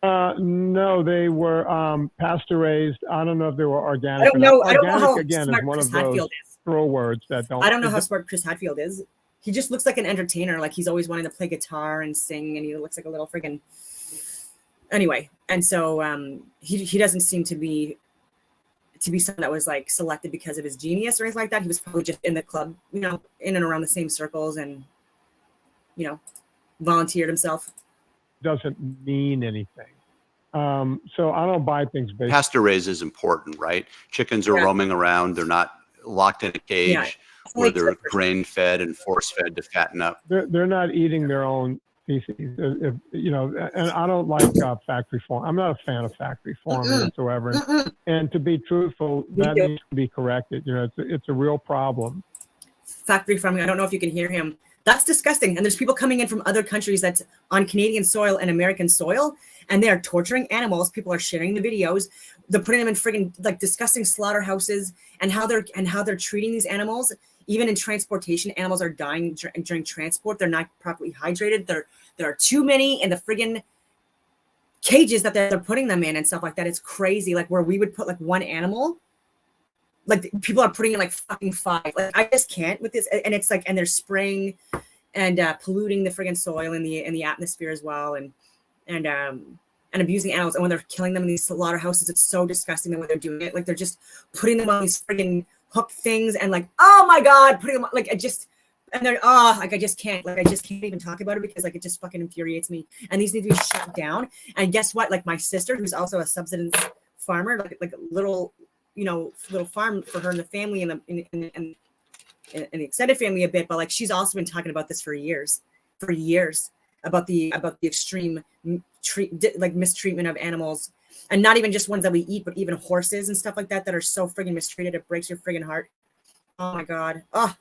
Speaker 12: No, they were pasture raised. I don't know if they were organic.
Speaker 1: I don't know. I don't know
Speaker 12: Organic
Speaker 1: how
Speaker 12: again
Speaker 1: smart
Speaker 12: is one
Speaker 1: Chris
Speaker 12: of those
Speaker 1: Hadfield is.
Speaker 12: throw words that don't.
Speaker 1: I don't know how smart Chris Hadfield is. He just looks like an entertainer. Like he's always wanting to play guitar and sing, and he looks like a little friggin'. Anyway, and so he doesn't seem to be someone that was like selected because of his genius or anything like that. He was probably just in the club, you know, in and around the same circles, and you know, volunteered himself.
Speaker 12: Doesn't mean anything. So I don't buy things based.
Speaker 15: Pasture raise is important, right? Chickens are roaming around. They're not locked in a cage where they're grain fed and force fed to fatten up.
Speaker 12: They're not eating their own feces, you know, and I don't like factory farm. I'm not a fan of factory farming whatsoever. And to be truthful, that needs to be corrected. You know, it's a real problem.
Speaker 1: Factory farming. I don't know if you can hear him. That's disgusting. And there's people coming in from other countries that's on Canadian soil and American soil, and they are torturing animals. People are sharing the videos. They're putting them in friggin' like disgusting slaughterhouses, and how they're treating these animals. Even in transportation, animals are dying during transport. They're not properly hydrated. There are too many in the friggin' cages that they're putting them in and stuff like that. It's crazy. Like where we would put like one animal, like people are putting in like fucking 5. Like I just can't with this. And it's like, and they're spraying and polluting the friggin' soil in the atmosphere as well, and abusing animals. And when they're killing them in these slaughterhouses, it's so disgusting the way they're doing it. Like they're just putting them on these friggin' hook things and like, oh my god, putting them on, like I just can't even talk about it because like it just fucking infuriates me. And these need to be shut down. And guess what? Like my sister, who's also a subsistence farmer, like a little farm for her and the family and the extended family a bit, but like she's also been talking about this for years about the extreme mistreatment of animals. And not even just ones that we eat, but even horses and stuff like that are so friggin' mistreated. It breaks your friggin' heart. Oh my God. Oh.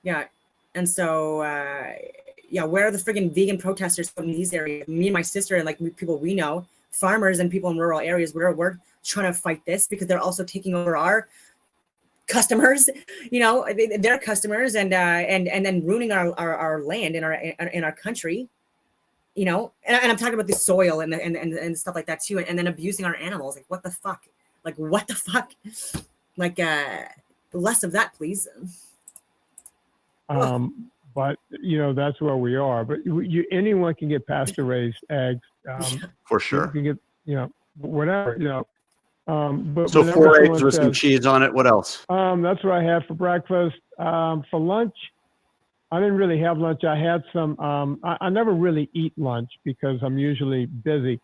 Speaker 1: Yeah. And so, where are the friggin' vegan protesters in these areas? Me and my sister and like people we know, farmers and people in rural areas, we're trying to fight this, because they're also taking over our customers, their customers, and then ruining our land in our country, and I'm talking about the soil and stuff like that too, and then abusing our animals. Like, what the fuck? Like, less of that, please.
Speaker 12: But that's where we are. But anyone can get pasture raised eggs.
Speaker 15: For sure.
Speaker 12: You can get whatever. But
Speaker 15: so 4 eggs with some cheese on it. What else?
Speaker 12: That's what I had for breakfast. For lunch, I didn't really have lunch. I had some. I never really eat lunch because I'm usually busy.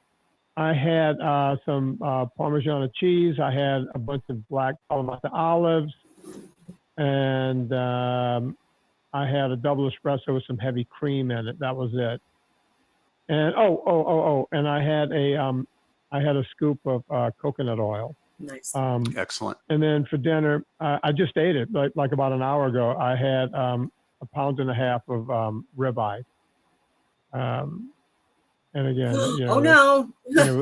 Speaker 12: I had some Parmesan cheese. I had a bunch of black Kalamata olives, and I had a double espresso with some heavy cream in it. That was it. And and I had a scoop of coconut oil.
Speaker 1: Nice.
Speaker 15: Excellent.
Speaker 12: And then for dinner, I just ate it like about an hour ago. I had 1.5 pounds of ribeye. And again,
Speaker 1: oh no!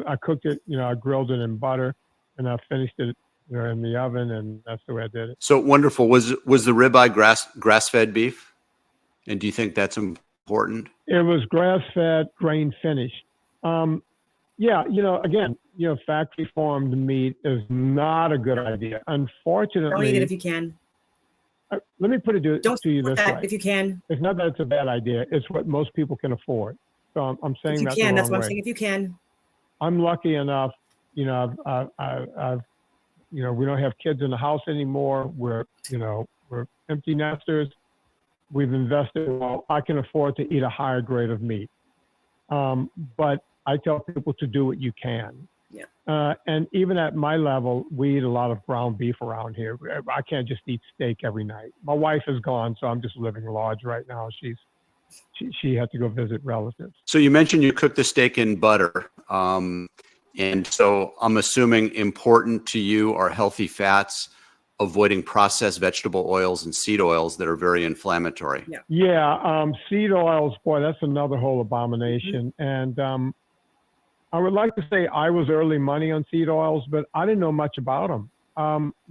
Speaker 12: I cooked it. I grilled it in butter, and I finished it in the oven, and that's the way I did it.
Speaker 15: So wonderful. Was the ribeye grass-fed beef? And do you think that's important?
Speaker 12: It was grass-fed, grain finished. Yeah, again, factory farmed meat is not a good idea. Unfortunately,
Speaker 1: don't eat it if you can.
Speaker 12: Let me put it to you this way:
Speaker 1: if you can.
Speaker 12: It's not that it's a bad idea. It's what most people can afford. So I'm saying
Speaker 1: if you can. That's what I'm saying. If you can.
Speaker 12: I'm lucky enough. I've we don't have kids in the house anymore. We're empty nesters. We've invested. Well, I can afford to eat a higher grade of meat. But I tell people to do what you can.
Speaker 1: Yeah.
Speaker 12: And even at my level, we eat a lot of ground beef around here. I can't just eat steak every night. My wife is gone, so I'm just living large right now. She had to go visit relatives.
Speaker 15: So you mentioned you cook the steak in butter. And so I'm assuming important to you are healthy fats, avoiding processed vegetable oils and seed oils that are very inflammatory.
Speaker 12: Yeah. Seed oils, boy, that's another whole abomination. Mm-hmm. And I would like to say I was early money on seed oils, but I didn't know much about them.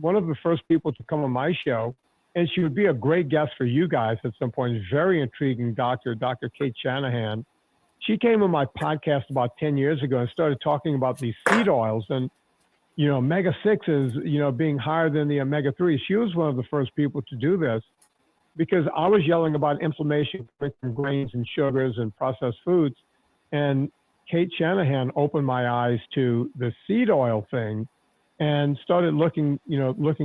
Speaker 12: One of the first people to come on my show, and she would be a great guest for you guys at some point, very intriguing Dr. Kate Shanahan. She came on my podcast about 10 years ago and started talking about these seed oils and, omega-6s, being higher than the omega-3s. She was one of the first people to do this because I was yelling about inflammation from grains and sugars and processed foods. And Kate Shanahan opened my eyes to the seed oil thing and started looking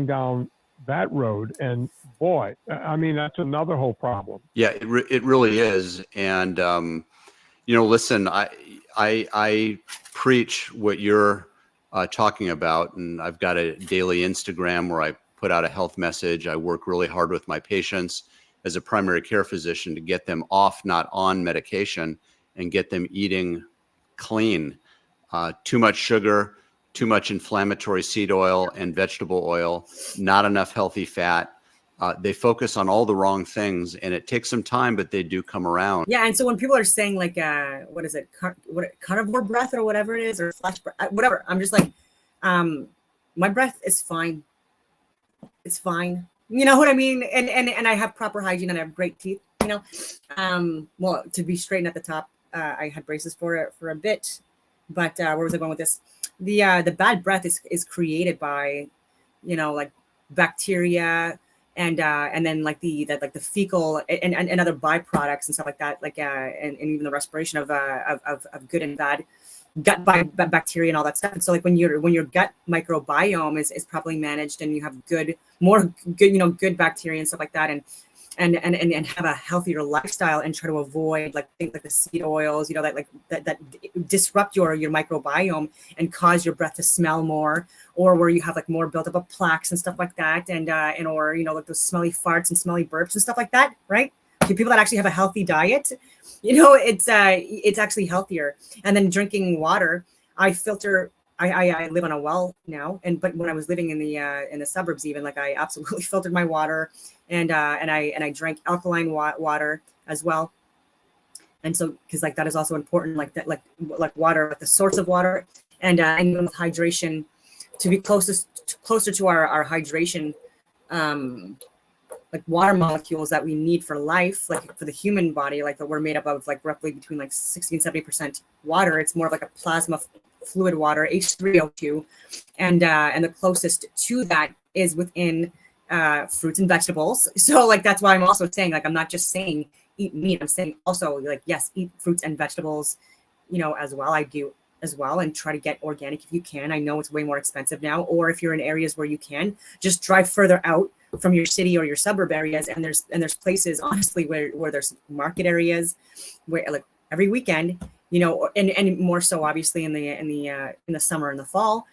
Speaker 12: down that road. And boy, I mean, that's another whole problem.
Speaker 15: Yeah, it really is. And, listen, I preach what you're talking about, and I've got a daily Instagram where I put out a health message. I work really hard with my patients as a primary care physician to get them off, not on medication, and get them eating clean. Too much sugar, too much inflammatory seed oil and vegetable oil, not enough healthy fat. They focus on all the wrong things, and it takes some time, but they do come around.
Speaker 1: Yeah, and so when people are saying like, what is it, carnivore breath or whatever it is, or flesh breath, whatever, I'm just like, my breath is fine. It's fine. You know what I mean? And I have proper hygiene and I have great teeth. Well, to be straightened at the top, I had braces for a bit, but where was I going with this? The bad breath is created by, like bacteria. And then like the fecal and other byproducts and stuff like that, and even the respiration of good and bad gut bacteria and all that stuff. And so like when your gut microbiome is properly managed and you have more good bacteria and stuff like that, and have a healthier lifestyle and try to avoid like things like the seed oils, that disrupt your microbiome and cause your breath to smell more, or where you have like more buildup of plaques and stuff like that, and or like those smelly farts and smelly burps and stuff like that, right? To people that actually have a healthy diet, it's actually healthier. And then drinking water, I filter. I live on a well now, but when I was living in the suburbs, even like I absolutely filtered my water, and I drank alkaline water as well. And so, because like that is also important, like that, like water, like the source of water, and even with hydration, to be closer to our hydration, like water molecules that we need for life, like for the human body, like that we're made up of, like roughly between like 60 and 70% water. It's more of like a plasma fluid water, H3O2, and the closest to that is within fruits and vegetables. So like that's why I'm also saying, like, I'm not just saying eat meat, I'm saying also, like, yes, eat fruits and vegetables, you know, as well. I do as well, and try to get organic if you can. I know it's way more expensive now, or if you're in areas where you can, just drive further out from your city or your suburb areas, and there's places, honestly, where there's market areas where, like, every weekend, you know, and more so obviously in the summer and the fall,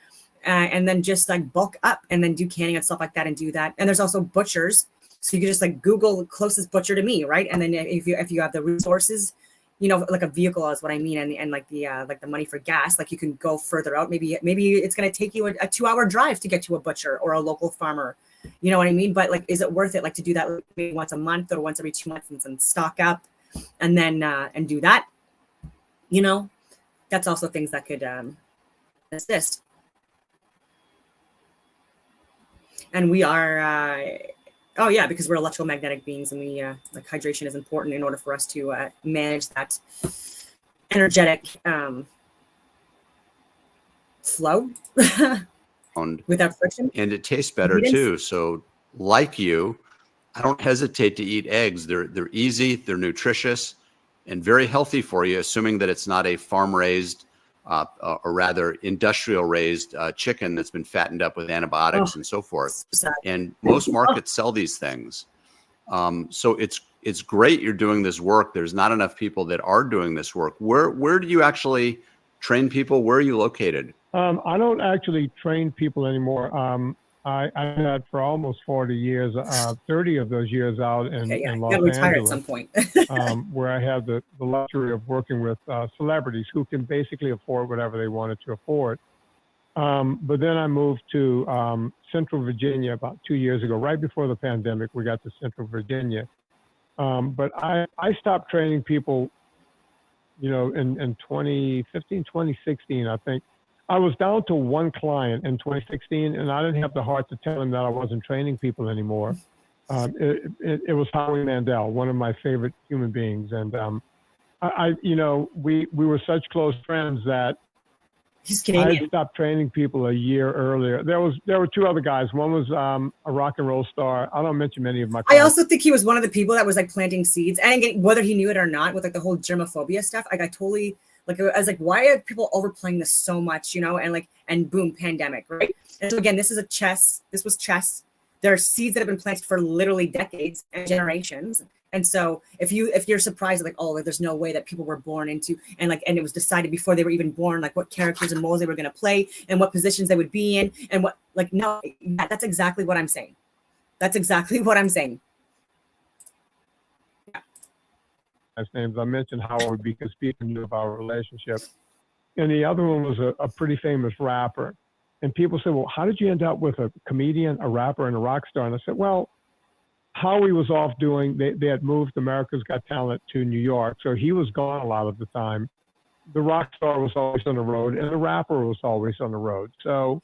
Speaker 1: and then just like bulk up and then do canning and stuff like that and do that. And there's also butchers, so you can just like Google the closest butcher to me, right? And then if you have the resources, you know, like a vehicle is what I mean, and like the money for gas, like you can go further out. Maybe it's going to take you a 2-hour drive to get to a butcher or a local farmer. You know what I mean? But like, is it worth it? Like to do that maybe once a month or once every 2 months and stock up, and then and do that. You know, that's also things that could assist. And we are, oh yeah, because we're electromagnetic beings, and we like hydration is important in order for us to manage that energetic flow. Without friction.
Speaker 15: And it tastes better too. So like you, I don't hesitate to eat eggs. They're easy, they're nutritious, and very healthy for you, assuming that it's not a farm-raised or rather industrial-raised chicken that's been fattened up with antibiotics and so forth. And most markets sell these things. So it's great you're doing this work. There's not enough people that are doing this work. Where do you actually train people? Where are you located?
Speaker 12: I don't actually train people anymore. I had for almost 40 years, 30 of those years out in Los Angeles, at some point. Where I had the luxury of working with celebrities who can basically afford whatever they wanted to afford. But then I moved to Central Virginia about 2 years ago, right before the pandemic. We got to Central Virginia. But I stopped training people, you know, in 2015, 2016, I think. I was down to one client in 2016, and I didn't have the heart to tell him that I wasn't training people anymore. It was Howie Mandel, one of my favorite human beings. And you know, we were such close friends that I stopped training people a year earlier. There were two other guys. One was a rock and roll star. I don't mention many of my clients.
Speaker 1: I also think he was one of the people that was like planting seeds, and again, whether he knew it or not, with like the whole germophobia stuff. Like I totally. Like I was like, why are people overplaying this so much, you know? And like, and boom, pandemic, right? And so again, this was chess. There are seeds that have been planted for literally decades and generations. And so if you're surprised, like, oh, there's no way that people were born into, and it was decided before they were even born, like what characters and roles they were going to play and what positions they would be in, and what, like, no, that's exactly what I'm saying. That's exactly what I'm saying.
Speaker 12: Names. I mentioned Howard because people knew of our relationship. And the other one was a pretty famous rapper. And people said, well, how did you end up with a comedian, a rapper, and a rock star? And I said, well, Howie was off doing, they had moved America's Got Talent to New York, so he was gone a lot of the time. The rock star was always on the road, and the rapper was always on the road. So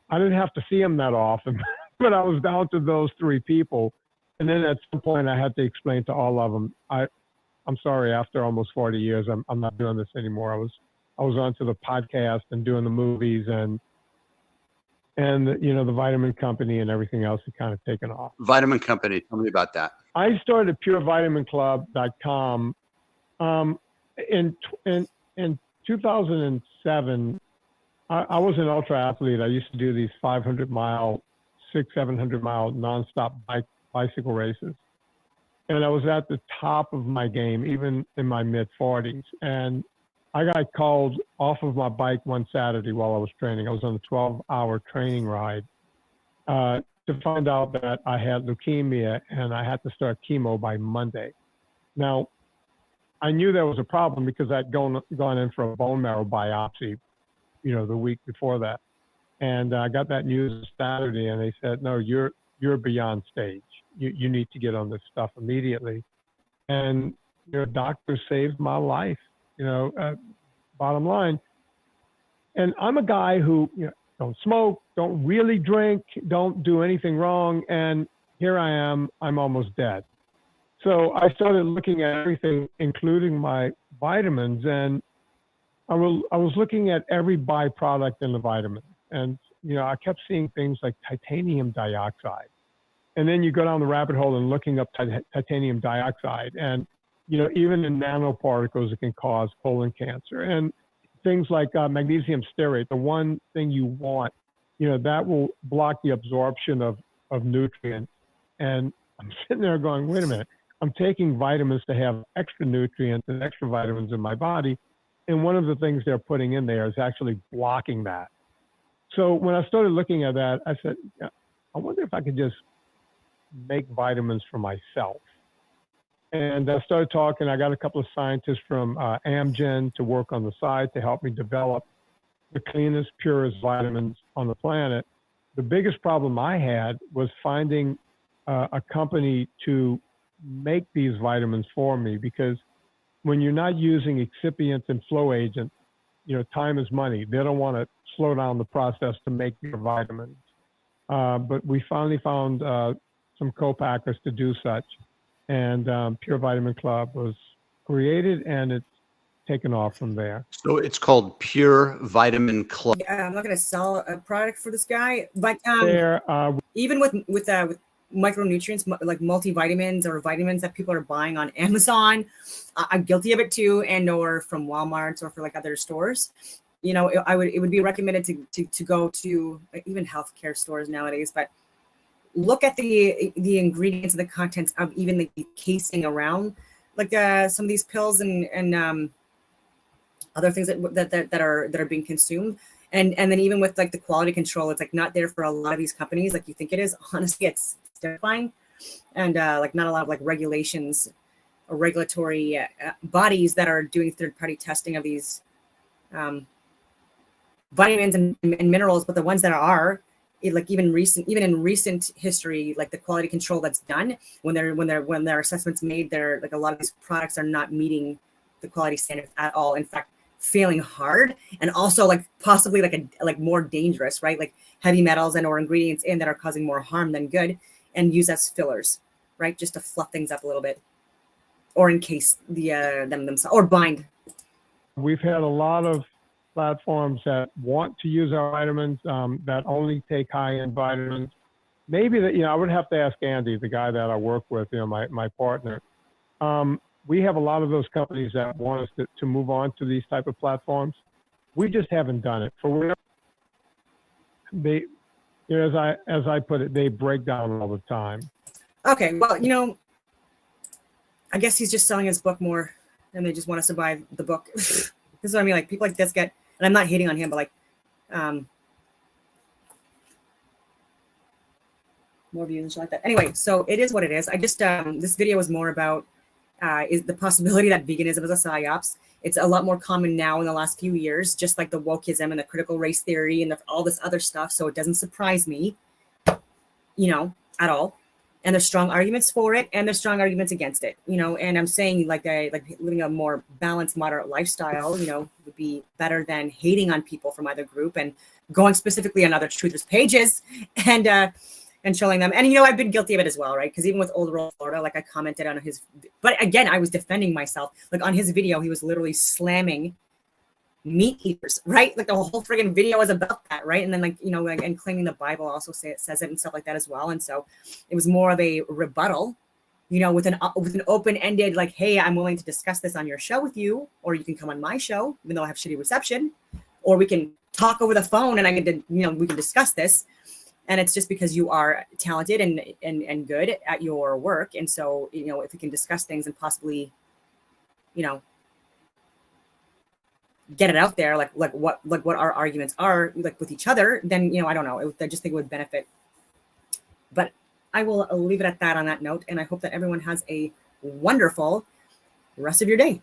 Speaker 12: I didn't have to see him that often, but I was down to those three people. And then at some point I had to explain to all of them, I'm sorry, after almost 40 years, I'm not doing this anymore. I was onto the podcast and doing the movies and you know, the Vitamin Company and everything else had kind of taken off.
Speaker 15: Vitamin Company, tell me about that.
Speaker 12: I started purevitaminclub.com in 2007. I was an ultra athlete. I used to do these 500-mile, 700-mile nonstop bicycle races. And I was at the top of my game, even in my mid-40s. And I got called off of my bike one Saturday while I was training. I was on a 12-hour training ride to find out that I had leukemia and I had to start chemo by Monday. Now, I knew there was a problem because I'd gone in for a bone marrow biopsy, you know, the week before that. And I got that news Saturday, and they said, no, you're beyond stage. You need to get on this stuff immediately. And your doctor saved my life, you know, bottom line. And I'm a guy who, you know, don't smoke, don't really drink, don't do anything wrong. And here I am, I'm almost dead. So I started looking at everything, including my vitamins, and I was looking at every byproduct in the vitamin. And, you know, I kept seeing things like titanium dioxide. And then you go down the rabbit hole and looking up titanium dioxide. And, you know, even in nanoparticles, it can cause colon cancer. And things like magnesium stearate, the one thing you want, you know, that will block the absorption of nutrients. And I'm sitting there going, wait a minute, I'm taking vitamins to have extra nutrients and extra vitamins in my body. And one of the things they're putting in there is actually blocking that. So when I started looking at that, I said, I wonder if I could just make vitamins for myself. And I started talking. I got a couple of scientists from Amgen to work on the side to help me develop the cleanest, purest vitamins on the planet. The biggest problem I had was finding a company to make these vitamins for me, because when you're not using excipients and flow agents, you know, time is money. They don't want to slow down the process to make your vitamins. But we finally found some co-packers to do such. And Pure Vitamin Club was created, and it's taken off from there.
Speaker 15: So it's called Pure Vitamin Club.
Speaker 1: Yeah, I'm not going to sell a product for this guy, but even with micronutrients like multivitamins or vitamins that people are buying on Amazon, I'm guilty of it too, and or from Walmart or for like other stores. You know, it would be recommended to go to even healthcare stores nowadays, but look at the ingredients and the contents of even the casing around like some of these pills and other things that are being consumed. And then even with like the quality control, it's like not there for a lot of these companies like you think it is. Honestly, it's terrifying. And like not a lot of like regulations or regulatory bodies that are doing third-party testing of these vitamins and minerals. But the ones that are, even in recent history, like the quality control that's done when their assessments made, they're like a lot of these products are not meeting the quality standards at all. In fact, failing hard, and also like possibly like more dangerous, right? Like heavy metals and or ingredients in that are causing more harm than good, and used as fillers, right? Just to fluff things up a little bit, or encase them themselves, or bind.
Speaker 12: We've had a lot of platforms that want to use our vitamins that only take high-end vitamins. Maybe that, you know, I would have to ask Andy, the guy that I work with, you know, my partner. We have a lot of those companies that want us to move on to these type of platforms. We just haven't done it. For whatever they, you know, as I put it, they break down all the time.
Speaker 1: Okay, well, you know, I guess he's just selling his book more, and they just want us to buy the book. This is what I mean. Like people like this get, and I'm not hating on him, but like, more views and shit like that. Anyway, so it is what it is. I just this video was more about is the possibility that veganism is a psyops. It's a lot more common now in the last few years, just like the wokeism and the critical race theory and all this other stuff. So it doesn't surprise me, you know, at all. And there's strong arguments for it, and there's strong arguments against it, you know. And I'm saying like living a more balanced, moderate lifestyle, you know, would be better than hating on people from either group and going specifically on other truthers' pages and showing them. And, you know, I've been guilty of it as well, right? Because even with Old World Florida, like I commented on his, but again, I was defending myself. Like on his video, he was literally slamming meat eaters, right? Like the whole friggin' video was about that, right? And then like, you know, like, and claiming the Bible also says it and stuff like that as well. And so it was more of a rebuttal, you know, with an open-ended, like, hey, I'm willing to discuss this on your show with you, or you can come on my show, even though I have shitty reception, or we can talk over the phone and I can, you know, we can discuss this. And it's just because you are talented and good at your work. And so, you know, if we can discuss things and possibly, you know, get it out there, like what our arguments are, like with each other, then, you know, I don't know. I just think it would benefit. But I will leave it at that on that note. And I hope that everyone has a wonderful rest of your day.